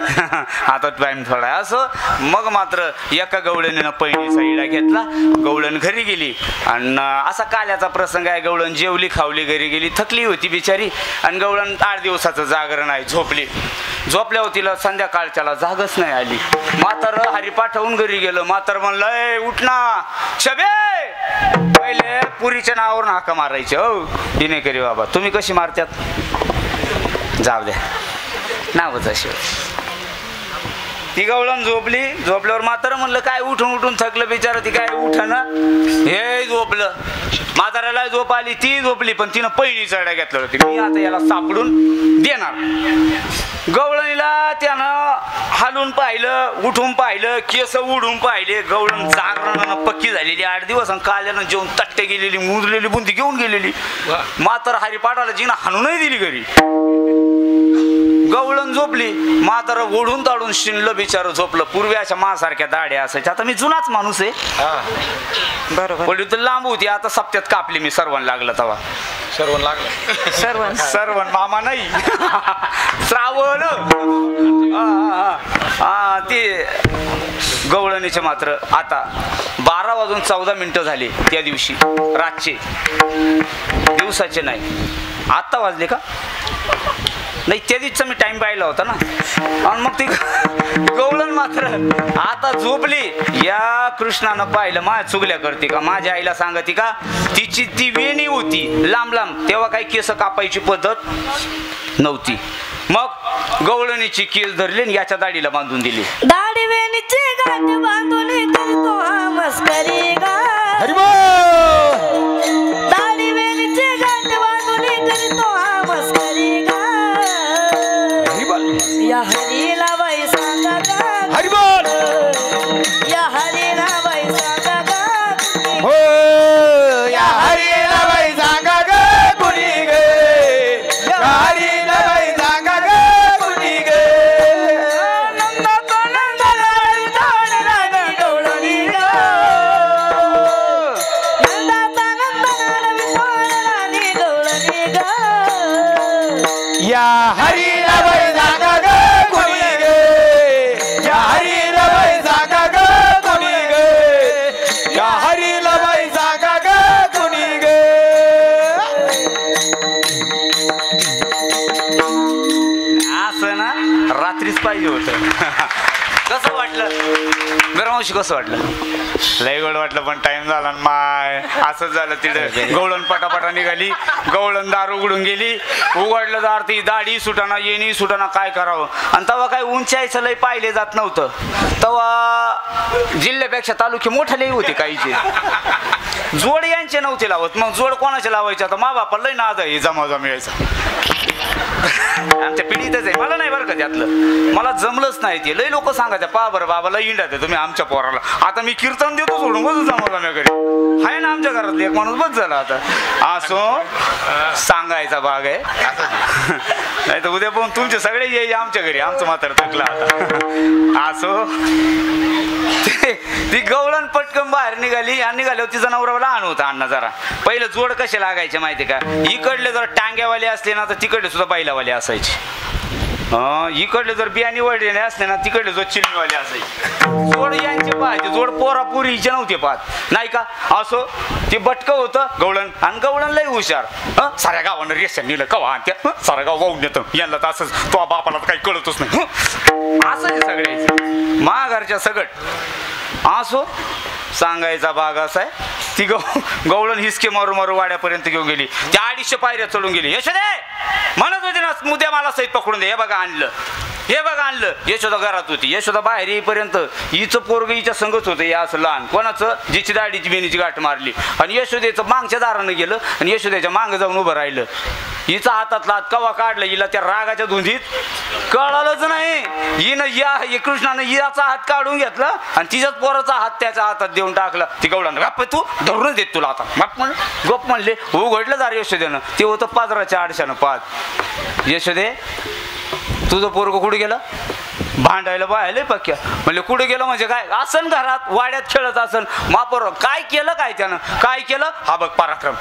आता टाइम थोडा असं. मग मात्र एका गवळणीनं पहिलीचा इडा घेतला. गवळण घरी गेली आणि असा काल्याचा प्रसंग आहे. गवळण जेवली खावली घरी गेली थकली होती बिचारी. आणि गवळण 8 दिवसाचं जागरण आहे झोपली. झोपल्यावर तिला संध्याकाळच्याला जागच नाही आली. म्हातार हरी पाठवून घरी गेलं. म्हातार म्हणलं उठ ना छबे. पहिले पुरीच्या नावावरून हाका मारायचे. हो ही नाही करी बाबा तुम्ही कशी मारत्यात जाऊ द्या नावच अशी. ती गवळण झोपली. झोपल्यावर म्हातार म्हणलं काय उठून उठून थकलं बिचार. ती काय उठना हे झोपलं. म्हाताऱ्याला झोप आली ती झोपली पण तिनं पहिली चढा घेतलं होती. मी आता याला सापडून देणार. गवळणीला त्यानं हालून पाहिलं उठून पाहिलं केस उडून पाहिले. गवळण जागरणानं पक्की झालेली 8 दिवस. आणि काल्यानं जेवून तट्टे गेलेली मुजलेली बुंदी घेऊन गेलेली. म्हातार हरिपाठाला जिनं हाणूनही दिली घरी. गवळण झोपली. म्हातारा ओढून ताडून शिनलं बिचारं झोपलं. पूर्वी अशा मासारख्या दाड्या असायच्या. आता मी जुनाच माणूस आहे बरोबर. पण तर लांब होती आता सप्त्यात कापली मी. सर्वण लागलं तेव्हा सर्वण लागलं सर्वण मामा नाही श्रावण. ते गवळणीचे मात्र आता 12 वाजून 14 मिनिटं झाली त्या दिवशी रातचे. दिवसाचे नाही. आत्ता वाजले का नाही त्या दिवशीचा मी टाइम पाहिला होता ना. आणि मग ती गवळण मात्र आता झोपली. या कृष्णानं पाहिलं माझ्या चुगल्या करते का माझ्या आईला सांगते का. तिची ती वेणी होती लांब लांब तेव्हा काही केस कापायची पद्धत नव्हती. मग गवळणीची केस धरली आणि याच्या दाढीला बांधून दिली. दाढी वेणीची गाठ बांधून करतो हा मस्करी गा. दाढी वेणीची गाठ बांधून करतो हा मस्करी गा. या हरीला बाई सांगा गा हरी बोल. या हरीला बाई सांगा गा. हो या हरीला बाई सांगा ग कुणी ग. या हरीला बाई सांगा ग कुणी ग. नंदाचा नंदलाल दाढ राणी गवळणी गा. नंदाचा नंदलाल दाढ राणी गवळणी गा. या हरीला बाई सांगा ग कुणी ग. या हरीला बाई सांगा ग कुणी ग. या हरीला बाई सांगा ग कुणी ग. असं ना रात्रीच पाहिजे होतं. कसं वाटलं गरमावशी कसं वाटलं. लय गोड वाटलं पण टाइम झाला ना माय. असंच झालं तिथं. गवळण पटापटा निघाली. गवळण दार उघडून गेली. उघडलं दार ती दाढी सुटाना येणी सुटाना काय करावं. आणि तेव्हा काही उंचायचं लय पाहिले जात नव्हतं. तेव्हा जिल्ह्यापेक्षा तालुके मोठे लई होते काहीचे. जोड यांचे नव्हते लावत. मग जोड कोणाचे लावायचे आता मा बापा लय नाद आहे जमाजम यायचा. आमच्या पिढीतच आहे. मला नाही बरं का त्यातलं. मला जमलंच नाही ते. लय लोक सांगायचे पा बरं बाबाला इंडा दे तुम्ही आमच्या पोराला. आता मी कीर्तन देतो सोडून बस जमाजम्या घरी आहे ना आमच्या घरातले एक माणूस बस झाला आता. असो सांगायचा भाग आहे. नाही तर उद्या पण तुमचे सगळे यायचे आमच्या घरी. आमचं मात्र थकलं आता. असो ती गवळण पटकन बाहेर निघाली. आणि निघाल्यावर तिचा नवरा लहान होता अण्णा जरा. पहिलं जोड कसे लागायचे माहिती का. इकडले जर टांग्यावाले असले ना तर तिकडले सुद्धा बैलावाले असायचे. इकडले जर बियाणी वळले नाही असते ना तिकडले जो चिलमीवाले असायचे जोड यांचे पाहायचे जोड पोरा पुरीचे नव्हते पाहत नाही का असो ते बटकं होतं गवळण आणि गवळण लई हुशार साऱ्या गावानं रेशन नेलं कवा आणत्या साऱ्या गाव वाहून येतं यांना तर असंच तो बापाला काही कळतच नाही असं सगळ्याचं महाघरच्या सगट असो सांगायचा भाग असा आहे ती गवळण हिसके मारू मारू वाड्यापर्यंत घेऊन गेली त्या 250 पायऱ्या चढून गेली यशोदे म्हणत होती ना उद्या मला सहित पकडून दे हे बघा आणलं यशोदा घरात होती यशोदा बाहेर येईपर्यंत हिचं पोरग हिच्या संगच होतं या असं लहान कोणाचं जिची दाढीची बेनीची गाठ मारली आणि यशोदेचं मागच्या दारानं गेलं आणि यशोदेच्या मागं जाऊन उभं राहिलं हिचा हातातला हात कवा काढला हिला त्या रागाच्या धुंदीत कळालंच नाही हिनं कृष्णानं हिचा हात काढून घेतला आणि तिच्याच पोराचा हात त्याच्या हातात देऊन टाकला ती गवळानं गप्प तू धरूनच देत तुला आता गप म्हणले उघडलं जा यशोदेनं ते होतं पाजराच्या आडशानं पाहत यशोदे तुझं पोरग कुठे गेलं भांडायला बाहेर पक्क्या म्हणले कुठे गेलं म्हणजे काय असन घरात वाड्यात खेळत असन मापोर काय केलं काय त्यानं काय केलं हा बघ पराक्रम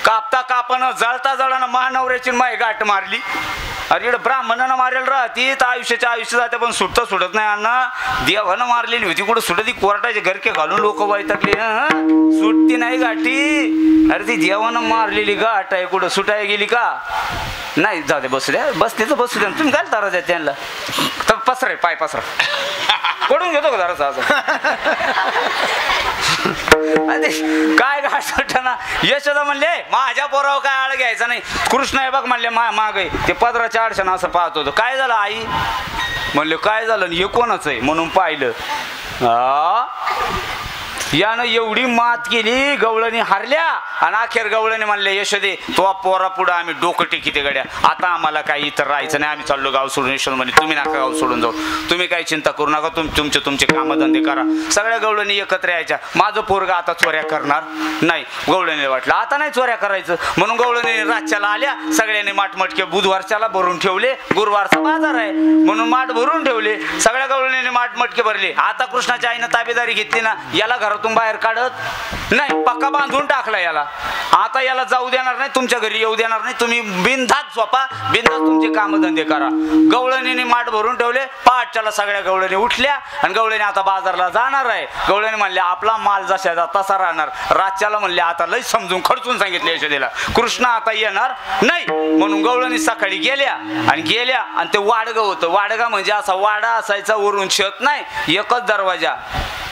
कापता कापानं जळता जळानं महानवऱ्याची माय गाठ मारली अरे इकडं ब्राह्मणानं मारेल राहती तर आयुष्याच्या आयुष्य जाते पण सुटत नाही अण्णा देवानं मारलेली होती कुठं सुटत ती कोर्टाचे घरके घालून लोक वैतागली सुटती नाही गाठी अरे ती देवानं मारलेली गाठ आहे कुठं सुटाय गेली का नाही जाऊ दे बसू द्या बसते तर बसू द्या तुम्ही काय तारा द्या त्यांना तर पसरा पाय पसरा पडून घेतो का जरासा काय गाठ ना यशोदा म्हणले माझ्या पोरावर काय आळ घ्यायचा नाही कृष्ण आहे बघ म्हणले माग ते पदराच्या आडशानं असं पाहत होतं काय झालं आई म्हणले काय झालं हे कोणाचं आहे म्हणून पाहिलं यानं एवढी मात केली गवळणी हारल्या आणि अखेर गवळणी म्हणले यशोदे तो पोरा पुढं आम्ही डोकं टेकीते गड्या आता आम्हाला काही इतर राहायचं नाही आम्ही चाललो गाव सोडून यशोद म्हणले तुम्ही नका गाव सोडून जाऊ तुम्ही काही चिंता करू नका तुमचे कामधंदे करा सगळ्या गवळणी एकत्र यायच्या माझं पोरगा आता चोऱ्या करणार नाही गवळणीला वाटलं आता नाही चोऱ्या करायचं म्हणून गवळणी रातच्याला आल्या सगळ्यांनी माटमटके बुधवारच्याला भरून ठेवले गुरुवारचा बाजार आहे म्हणून माठ भरून ठेवले सगळ्या गवळणीने माटमटके भरले आता कृष्णाच्या आईनं ताबेदारी घेतली ना याला घरातून बाहेर काढत नाही पक्का बांधून टाकला याला आता याला जाऊ देणार नाही तुमच्या घरी येऊ देणार नाही तुम्ही बिनधास्त झोपा बिनधास्त तुमचे कामधंदे करा गवळणीने माठ भरून ठेवले पहाटच्याला सगळ्या गवळणी उठल्या आणि गवळणी आता बाजारला जाणार आहे गवळणी म्हणले आपला माल जशाचा तसा राहणार रातच्याला म्हणले आता लय समजून खर्चून सांगितले यशोदेला कृष्ण आता येणार नाही म्हणून गवळणी सकाळी गेल्या आणि ते वाडगं होतं वाडगा म्हणजे असा वाडा असायचा वरून छत नाही एकच दरवाजा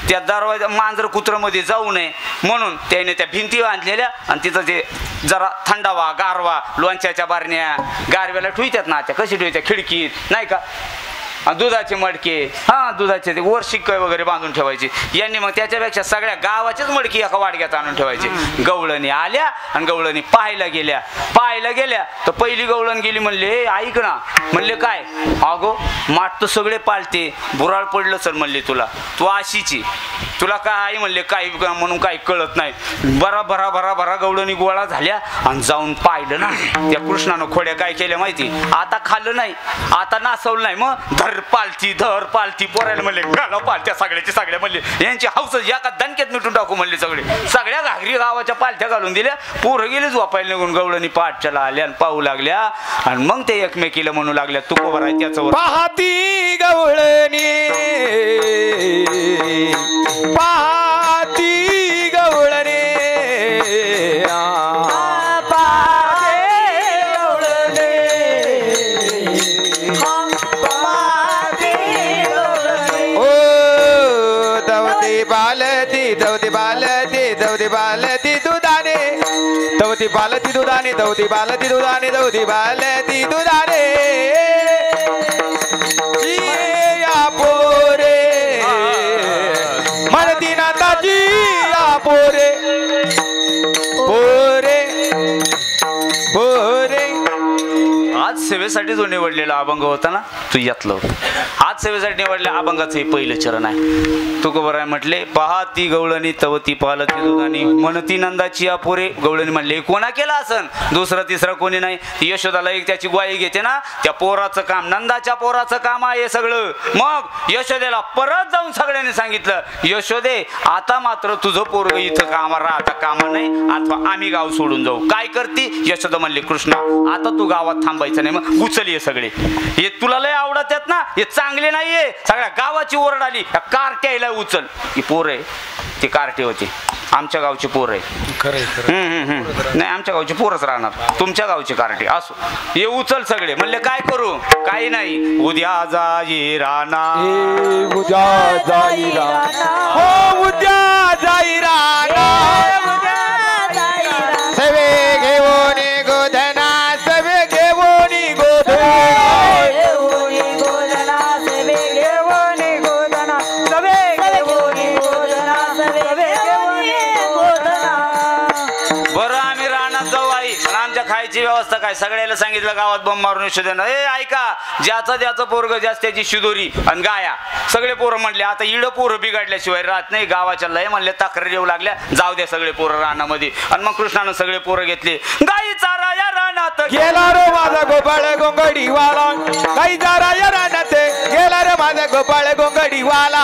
त्या दरवाजा मांजर कुत्रमध्ये जाऊ नये म्हणून त्याने त्या भिंती बांधलेल्या आणि तिथं ते जरा थंडावा गारवा लोणच्याच्या बारण्या गारव्याला ठेवतात ना त्या कशी ठेवत्या खिडकीत नाही का दुधाचे मडके दुधाचे ते वर शिक्के वगैरे बांधून ठेवायचे यांनी मग त्याच्यापेक्षा सगळ्या गावाचेच मडकी एका वाडग्यात आणून ठेवायचे गवळणी आल्या आणि गवळणी पाहायला गेल्या तर पहिली गवळण गेली म्हणले ऐक ना म्हणले काय अगो माठ तर सगळे पालते बुराळ पडलं सर म्हणले तुला तू अशीची तुला काय आई म्हणले काय म्हणून काही कळत नाही भरा गवळणी गोळा झाल्या आणि जाऊन पाहिलं ना त्या कृष्णानं खोड्या काय केल्या माहिती आता खाल्लं नाही आता नासवलं नाही मग धर पालती पोरायला म्हणले घाला पालत्या सगळ्या म्हणले यांची हौस एका दणक्यात मिटून टाकू म्हणले सगळ्या घागरी गावाच्या पालथ्या घालून दिल्या पोरं गेले झोपायला निघून गवळणी पाठच्याला आल्या आणि पाहू लागल्या आणि मग ते एकमेकीला म्हणू लागल्या तू कोबर आहे त्याच्यावर पाहती गवळणी दवती बालती दुधाने या पोरे म्हणती नाताची या पोरे आज सेवेसाठी जो निवडलेला अभंग होता ना तू यातलं आज सेवेसाठी निवडल्या अभंगाचं हे पहिलं चरण आहे तुकोबर आहे म्हटले पाहती गवळणी तवती पालती दुधानी म्हणती नंदाची या पोरे गवळणी म्हणले कोणा केला असन दुसरं तिसरं कोणी नाही यशोदाला एक त्याची ग्वाही घेते ना त्या पोराचं काम नंदाच्या पोराचं काम आहे सगळं मग यशोदेला परत जाऊन सगळ्यांनी सांगितलं यशोदे आता मात्र तुझं पोरग इथं कामा राहता कामा नाही अथवा आम्ही गाव सोडून जाऊ काय करती यशोदा म्हणले कृष्णा आता तू गावात थांबायचं नाही मग उचल ये सगळे हे तुला लय आवडत आहेत ना हे चांगले नाहीये सगळ्या गावाची ओरड आली कार्ट्याला उचल ही पोर आहे ती कार्टे होती आमच्या गावची पोर आहे नाही आमच्या गावची पोरच राहणार तुमच्या गावची कार्टे असो हे उचल सगळे म्हणले काय करू काही नाही उद्या जाई राणा उद्या जाई राणा हो उद्या जाई राणा सवे घेऊन गोधना सवे घेऊन बरं आम्ही रानात जाऊ आई पण आमच्या खायची व्यवस्था काय सगळ्याला सांगितलं गावात बंब मारून शोधन ए ऐका ज्याचं ज्याचं पोरग जास्त त्याची शिदोरी आणि गाया सगळे पोरं म्हणले आता इड पोरं बिघडल्याशिवाय राहत नाही गावाच्या लय म्हणले तक्रारी येऊ लागल्या जाऊ द्या सगळे पोरं रानामध्ये आणि मग कृष्णानं सगळे पोरं घेतले गाई चारा या रानात गेला रे माझा गोपाळ गोंगडीवाला गाई चारा या रानात गेला रे माझा गोपाळ गोंगडीवाला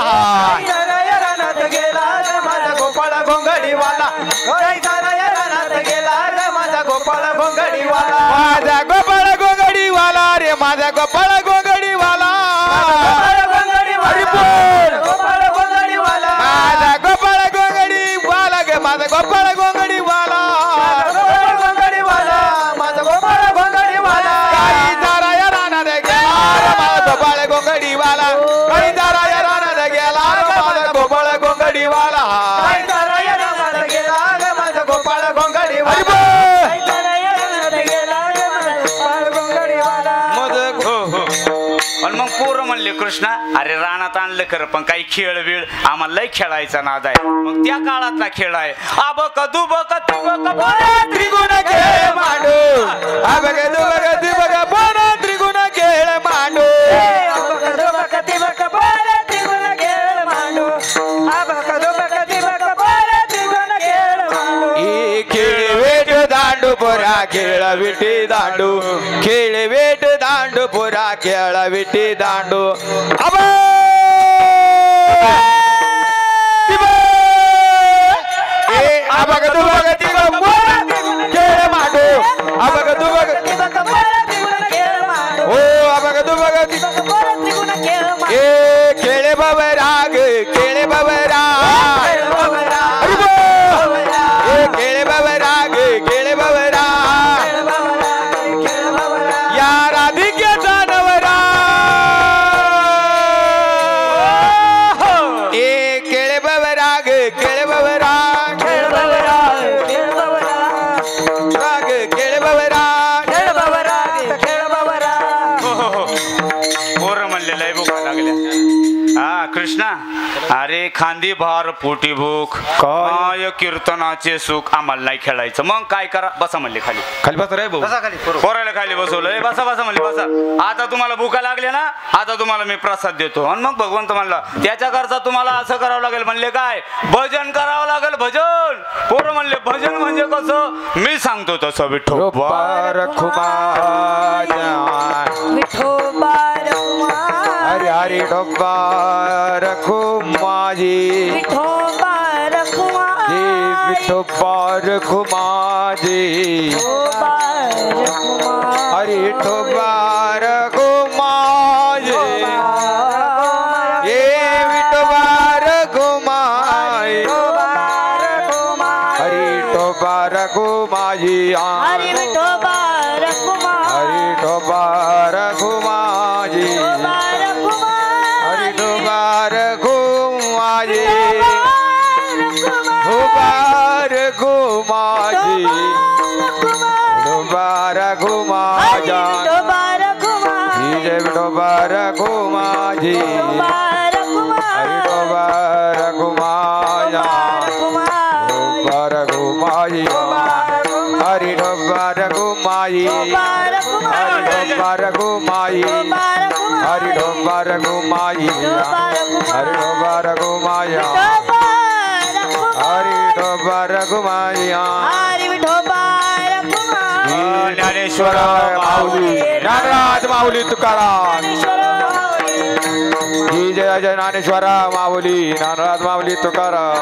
रानात गेला रे माझा गोपाळ गोंगडीवाला गाई चारा या रानात गेला रे माझा गोपाळ गोंगडीवाला माझा गोपाळ गोंगडीवाला रे माझा गोपाळ गोंगडीवाला गोपाळ गोंगडीवाला माझा गोपाळ गोंगडीवाला गे माझा गोपाळ गोंगडीवाला माझा गोपाळ गोंगडीवाला गाई चारा या रानात गेला रे माझा गोपाळ गोंगडीवाला गाई चारा या रानात गेला रे माझा गोपाळ गोंगडीवाला गाई चारा या रानात गेला रे माझा गोपाळ गोंगडीवाला आणि मग पोरं म्हणले कृष्णा अरे रानात आणलं खरं पण काही खेळ बिळ आम्हाला लय खेळायचा नाद आहे मग त्या काळातला खेळ आहे आबक दुबक तिबक त्रिगुण खेळ मांडू आबक दुबक तिबक बोला त्रिगुण खेळ मांडू खेळ वेट दांडू पोरा खेळ विटी दांडू खेळ वेट दांडू पोरा खेळ विटी दांडू आबक दुबक तिबक खेळ मांडू आबक दुबक हो आबक दुबक ए खेळे बबराग खेळे बबराग खेळे बबराग खेळे बबराग या राधिकेचा नवरा ए खेळे बबराग खेळे बबराग राग खेळे बबराग पोरं म्हणले लय भूका लागल्या हा कृष्णा अरे खांदी भार पोटी भूक काय कीर्तनाचे सुख आम्हाला नाही खेळायचं मग काय करा बसा म्हणले खाली खाली बस रे भाऊ पोराला खाली बसवलं बसा बसा म्हणले बसा आता तुम्हाला भूका लागले ना आता तुम्हाला मी प्रसाद देतो आणि मग भगवंत म्हणला त्याच्याकरता तुम्हाला असं करावं लागेल म्हणले काय भजन करावं लागेल भजन पोरं म्हणले भजन म्हणजे कसं मी सांगतो तसं विठ्ठल हरे हरे डोबा रखो माझी विठोबा रखो माझी हरे ठोबा रखो माझी ये विठोबा रखो माझी हरे ठोबा रखो माझी हरे ठोबा रखो माझी हरि डोबार घुमाजी डोबार घुमाजी डोबार घुमाजा डोबार घुमाजी हरि डोबार घुमाजा डोबार घुमाजी हरि डोबार घुमाजी हरि डोबार घुमाजी हरि डोबार घुमाई हरि डोबार घुमाया हरि डोबार घुमाया ज्ञानेश्वर माऊली नागराज माऊली तुकाराम ही जय जय ज्ञानेश्वर माऊली ज्ञानराज माऊली तुकाराम.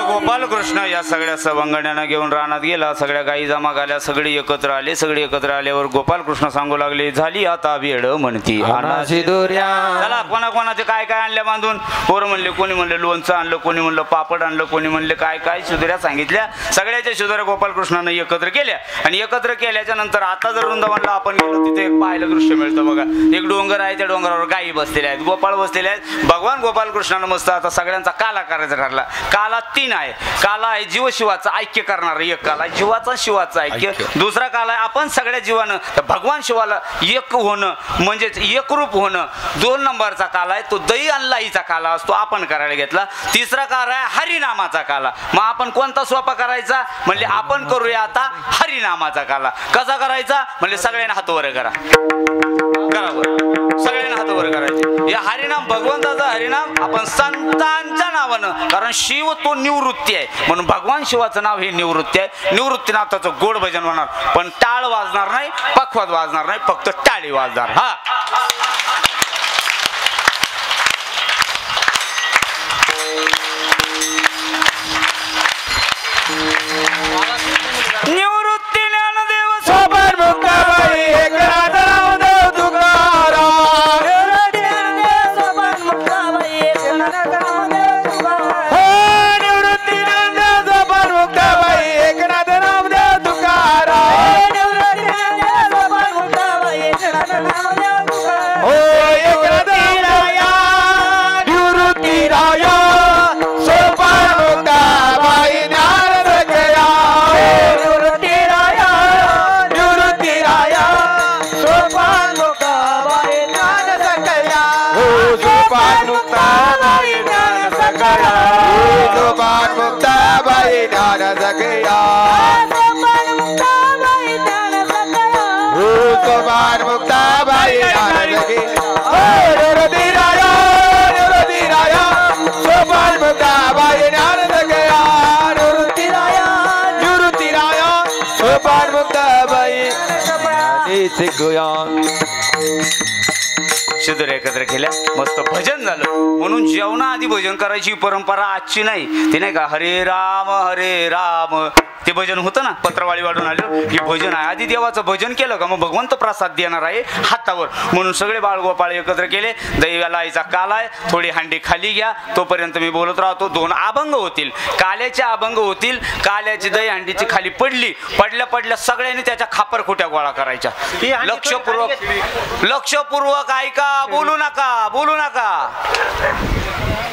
गोपाल कृष्ण या सगळ्या सवंगड्यांना घेऊन रानात गेला. सगळ्या गायी जमा झाल्या, सगळे एकत्र आले. सगळे एकत्र आल्यावर गोपाल कृष्ण सांगू लागले, झाली आता वेळ म्हणती अनाशी दोऱ्या. चला कोणाकोणाचे काय काय आणल्या बांधून. पोरं म्हणले, कोणी म्हणले लोणचं आणलं, कोणी म्हणलं पापड आणलं, कोणी म्हणले काय काय शिदोऱ्या सांगितल्या. सगळ्याच्या शिदोऱ्या गोपालकृष्णानं एकत्र केल्या. आणि एकत्र केल्याच्या नंतर आता जर वृंदावनला आपण गेलो तिथे एक पाहायला दृश्य मिळतं बघा. एक डोंगर आहे, त्या डोंगरावर गायी बसलेल्या आहेत, गोपाळ बसलेले आहेत. भगवान गोपालकृष्णानं मस्त आता सगळ्यांचा काला करायचा ठरला. काला 3 आहे. काला आहे जीवशिवाचं ऐक्य करणार, एक काला आहे जीवाचा शिवाचं ऐक्य. दुसरा काला आहे आपण सगळ्या जीवानं भगवान शिवाला एक होणं म्हणजेच एकरूप होणं. 2 नंबरचा काला आहे तो दही आणि लाईचा काला असतो, आपण करायला घेतला. तिसरा काला आहे हरिनामाचा काला. मग आपण कोणता सोपा करायचा म्हणले, आपण करूया आता हरिनामाचा काला. कसा करायचा म्हणले, सगळ्यांना हात वर करा. सगळ्यांना हात वर करायचे. या हरिनाम भगवंताचा हरिनाम आपण संतांच्या नावानं, कारण शिव तो निवृत्ती आहे म्हणून भगवान शिवाचं नाव हे निवृत्ती आहे. निवृत्तीनाथाचं गोड भजन होणार, पण टाळ वाजणार नाही, पखवाद वाजणार नाही, फक्त टाळी वाजणार. हा निवृत्ती ज्ञानदेव सोपान मुक्ताबाई एकनाथ रामदेव तुकाराम. निवृत्ती ज्ञानदेव सोपान मुक्ताबाई एकनाथ रामदेव तुकाराम. हो एकनाथ राया निवृत्ती राया सोपान मुक्ताबाई ज्ञान सगळ्या. निवृत्ती राया सोपान मुक्ताबाई ज्ञान सगळ्या. हो सोपान मुक्ताबाई ज्ञान सगळ्या. सोपान मुक्ताबाई ज्ञान सगळ्या. हो सोपान मुक्ताबाई ज्ञान सगळ्या. निवृत्ती राया सोपान मुक्ताबाई ज्ञान सगळ्या. निवृत्ती राया सोपान मुक्ताबाई शिदोऱ्या एकत्र केल्या, मस्त भजन झालं. म्हणून जेवणाआधी भजन करायची परंपरा आजची नाही. ते नाही का हरे राम ते भजन होतं ना, पत्रवाळी वाढून आलं की भजन आहे. आधी देवाचं भजन केलं का मग भगवंत प्रसाद देणार आहे हातावर. म्हणून सगळे बाळगोपाळ एकत्र केले. दहीला आईचा काला आहे, थोडी हांडी खाली घ्या, तोपर्यंत मी बोलत राहतो. 2 अभंग होतील, काल्याचे अभंग होतील. काल्याची दही हांडीची खाली पडल्या सगळ्यांनी त्याच्या खापरखुट्या गोळा करायच्या. लक्षपूर्वक ऐका, बोलू नका.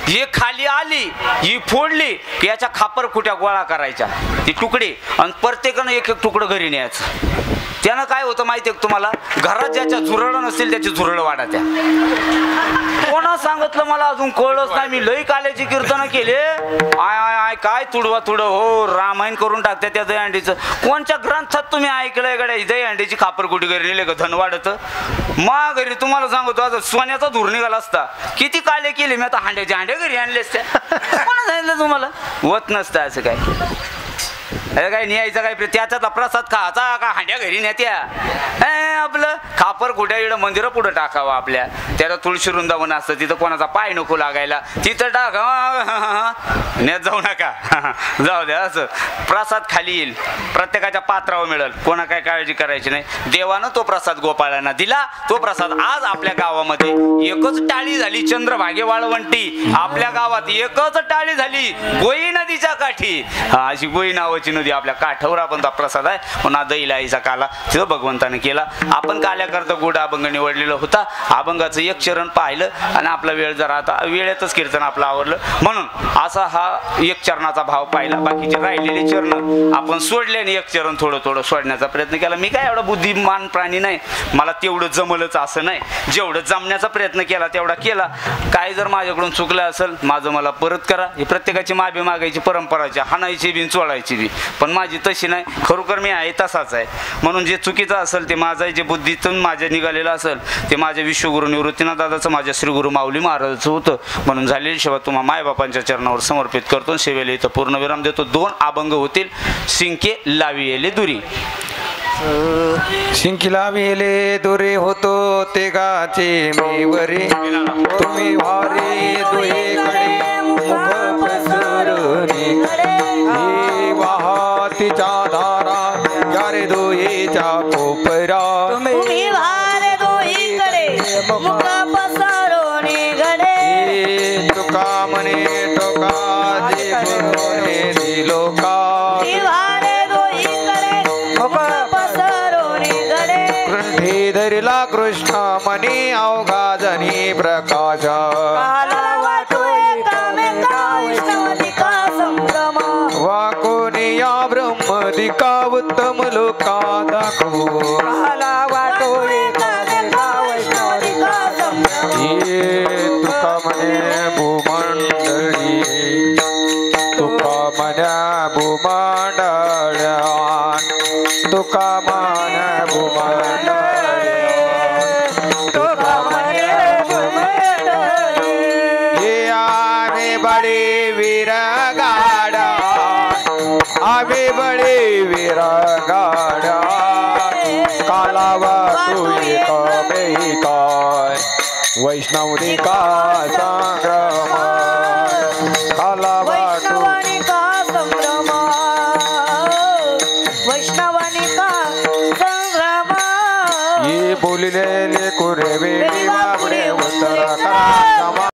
ही खाली आली, ही फोडली की याच्या खापरखुट्या गोळा करायच्या, ती तुकडे, आणि प्रत्येकानं एक तुकडं घरी न्यायचं. त्यानं काय होतं माहिती आहे तुम्हाला, घरात ज्याच्या झुरळ नसतील त्याची झुरळ वाढत्या. कोणा सांगितलं मला अजून कळलंच नाही. मी लई काल्याची कीर्तन केले. आय काय तुडवा हो, रामायण करून टाकत्या त्या दहीहंडीचं. कोणत्या ग्रंथात तुम्ही ऐकलंय गड्या दहीहंडीची खापरकुटी घरी नेले का धन वाढत. मग घरी तुम्हाला सांगतो आज सोन्याचा धूर निघाला असता. किती काले केले मी आता, हांड्याच्या हांड्या घरी आणले असत्या. कोणा सांगितलं तुम्हाला, होत नसतं असं काय. अरे काय न्यायचं काय, त्याचा प्रसाद खायचा का हांड्या घरी नेत्या. आपलं खापर कुठ्या इकडं मंदिरं पुढं टाकावं आपल्या. त्याला तुळशी वृंदावन असतं, तिथं कोणाचा पाय नको लागायला, तिथं टाका. नेत जाऊ नका, जाऊ द्या. असं प्रसाद खाली येईल, प्रत्येकाच्या पात्रावर मिळेल, कोणा काय काळजी करायची नाही. देवानं तो प्रसाद गोपाळांना दिला. तो प्रसाद आज आपल्या गावामध्ये एकच टाळी झाली. चंद्रभागे वाळवंटी आपल्या गावात एकच टाळी झाली. गोई नदीच्या काठी, अशी गोई नावाची नदी आपल्या काठावर आपण तो प्रसाद आहे. पुन्हा दहीलाईचा काला तिथं भगवंताने केला. आपण काल्याकरता गोड अभंग निवडलेला होता. अभंगाचं एक चरण पाहिलं आणि आपला वेळ जरा आता वेळेतच कीर्तन आपलं आवरलं, म्हणून असा हा एक चरणाचा भाव पाहिला. बाकीचे राहिलेले चरण आपण सोडले आणि एक चरण थोडं सोडण्याचा प्रयत्न केला. मी काय एवढा बुद्धिमान प्राणी नाही, मला तेवढं जमलंच असं नाही. जेवढं जमण्याचा प्रयत्न केला तेवढा केला. काय जर माझ्याकडून चुकलं असेल माझं मला परत करा. ही प्रत्येकाची माफी मागायची परंपराची, हाणायची बी चोळायची बी, पण माझी तशी नाही. खरोखर मी आहे तसाच आहे. म्हणून जे चुकीचं असेल ते माझं, जे बुद्धीतून माझ्या निघालेलं असेल ते माझ्या विश्वगुरु निवृत्तीनाथ दादाचं, माझ्या श्री गुरु माऊली महाराजाचं होतं. म्हणून झालेली सेवा तुम्हा मायबापांच्या चरणावर समर्पित करतो. सेवेला इथं पूर्णविराम देतो. 2 अभंग होतील. सिंके लावियेले दुरी. शिंकीला वेले दुरे होतो ते गाचे मेवरे तुम्ही वारे दुहेकडे मुख पसरणे हे वाहतीच्या धारा यारे दुहेच्या कोपरा तुम्ही वारे दोहीकडे मुख पसरवणे घडे तुका म्हणे टोका जे गुरुने दिलो का तुम्ही वारे दोहीकडे मुख पसरवणे घडे कृष्णी धरिला कृष्ण मनी अवघा जनी प्रकाश काला वाटो एकामेका वैष्णवदिका संभ्रम वाकोनी या ब्रह्मदिका उत्तम लोका दाखवू काला वाटो एकामेका वैष्णवदिका संभ्रम ये तुका म्हणे भूमंडळी तुका म्हण्या भूमंडळ्या तुका म्हण्या भूमंडळ्या तुका म्हणे भूमंडळी हे आम्ही बडे वीर गाडा आम्ही बडे वीर गाडा कालावा तू एक काय वैष्णवदिका संग्रम कालावा तू वैष्णवनिका संभ्रम वैष्णवनिका संभ्रम ये बोलिलेले कुरे वेळी